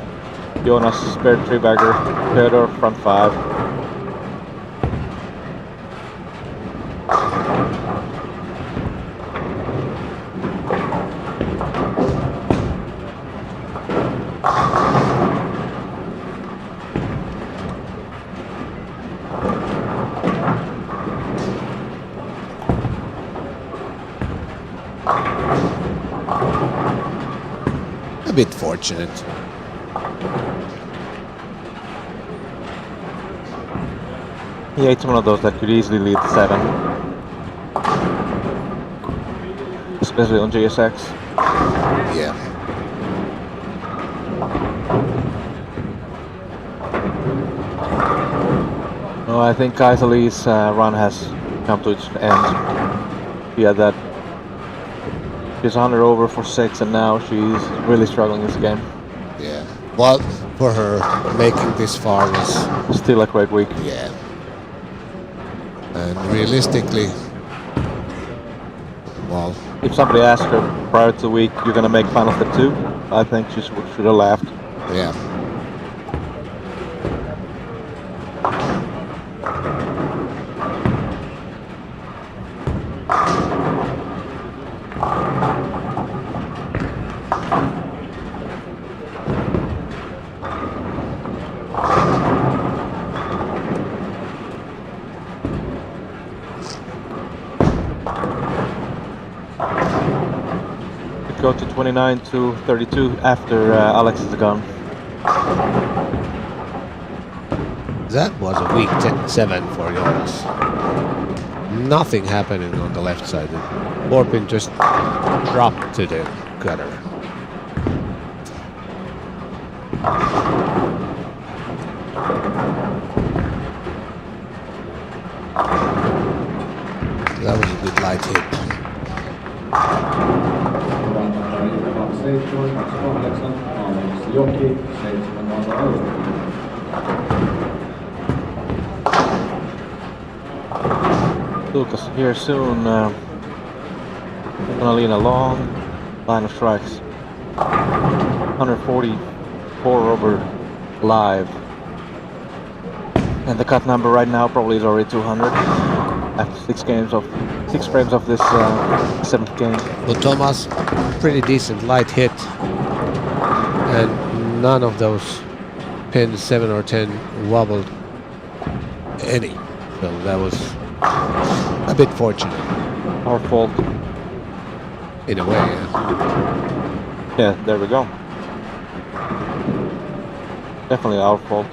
Jonas spare 3-bagger, Theodor front 5. A bit fortunate. Yeah, it's one of those that could easily lead to 7. Especially on GSX. Yeah. No, I think Kaisali's run has come to its end. She had that. She's 100 over for 6 and now she's really struggling this game. Yeah. Well, for her, making this far was... Still a great week. Yeah. And realistically, well... If somebody asked her prior to the week, you're going to make Final Step 2, I think she should have laughed. Yeah. Go to 29 to 32 after Alex is gone. That was a weak 7 for Jonas. Nothing happening on the left side. Orpin just dropped to the gutter. That was a good light hit. Lucas here soon. Gonna lean a long line of strikes. 144 over live. And the cut number right now probably is already 200 after 6 frames of this 7th game. But Thomas, pretty decent light hit. And none of those pins, 7 or 10, wobbled any. So that was a bit fortunate. Our fault. In a way, yeah. Yeah, there we go. Definitely our fault.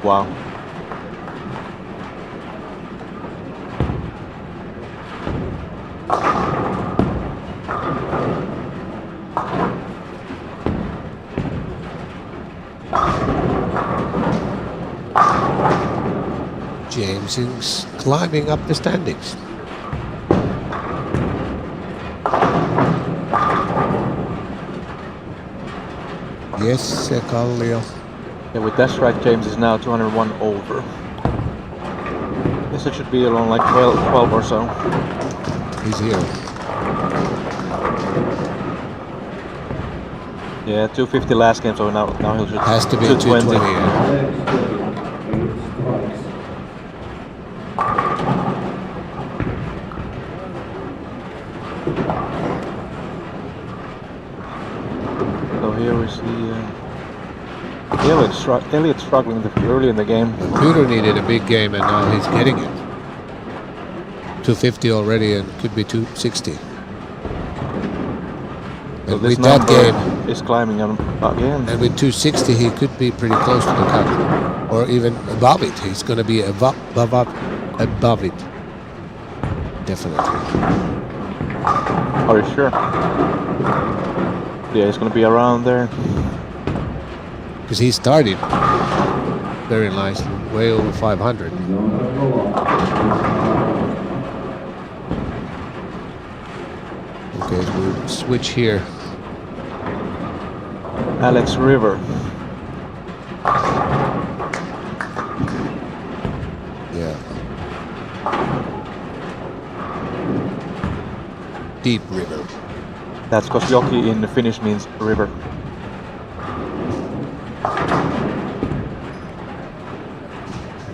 Wow. James is climbing up the standings. Yes, Kallio. Yeah, with that strike, James is now 201 over. Guess it should be around like 12 or so. He's here. Yeah, 250 last game, so now he'll should Has to be 220. Yeah. So here we see Elliot struggling early in the game. Peter needed a big game and now he's getting it. 250 already and could be 260. So And this with that game is climbing on again. and with 260 he could be pretty close to the cut. Or even above it. He's going to be above it. Definitely. Are you sure? Yeah, he's gonna be around there. Because he started very nicely, way over 500. Okay, so we'll switch here. Alex River. Yeah. Deep river. That's because jockey in Finnish means river.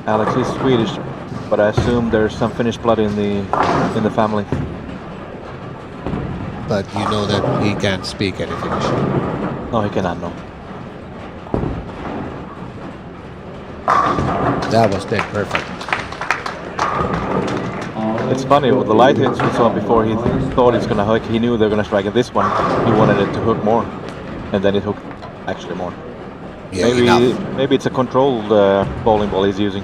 Alex is Swedish, but I assume there's some Finnish blood in the family. But you know that he can't speak any Finnish. No, he cannot know. That was dead perfect. It's funny, with the light hits we saw before, he thought it's gonna hook. He knew they're gonna strike at this one. He wanted it to hook more, and then it hooked actually more. Yeah, Maybe it's a controlled bowling ball he's using.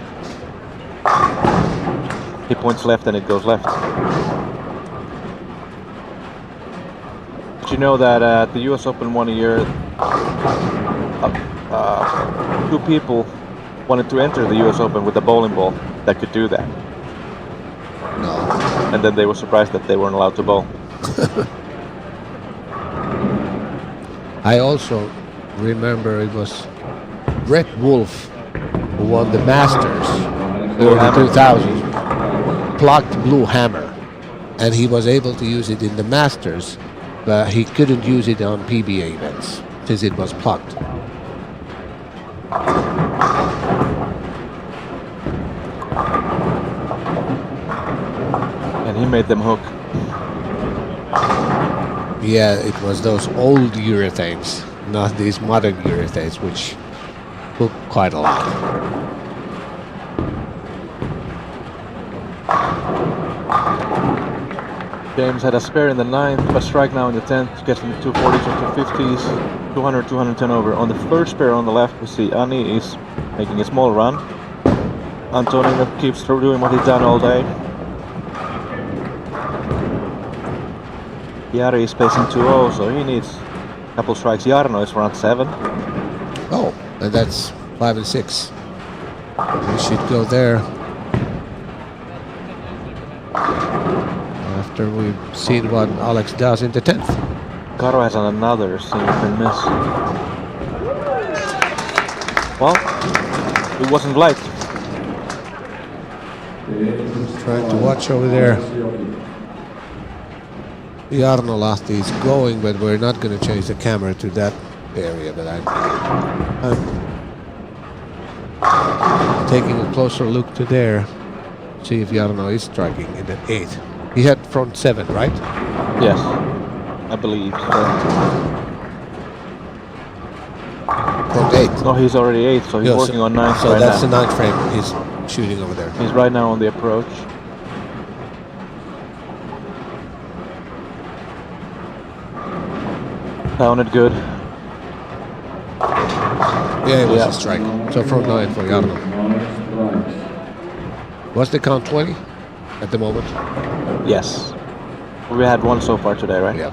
He points left and it goes left. Did you know that at the US Open 1 year, 2 people wanted to enter the US Open with a bowling ball that could do that? No. And then they were surprised that they weren't allowed to bowl. I also remember it was Brett Wolf who won the Masters early 2000s, plugged Blue Hammer, and he was able to use it in the Masters, but he couldn't use it on PBA events since it was plugged. And he made them hook. Yeah, it was those old urethanes, not these modern urethanes, which hook quite a lot. 1 James had a spare in the 9th, but strike now in the 10th, gets him 240s or 250s, 200, 210 over. On the first pair on the left, we see Ani is making a small run. Antonino keeps doing what he's done all day. Jari is pacing 2-0, so he needs a couple strikes. Jarno is around 7. Oh, and that's 5 and 6. We should go there. After we've seen what Alex does in the 10th. Karo has another single pin miss. Well, it wasn't light. Trying to watch over there. Jarno Lahti is going, but we're not going to change the camera to that area. But I'm taking a closer look to there. See if Jarno is striking in the 8th. He had front 7, right? Yes, I believe so. Front 8. No, he's already 8, so he's working on 9th So right that's now. the 9th frame he's shooting over there. He's right now on the approach. Sounded good. Yeah, it was a strike. So front 9 for Jarno. What's the count, 20 at the moment? Yes. We had one so far today, right? Yeah.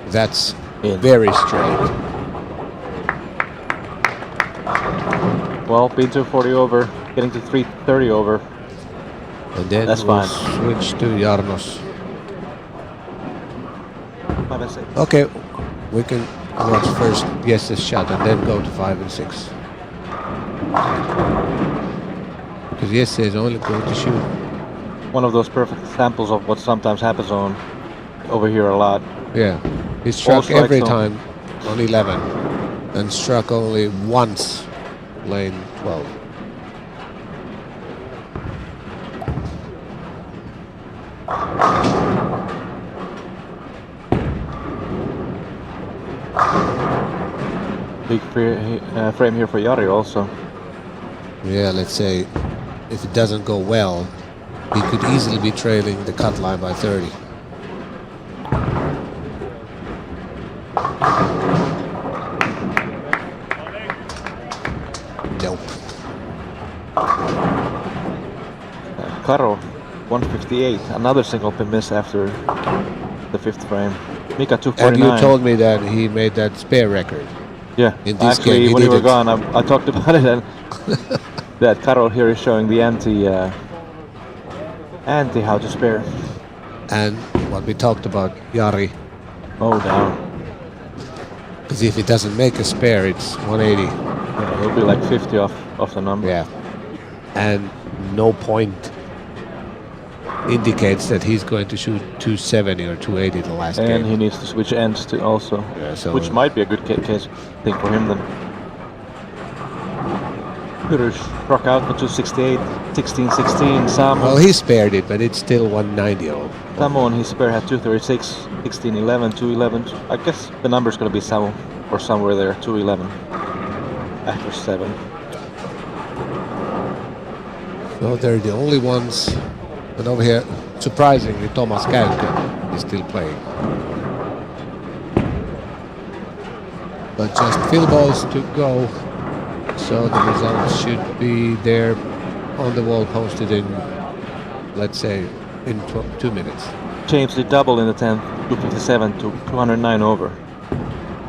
That's very straight. Well, being 240 over, getting to 330 over. And then That's we'll fine. switch to Jarno's. 5 and 6. Okay, we can watch first Jesse's shot and then go to 5 and 6. Because Jesse is only going to shoot. One of those perfect examples of what sometimes happens over here a lot. Yeah, he struck strike every zone. time on 11 and struck only once lane 12. Big frame here for Jari also. Yeah, let's say if it doesn't go well, he could easily be trailing the cut line by 30. Nope. Karo, 158. Another single pin miss after the 5th frame. Mika, 249. And you told me that he made that spare record. Yeah, in this actually, game, he when you were didn't. gone, I talked about it, and that Karo here is showing the anti how to spare. And what we talked about, Jari, Oh, down. because if he doesn't make a spare, it's 180. Yeah, he'll be like 50 off the number. Yeah. And no point indicates that he's going to shoot 270 or 280 the last And game. he needs to switch ends to also, Yeah, so which might be a good case thing for him then. Purush struck out for 268, 16-16. Well, he spared it, but it's still 190 old. Samu on his spare had 236, 16-11, 211. I guess the number's gonna be Samu or somewhere there, 211 after 7. So they're the only ones. But over here, surprisingly, Thomas Käykö is still playing. But just fill balls to go. So the results should be there on the wall, posted in, let's say, in 2 minutes. James did double in the 10th, 257 to 209 over.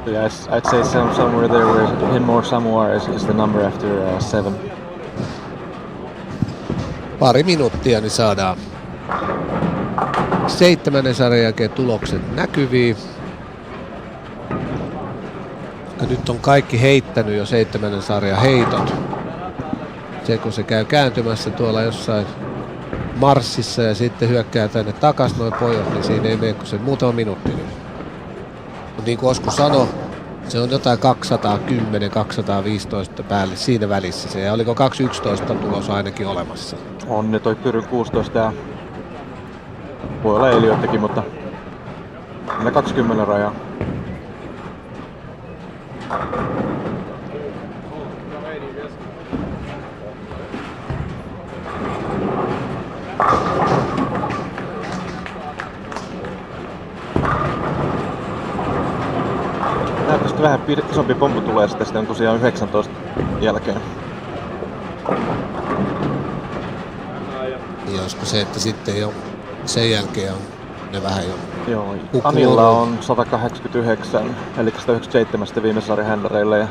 So yeah, I'd say somewhere there where him or Samoa is the number after 7. Pari minuuttia, niin saadaan 7. sarjan jälkeen tulokset näkyviin. Ja nyt on kaikki heittänyt jo 7. sarjan heitot. Se kun se käy kääntymässä tuolla jossain marssissa ja sitten hyökkää tänne takas noin pojat, niin siinä ei mene kuin se muutama minuutti nyt. Mutta niin kuin Osku sanoi, se on jotain 210-215 päälle siinä välissä se. Ja oliko 211 tulos ainakin olemassa? On ne toi Pyryn 16 ja voi olla Eliottekin, mutta mennä 20 rajaa. Näyttäisi vähän isompi pompu tulee sitten tosiaan 19 jälkeen. Ja olisiko se, että sitten jo sen jälkeen on ne vähän jo Joo, Kuku Anilla on- on 189, eli 197 viime sarjan händäreillä ja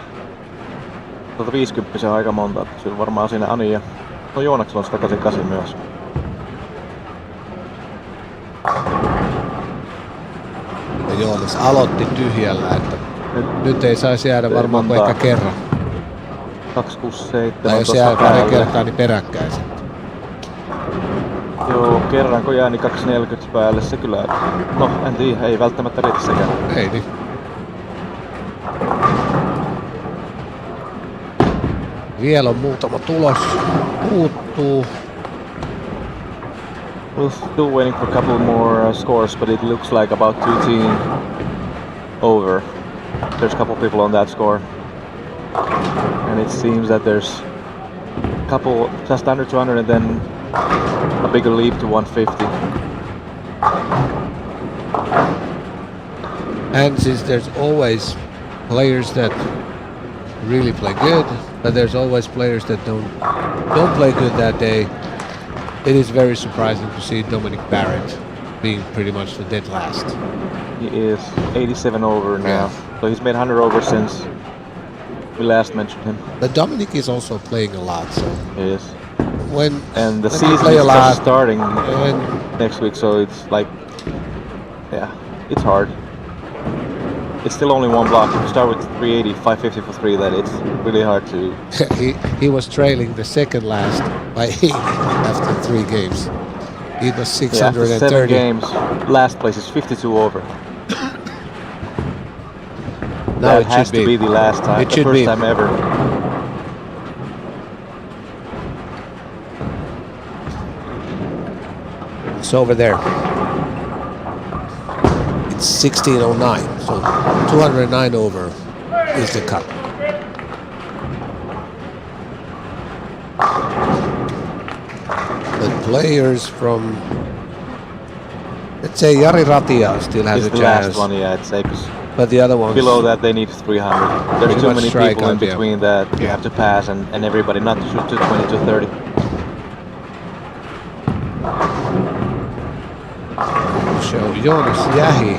150 on aika monta. Kyllä varmaan siinä Ani ja no Joonaksella on 188 myös. ja Joonas aloitti tyhjällä, että nyt ei saisi jäädä varmaan kuin montaa. ehkä kerran. 267 Tai jos tuosta jää pari päälle. kertaa, niin peräkkäin sitten. Joo, kerran kun jää niin 240 päälle, se kyllä, no en tiedä, ei välttämättä riitä sekään. Ei niin. Vielä on muutama tulos. Puuttuu. We're still waiting for a couple more scores, but it looks like about 2-team over. There's a couple people on that score. And it seems that there's a couple just under 200 and then a bigger leap to 150. And since there's always players that really play good, but there's always players that don't play good that day, it is very surprising to see Dominic Barrett being pretty much the dead last. He is 87 over now. Yeah. So he's made 100 over since we last mentioned him. But Dominic is also playing a lot, so He is. when And the when you season play is a just lot, starting and next week, so it's like, yeah, it's hard. It's still only one block. If you start with 380, 550 for 3, then it's really hard to... he was trailing the second last by 80 after 3 games. It was Yeah, after 7 630. games, last place is 52 over. Now That it has should to be the last time, It the should first be. time ever. It's over there. It's 1609, so 209 over is the cut. But players from, let's say Jari Ratia still has It's a the chance, last one, yeah, I'd say, 'cause but the other ones below that they need 300. There's Pretty too much many strike people in out, yeah. between that you Yeah. have to pass, and everybody not to shoot 220, 230. show Jonas Jähi.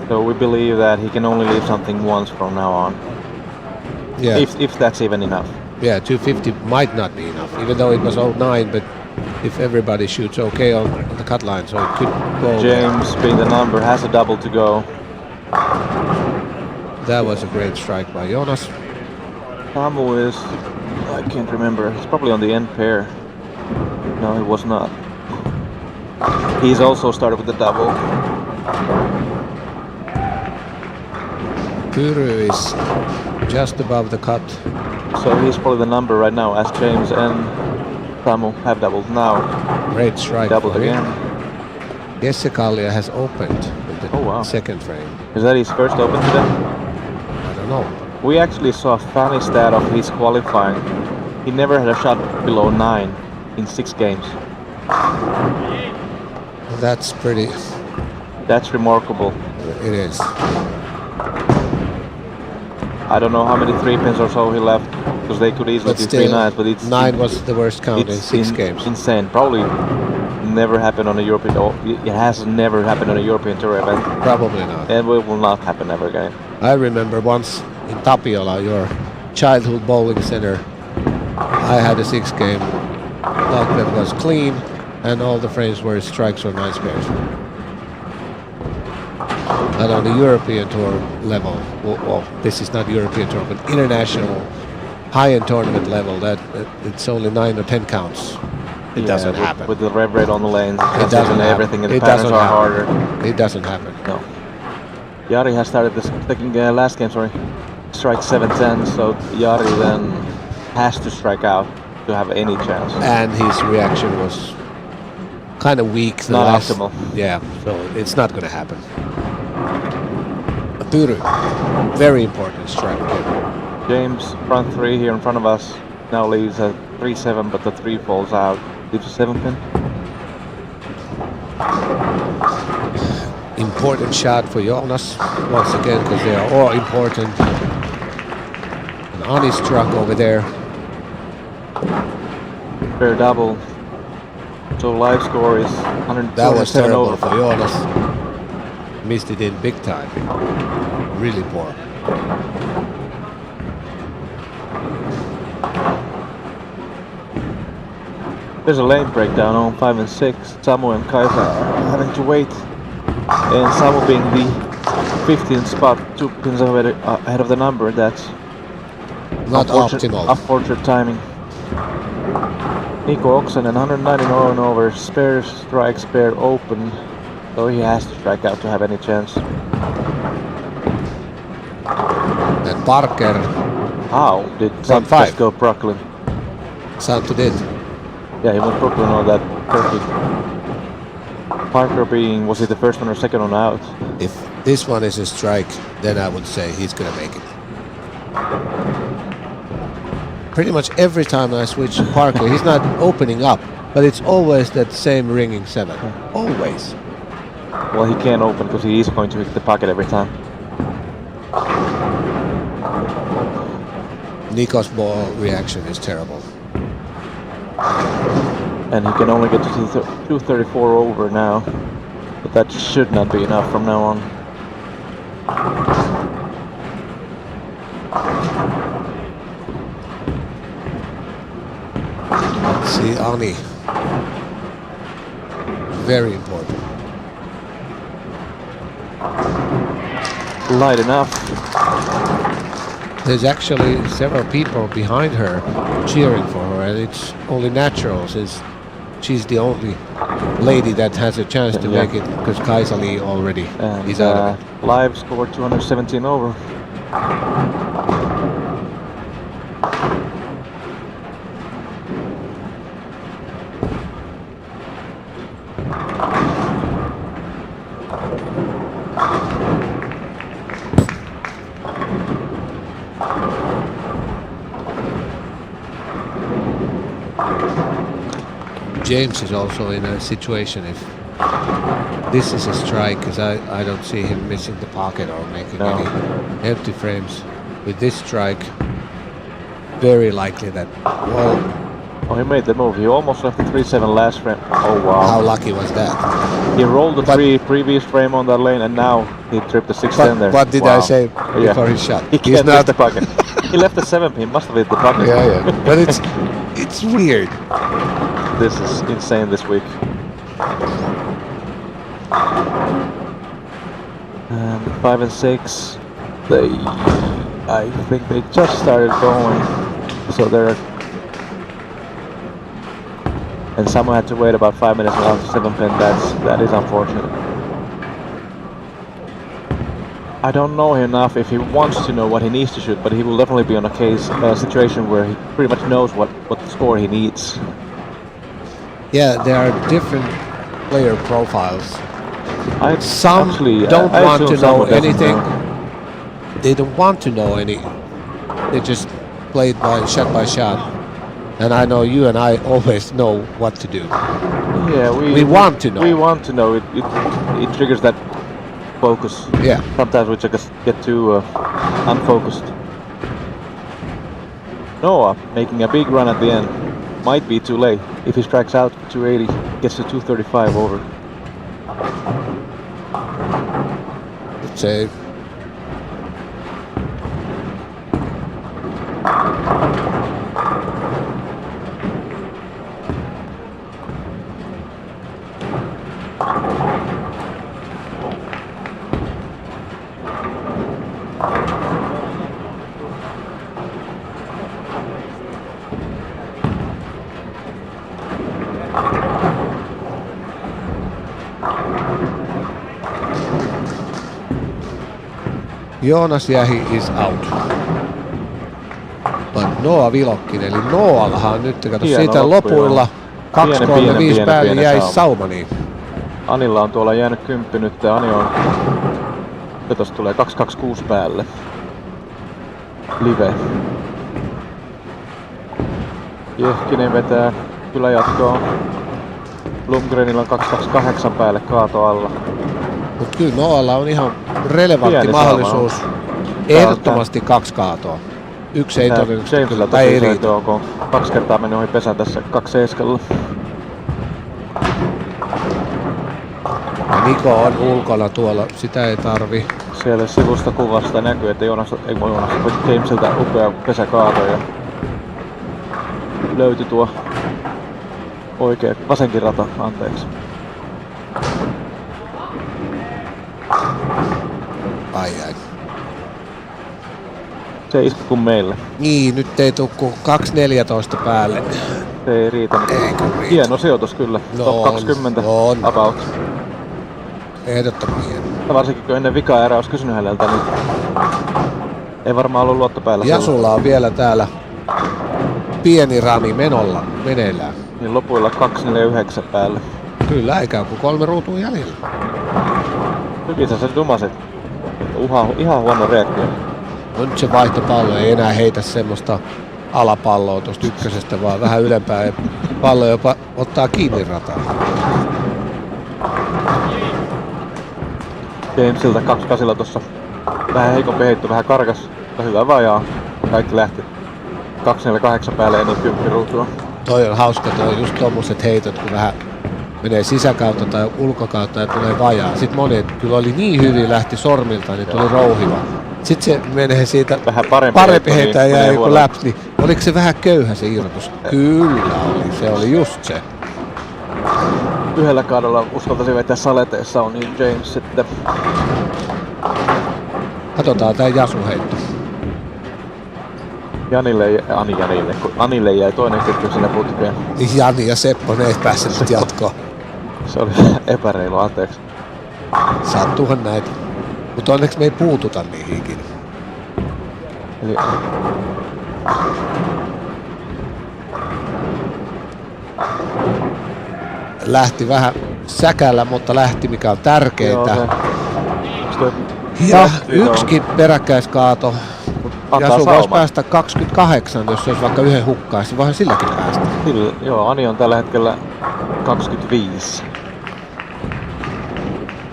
So we believe that he can only leave something once from now on, Yeah, if that's even enough. yeah, 250 might not be enough, even though it was 09, but if everybody shoots okay on the cut line, so it could go over. James, being the number, has a double to go. That was a great strike by Jonas. Samu is, I can't remember, he's probably on the end pair. No, he was not. He's also started with the double. Pyry is just above the cut. So he's probably the number right now, as James and Samu have doubled now. Great strike Doubled for him. again. Jesse Kallia has opened with the Oh, wow. second frame. Is that his first open today? I don't know. We actually saw a funny stat of his qualifying. He never had a shot below 9 in 6 games. That's pretty, That's remarkable. it is. I don't know how many 3-pins or so he left, because they could easily But do still, 3 9s, but it's 9 was the worst count in it's 6 games. insane. Probably never happened on a European, or it has never happened on a European Tour event, Probably not. and it will not happen ever again. I remember once in Tapiola, your childhood bowling center, I had a 6-game block that was clean, and all the frames were strikes or nice pairs. But on the European Tour level, well, this is not European Tour, but international high-end tournament level, that it's only 9 or 10 counts. It doesn't happen. With the rev rate on the lanes, It doesn't and happen. everything, and the It patterns doesn't are happen. harder. It doesn't happen. No. Jari has started this last game, strike 7-10, so Jari then has to strike out to have any chance. And his reaction was kind of weak. Not optimal. Yeah, so it's not going to happen. Pyry, very important strike there. James, front 3 here in front of us, now leads at 3-7, but the 3 falls out. Leaves a 7 pin. Important shot for Jonas once again because they are all important. And Ani struck over there. Fair double. So live score is That was 127 terrible over. for Jonas. Missed it in big time. Really poor. There's a lane breakdown on 5 and 6. Samu and Kaisa are having to wait. And Samu being the 15th spot, 2 pins ahead of the number. That's Not optimal. unfortunate timing. Nico Oksanen 199 over, spare strike, spare open. So he has to strike out to have any chance. And Parker, How did Santu 5. just go Brooklyn? Santu did. Yeah, he went Brooklyn on that perfect. Parker being, was he the first one or second one out? If this one is a strike, then I would say he's gonna make it. Pretty much every time I switch to Parker, he's not opening up, but it's always that same ringing 7. Always. Well, he can't open because he is going to hit the pocket every time. Nico's ball reaction is terrible. And he can only get to 234 over now. But that should not be enough from now on. See, Ani. Very important. Light enough. There's actually several people behind her cheering for her, and it's only natural since she's the only lady that has a chance to make it because Kaisa Lee already And is out of it. live score 217 over. James is also in a situation if this is a strike, because I don't see him missing the pocket or making any empty frames. With this strike, very likely that, well... Oh, he made the move. He almost left the 3-7 last frame. Oh, wow. How lucky was that? He rolled the 3 previous frame on that lane, and now he tripped the 6-10 there. What did I say before his shot? He can't miss the pocket. He left the 7 pin. Must have hit the pocket. Yeah. But it's weird. This is insane this week. And 5 and 6, I think they just started going, so they're, and someone had to wait about 5 minutes without the 7 pin. That is unfortunate. I don't know enough if he wants to know what he needs to shoot, but he will definitely be on a situation where he pretty much knows what score he needs. Yeah, there are different player profiles. Some actually, don't want to know someone doesn't anything. know. They don't want to know any. They just play it by shot. And I know you and I always know what to do. Yeah, We want to know. We want to know. It triggers that focus. Yeah. Sometimes we just get too unfocused. Noah making a big run at the end. Might be too late. If he strikes out for 280, gets to 235 over. Save. Joonas Jähi is out. But Noa Vilokkinen, eli Noallahan nyt, kato Hieno siitä loppu, lopuilla joo. 2-3-5 päälle jäi sauma niin. Anilla on tuolla jäänyt 10 nyt. Ani on Ja tosta tulee 226 päälle. Live. Jehkinen vetää kyllä jatkoa. Blomgrenilla on 228 päälle kaato alla. Mut kyllä Noalla on ihan relevantti Pieni mahdollisuus. Ehdottomasti 2 kaatoa. Yksi ei todennäköisesti kyllä, tai ei riitä. Kun 2 kertaa meni ohi pesän tässä 2-7. Ja Niko on ulkona tuolla, sitä ei tarvi. Siellä sivusta kuvasta näkyy, että Jamesilta upea pesäkaato ja löytyi tuo oikea vasenkin rata, anteeksi. Ai. Se ei isku kuin meille. Niin, nyt ei tuu kuin 2.14 päälle. Se ei riitä. Hieno sijoitus kyllä. No Top 20 on. About. Ehdottoman hieno. Ja varsinkin kun ennen vikaa erää olisi kysynyt häneltä, niin ei varmaan ollut luotto päällä. Ja sulla on vielä täällä pieni rani meneillään. Niin lopuilla 249 päälle. Kyllä, eikä kuin 3 ruutua jäljellä. Hyvin sä dumasit. Ihan huono reaktio. No nyt se vaihtopallo ei enää heitä semmoista alapalloa tuosta ykkösestä, vaan vähän ylempää ja pallo jopa ottaa kiinni rataa. Jamesilta 2-8 tossa. Vähän heikompi heitto, vähän karkas. Hyvä vajaa. Kaikki lähti. 248 päälle ennen 10 ruutua. Toi on hauska, toi on just tommoset heitot, kun vähän menee sisäkautta tai ulkokautta ja tulee vajaa. Sitten monet kyllä oli niin hyvin, lähti sormilta, niin tuli rouhiva. Sitten se menee siitä vähän parempi heitä ja jäi joku läps, niin oliko se vähän köyhä se irrotus? Kyllä oli, se oli just se. Yhdellä kaudella uskaltaisin vetää saleteessa on niin James sitten. Katsotaan tää Jasu-heitto. Anille jäi toinen kytky sinne putkeen. Jani ja Seppo, ne ei päässeet jatkoon. Se oli epäreilu, anteeksi. Sattuuhan näitä. Mutta onneksi me ei puututa niihin ikinä. Eli... Lähti vähän säkällä, mutta lähti, mikä on tärkeintä. Joo, ja yksikin peräkkäiskaato. Jasu voisi päästä 28, jos se olisi vaikka yhden hukkaisi. Voihan silläkin päästä. Joo, Ani on tällä hetkellä 25.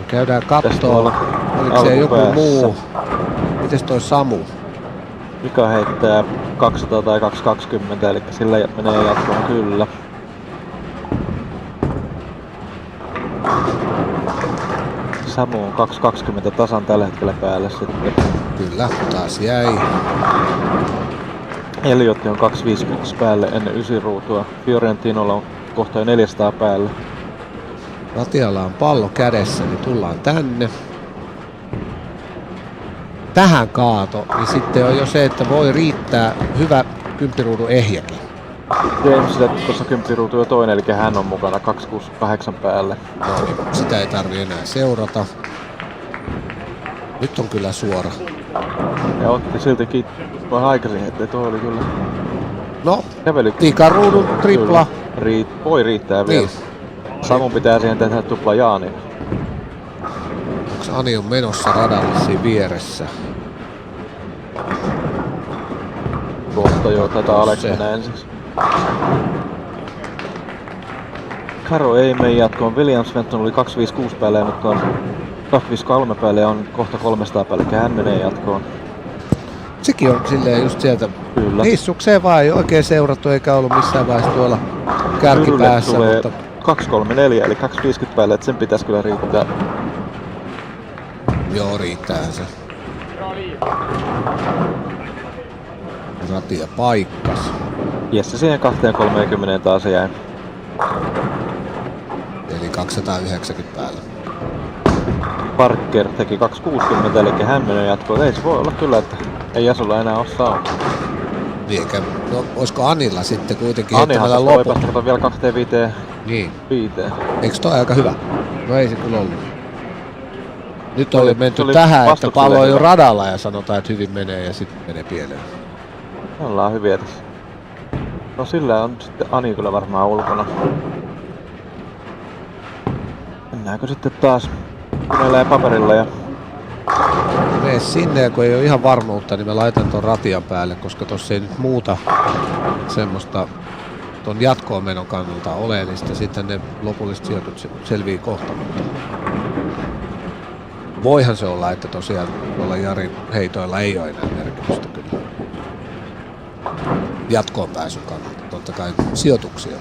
Käydään kattoo. Oliko se joku muu? Mites toi Samu? Mika heittää 200 tai 220, eli sillä menee jatkoon kyllä. Samu on 220 tasan tällä hetkellä päällä sitten. Kyllä, taas jäi. Eliotti on 250 päälle ennen 9 ruutua. Fiorentinolla on kohta jo 400 päälle. Ratialla on pallo kädessä, niin tullaan tänne. Tähän kaato, niin sitten on jo se, että voi riittää hyvä 10 ruudun ehjäkin. Jamesille tuossa 10 ruutu jo toinen, eli hän on mukana 268 päälle. No, sitä ei tarvi enää seurata. Nyt on kyllä suora. Ja otti siltikin vähän aikaisin, ettei toi oli kyllä... No, tikaruudun tripla. Voi riittää vielä. Niin. Samun pitää siihen tehdä tupla Jaani. Onks Ani on menossa radalle siinä vieressä? Kohta jo, taitaa Alex mennä ensiksi. Karo ei mene jatkoon. William Svensson oli 256 päälle ja nyt on 253 päälle ja on kohta 300 päälle. Hän menee jatkoon. Sekin on silleen just sieltä kyllä. Hissukseen vaan ei oikein seurattu eikä ollut missään vaiheessa tuolla kärkipäässä. Tulee mutta 234 eli 250 päälle, että sen pitäisi kyllä riittää. Joo, riittää se. Ratia paikkas. Jesse siihen 230 taas jäi. Eli 290 päällä. Parker teki 260, eli hän menee jatkoon. Ei se voi olla kyllä, että ei Jasulla enää ole saanut. Eikä, no olisiko Anilla sitten kuitenkin heittämällä loput? Anihan voi vielä 2-5. Niin. 5. Eikö toi aika hyvä? No ei se kyllä ollut. Nyt oli menty tähän, että pallo on jo radalla ja sanotaan, että hyvin menee ja sitten menee pieleen. Ollaan hyviä tässä. No sillä on sitten Ani kyllä varmaan ulkona. Mennäänkö sitten taas koneella ja paperilla ja sinne, ja kun ei ole ihan varmuutta, niin mä laitan ton ratian päälle, koska tossa ei nyt muuta semmoista ton jatkoon menon kannalta oleellista. Sitten ne lopulliset sijoitut selvii kohta, mutta voihan se olla, että tosiaan tuolla Jarin heitoilla ei ole enää merkitystä kyllä jatkoon pääsyn kannalta. Totta kai sijoituksia.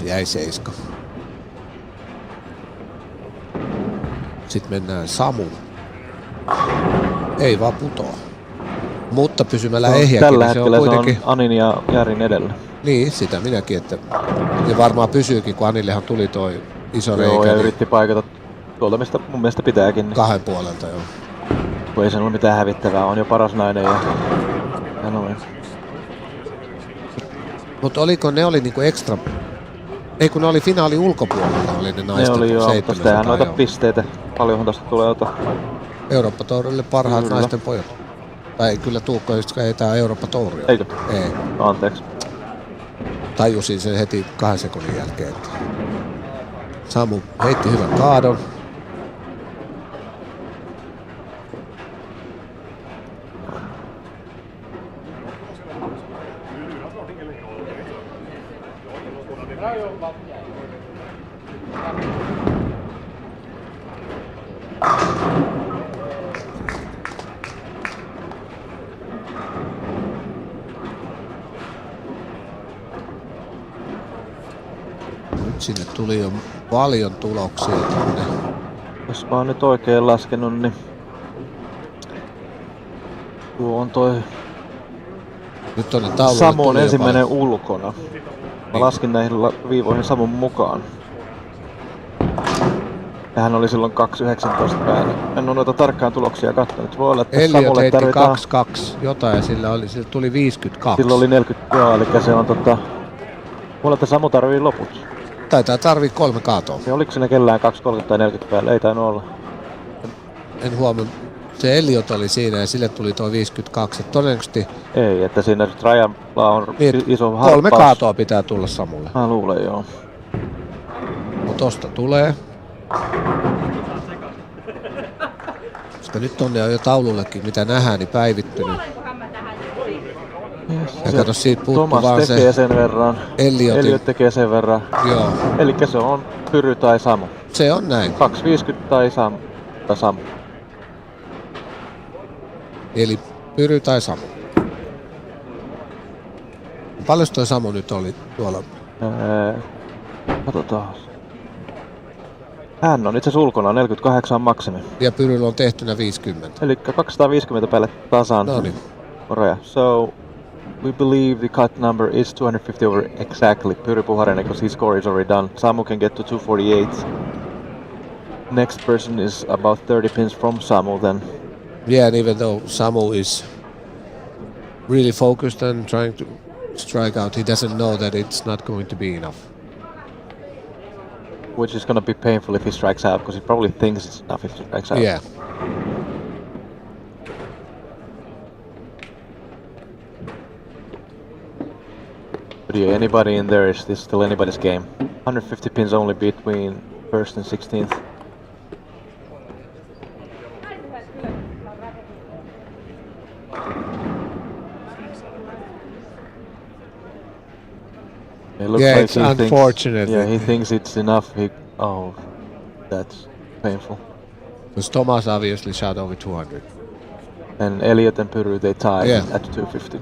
Jäi 7. Sitten mennään Samu. Ei vaan putoa. Mutta pysymällä ehjäkin. Tällä niin hetkellä se on kuitenkin... Anin ja Jarin edellä. Niin, sitä minäkin. Että... Ja varmaan pysyykin, kun Anillehan tuli toi iso reikä. Joo, ja niin... yritti paikata tuolta, mistä mun mielestä pitääkin. Niin... 2 puolelta, joo. Kun ei se ole mitään hävittävää, on jo paras nainen ja noin. Mutta oliko ne oli niinku ekstra... Ei kun ne oli finaali ulkopuolella, oli ne naisten 700. Ne oli joo, mutta tehdään noita pisteitä. Paljonhan tosta tulee Eurooppa-tourille parhaat kyllä. Naisten pojat. Tai kyllä Tuukka just ei tää Eurooppa-touria. Eikö? Ei. Anteeksi. Tajusin sen heti 2 sekunnin jälkeen. Että Samu heitti hyvän kaadon. Sinne tuli jo paljon tuloksia tänne. Jos mä oon nyt oikein laskenut, niin tuo on toi nyt tonne taululle Samu on tuli ensimmäinen ulkona. Mä laskin näihin viivoihin Samun mukaan. Ja hän oli silloin 2.19 päällä. En ole noita tarkkaan tuloksia katsonut. Voi olla, että Elliot heitti tarvitaan 2.2 jotain ja sillä tuli 52. Silloin oli 40, joo, eli se on voi olla, että Samu tarvii loput. Taitaa tarvii 3 kaatoa. Ja oliko siinä kellään 2.30 tai 40 päällä? Ei tainnut olla. En huomannut. Se Elliot oli siinä ja sille tuli tuo 52. Et todennäköisesti... Ei, että siinä Rajalla on niin, iso harppaus. 3 kaatoa pitää tulla Samulle. Mä luulen, joo. Mut tosta tulee. Koska nyt tonne on jo taulullekin, mitä nähdään, niin päivittynyt. Ja kato, siitä puuttuu vaan se... tekee sen verran. Elliot tekee sen verran. Joo. Elikkä se on Pyry tai Samu. Se on näin. 2.50 tai Samu. Eli Pyry tai Samu. Paljon toi Samu nyt oli tuolla? Katsotaan. Hän on itse asiassa ulkona, 48 maksimi. Ja Pyryllä on tehtynä 50. Eli 250 päälle tasan. No niin. So, we believe the cut number is 250 over exactly. Pyry Puharinen, because his score is already done. Samu can get to 248. Next person is about 30 pins from Samu then. Yeah, and even though Samu is really focused and trying to strike out, he doesn't know that it's not going to be enough. Which is going to be painful if he strikes out, because he probably thinks it's enough if he strikes out. Yeah. But yeah, anybody in there is still anybody's game. 150 pins only between 1st and 16th. It looks Yeah, like it's he unfortunate. Thinks, he thinks it's enough. Oh, that's painful. Because Thomas obviously shot over 200. And Elliot and Pyry, they tie at 250.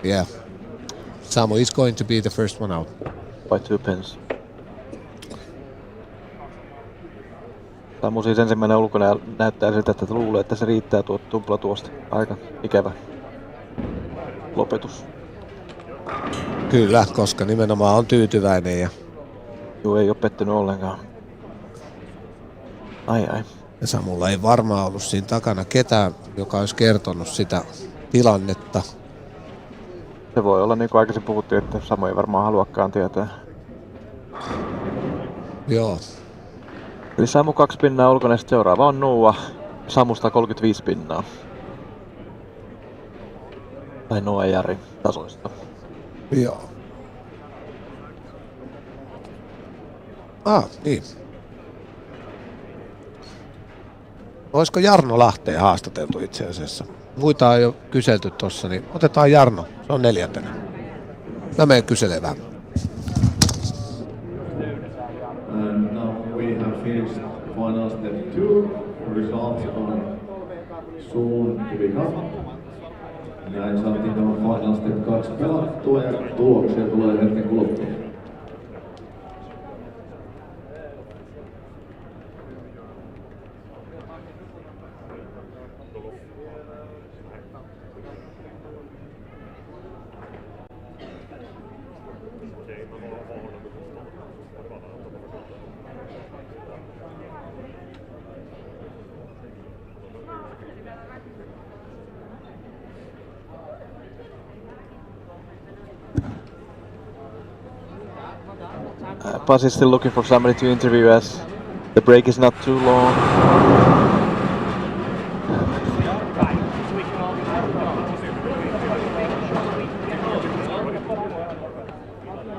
Yeah. Samu is going to be the first one out. By 2 pins. Samu siis ensimmäinen ulkona ja näyttää siltä, että luulee, että se riittää tuo tupla tuosta. Aika ikävä lopetus. Kyllä, koska nimenomaan on tyytyväinen ja... Juu, ei oo pettynyt ollenkaan. Ai. Ja Samulla ei varmaan ollut siinä takana ketään, joka olisi kertonut sitä tilannetta. Se voi olla, niin kuin aikaisin puhuttiin, että Samu ei varmaan haluakaan tietää. Joo. Eli Samu 2 pinnaa ulkona, sitten seuraava on Nuua. Samusta 35 pinnaa. Tai Noa Jari tasoista. Joo. Niin. Olisiko Jarno Lahteen haastateltu itse asiassa? Muita on jo kyselty tossa, niin otetaan Jarno. Se on 4. Mä menen kyselemään. And now we have finished final step 2. Results are soon to become. Näin saatiin tämä final step 2 pelattua ja tuloksia tulee hetken kuluttua. Buzz is still looking for somebody to interview as the break is not too long.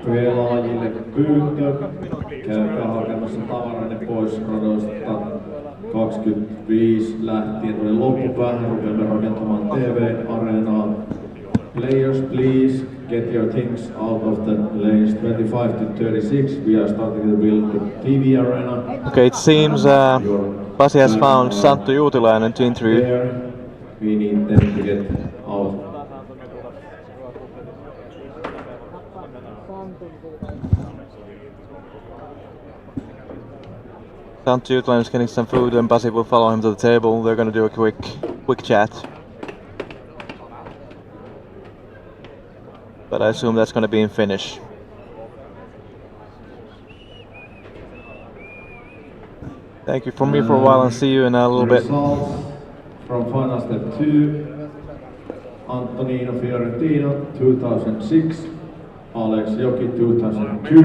Pelaajille pyyntö. Käykää hakemassa tavaranne pois radoista 25 lähtien tuonne loppupäähän. Rupeamme rakentamaan TV-areenaa. Players, please get your things out of the lanes 25 to 36. We are starting to build the TV arena. Okay, it seems Pasi has found Santtu Juutilainen to interview. There, we need them to get out. Santtu Juutilainen is getting some food and Pasi will follow him to the table. They're gonna do a quick chat. But I assume that's gonna be in Finnish. Thank you from me for a while and see you in a little bit. Results from final step 2. Antonino Fiorentino 2006. Alex Joki 2002.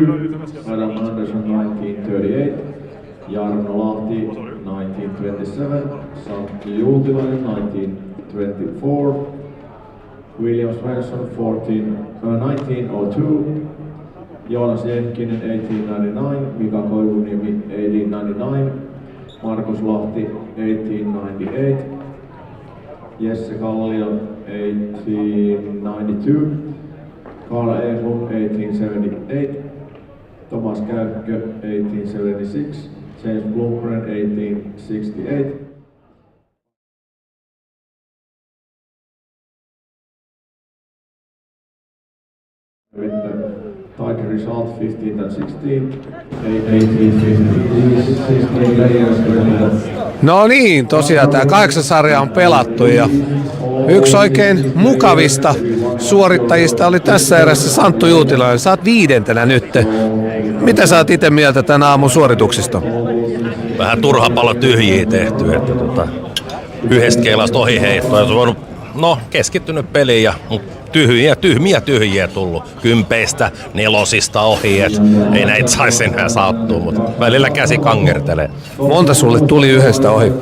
Adam Anderson 1938. Jarno Lahti 1927. Santtu Juutilainen 1924. William Svensson 1902. Joonas Jenkkinen 1899. Mika Koivuniemi 1899. Markus Lahti 1898. Jesse Kallio 1892. Carl Eklund 1878. Thomas Käykkö 1876. James Blomgren 1868. With the title result 15 and 16, 18-15, players No niin, tosiaan tämä 8 sarja on pelattu ja yksi oikein mukavista suorittajista oli tässä erässä Santtu Juutilainen. Sä oot 5. nyt. Mitä sä oot itse mieltä tän aamun suorituksista? Vähän turha palo tyhjiä tehty, että yhdestä keilasta ohi heittoa. Ja se on keskittynyt peliin ja tyhmiä tullut. Kympeistä, 4 ohi, et ei näitä saisi enää sattua, mutta välillä käsi kangertelee. Monta sulle tuli yhdestä ohi?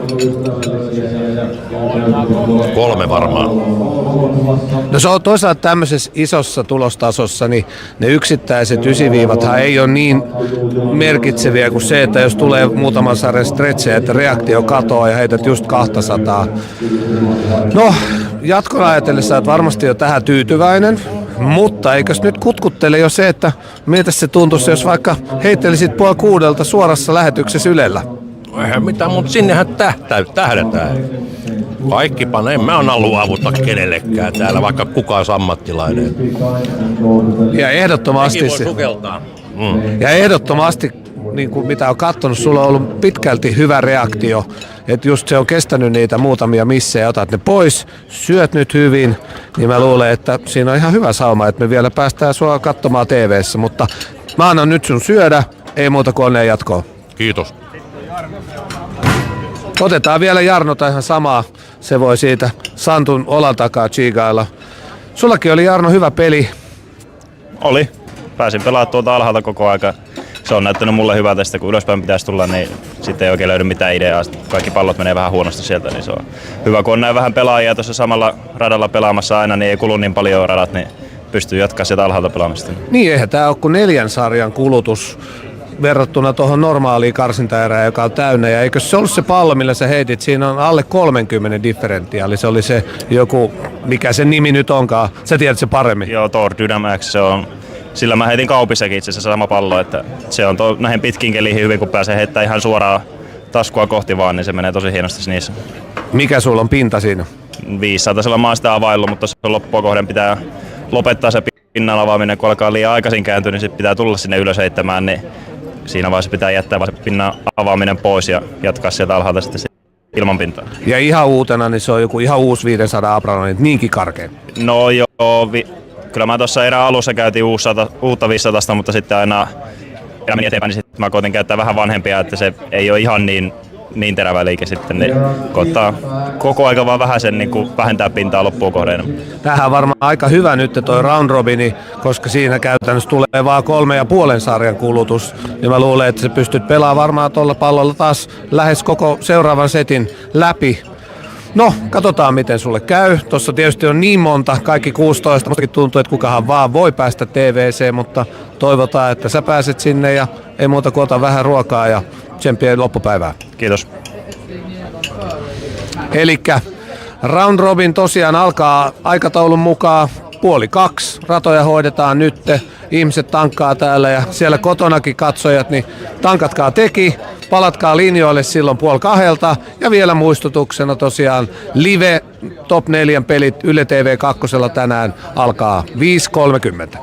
3 varmaan. No se on toisaalta tämmöisessä isossa tulostasossa, niin ne yksittäiset 9-viivathan ei ole niin merkitseviä kuin se, että jos tulee muutaman sarjan stretchejä, että reaktio katoaa ja heität just 200. No, jatkon ajatellessa, että varmasti jo tähän tyytyväinen, mutta eikös nyt kutkuttele jo se, että miltä se tuntuisi, jos vaikka heittelisit 5:30 suorassa lähetyksessä Ylellä? Eihän mitään, mutta sinnehän tähdätään. Kaikki en mä anna luovuttaa kenellekään täällä, vaikka kukaan ammattilainen. Ja ehdottomasti Ja ehdottomasti, niin kuin mitä on katsonut, sulla on ollut pitkälti hyvä reaktio. Että just se on kestänyt niitä muutamia missejä, otat ne pois, syöt nyt hyvin, niin mä luulen, että siinä on ihan hyvä sauma, että me vielä päästään sua katsomaan TV:ssä. Mutta mä annan nyt sun syödä, ei muuta kuin onnea jatkoa. Kiitos. Otetaan vielä Jarnota ihan samaa, se voi siitä Santun olan takaa chigailla. Sullakin oli Jarno hyvä peli. Oli. Pääsin pelaamaan tuolta alhaalta koko aika. se on näyttänyt mulle hyvältä, että kun ylöspäin pitäisi tulla, niin sitten ei oikein löydy mitään ideaa. Kaikki pallot menee vähän huonosti sieltä, niin se on hyvä. Kun on näin vähän pelaajia tuossa samalla radalla pelaamassa aina, niin ei kulu niin paljon radat, niin pystyy jatkaa sieltä alhaalta pelaamista. Niin, eihän tämä ole kuin 4 sarjan kulutus verrattuna tuohon normaaliin karsintaerään, joka on täynnä. Ja eikö se ollut se pallo, millä sä heitit? Siinä on alle 30 differentiaali. Se oli se joku, mikä sen nimi nyt onkaan. Sä tiedät se paremmin. Joo, Thor Dynamax, se on. Sillä mä heitin Kaupissakin itse asiassa sama pallo, että se on näihin pitkiin keliin hyvin, kun pääsee heittämään ihan suoraan taskua kohti vaan, niin se menee tosi hienosti niissä. Mikä sulla on pinta siinä? 500 mä oon sitä availlut, mutta se loppua kohden pitää lopettaa se pinnan avaaminen, kun alkaa liian aikaisin kääntyä, niin sitten pitää tulla sinne ylös heittämään, niin siinä vaiheessa pitää jättää vaan se pinnan avaaminen pois ja jatkaa sieltä alhaalta sitten ilman pintaa. Ja ihan uutena, niin se on joku ihan uusi 500 Abranoin, niinkin karkea. No joo, kyllä mä tuossa erään alussa käytiin uutta 500, mutta sitten aina meni eteenpäin, niin sitten mä koitin käyttää vähän vanhempia, että se ei ole ihan niin terävä liike sitten, niin koittaa koko aika vaan vähän sen niin vähentää pintaa loppuun kohden. Tämähän on varmaan aika hyvä nyt toi round robini, koska siinä käytännössä tulee vaan 3,5 sarjan kulutus. Ja mä luulen, että sä pystyt pelaamaan varmaan tuolla pallolla taas lähes koko seuraavan setin läpi. No, katsotaan miten sulle käy. Tuossa tietysti on niin monta, kaikki 16. Mustakin tuntuu, että kukahan vaan voi päästä TVC, mutta toivotaan, että sä pääset sinne ja ei muuta kuin ota vähän ruokaa ja tsemppiä loppupäivää. Kiitos. Elikkä round robin tosiaan alkaa aikataulun mukaan 1:30. Ratoja hoidetaan nyt. Ihmiset tankkaa täällä ja siellä kotonakin katsojat, niin tankatkaa teki. Palatkaa linjoille silloin 1:30. Ja vielä muistutuksena tosiaan live top 4 pelit Yle TV 2 tänään alkaa 5:30.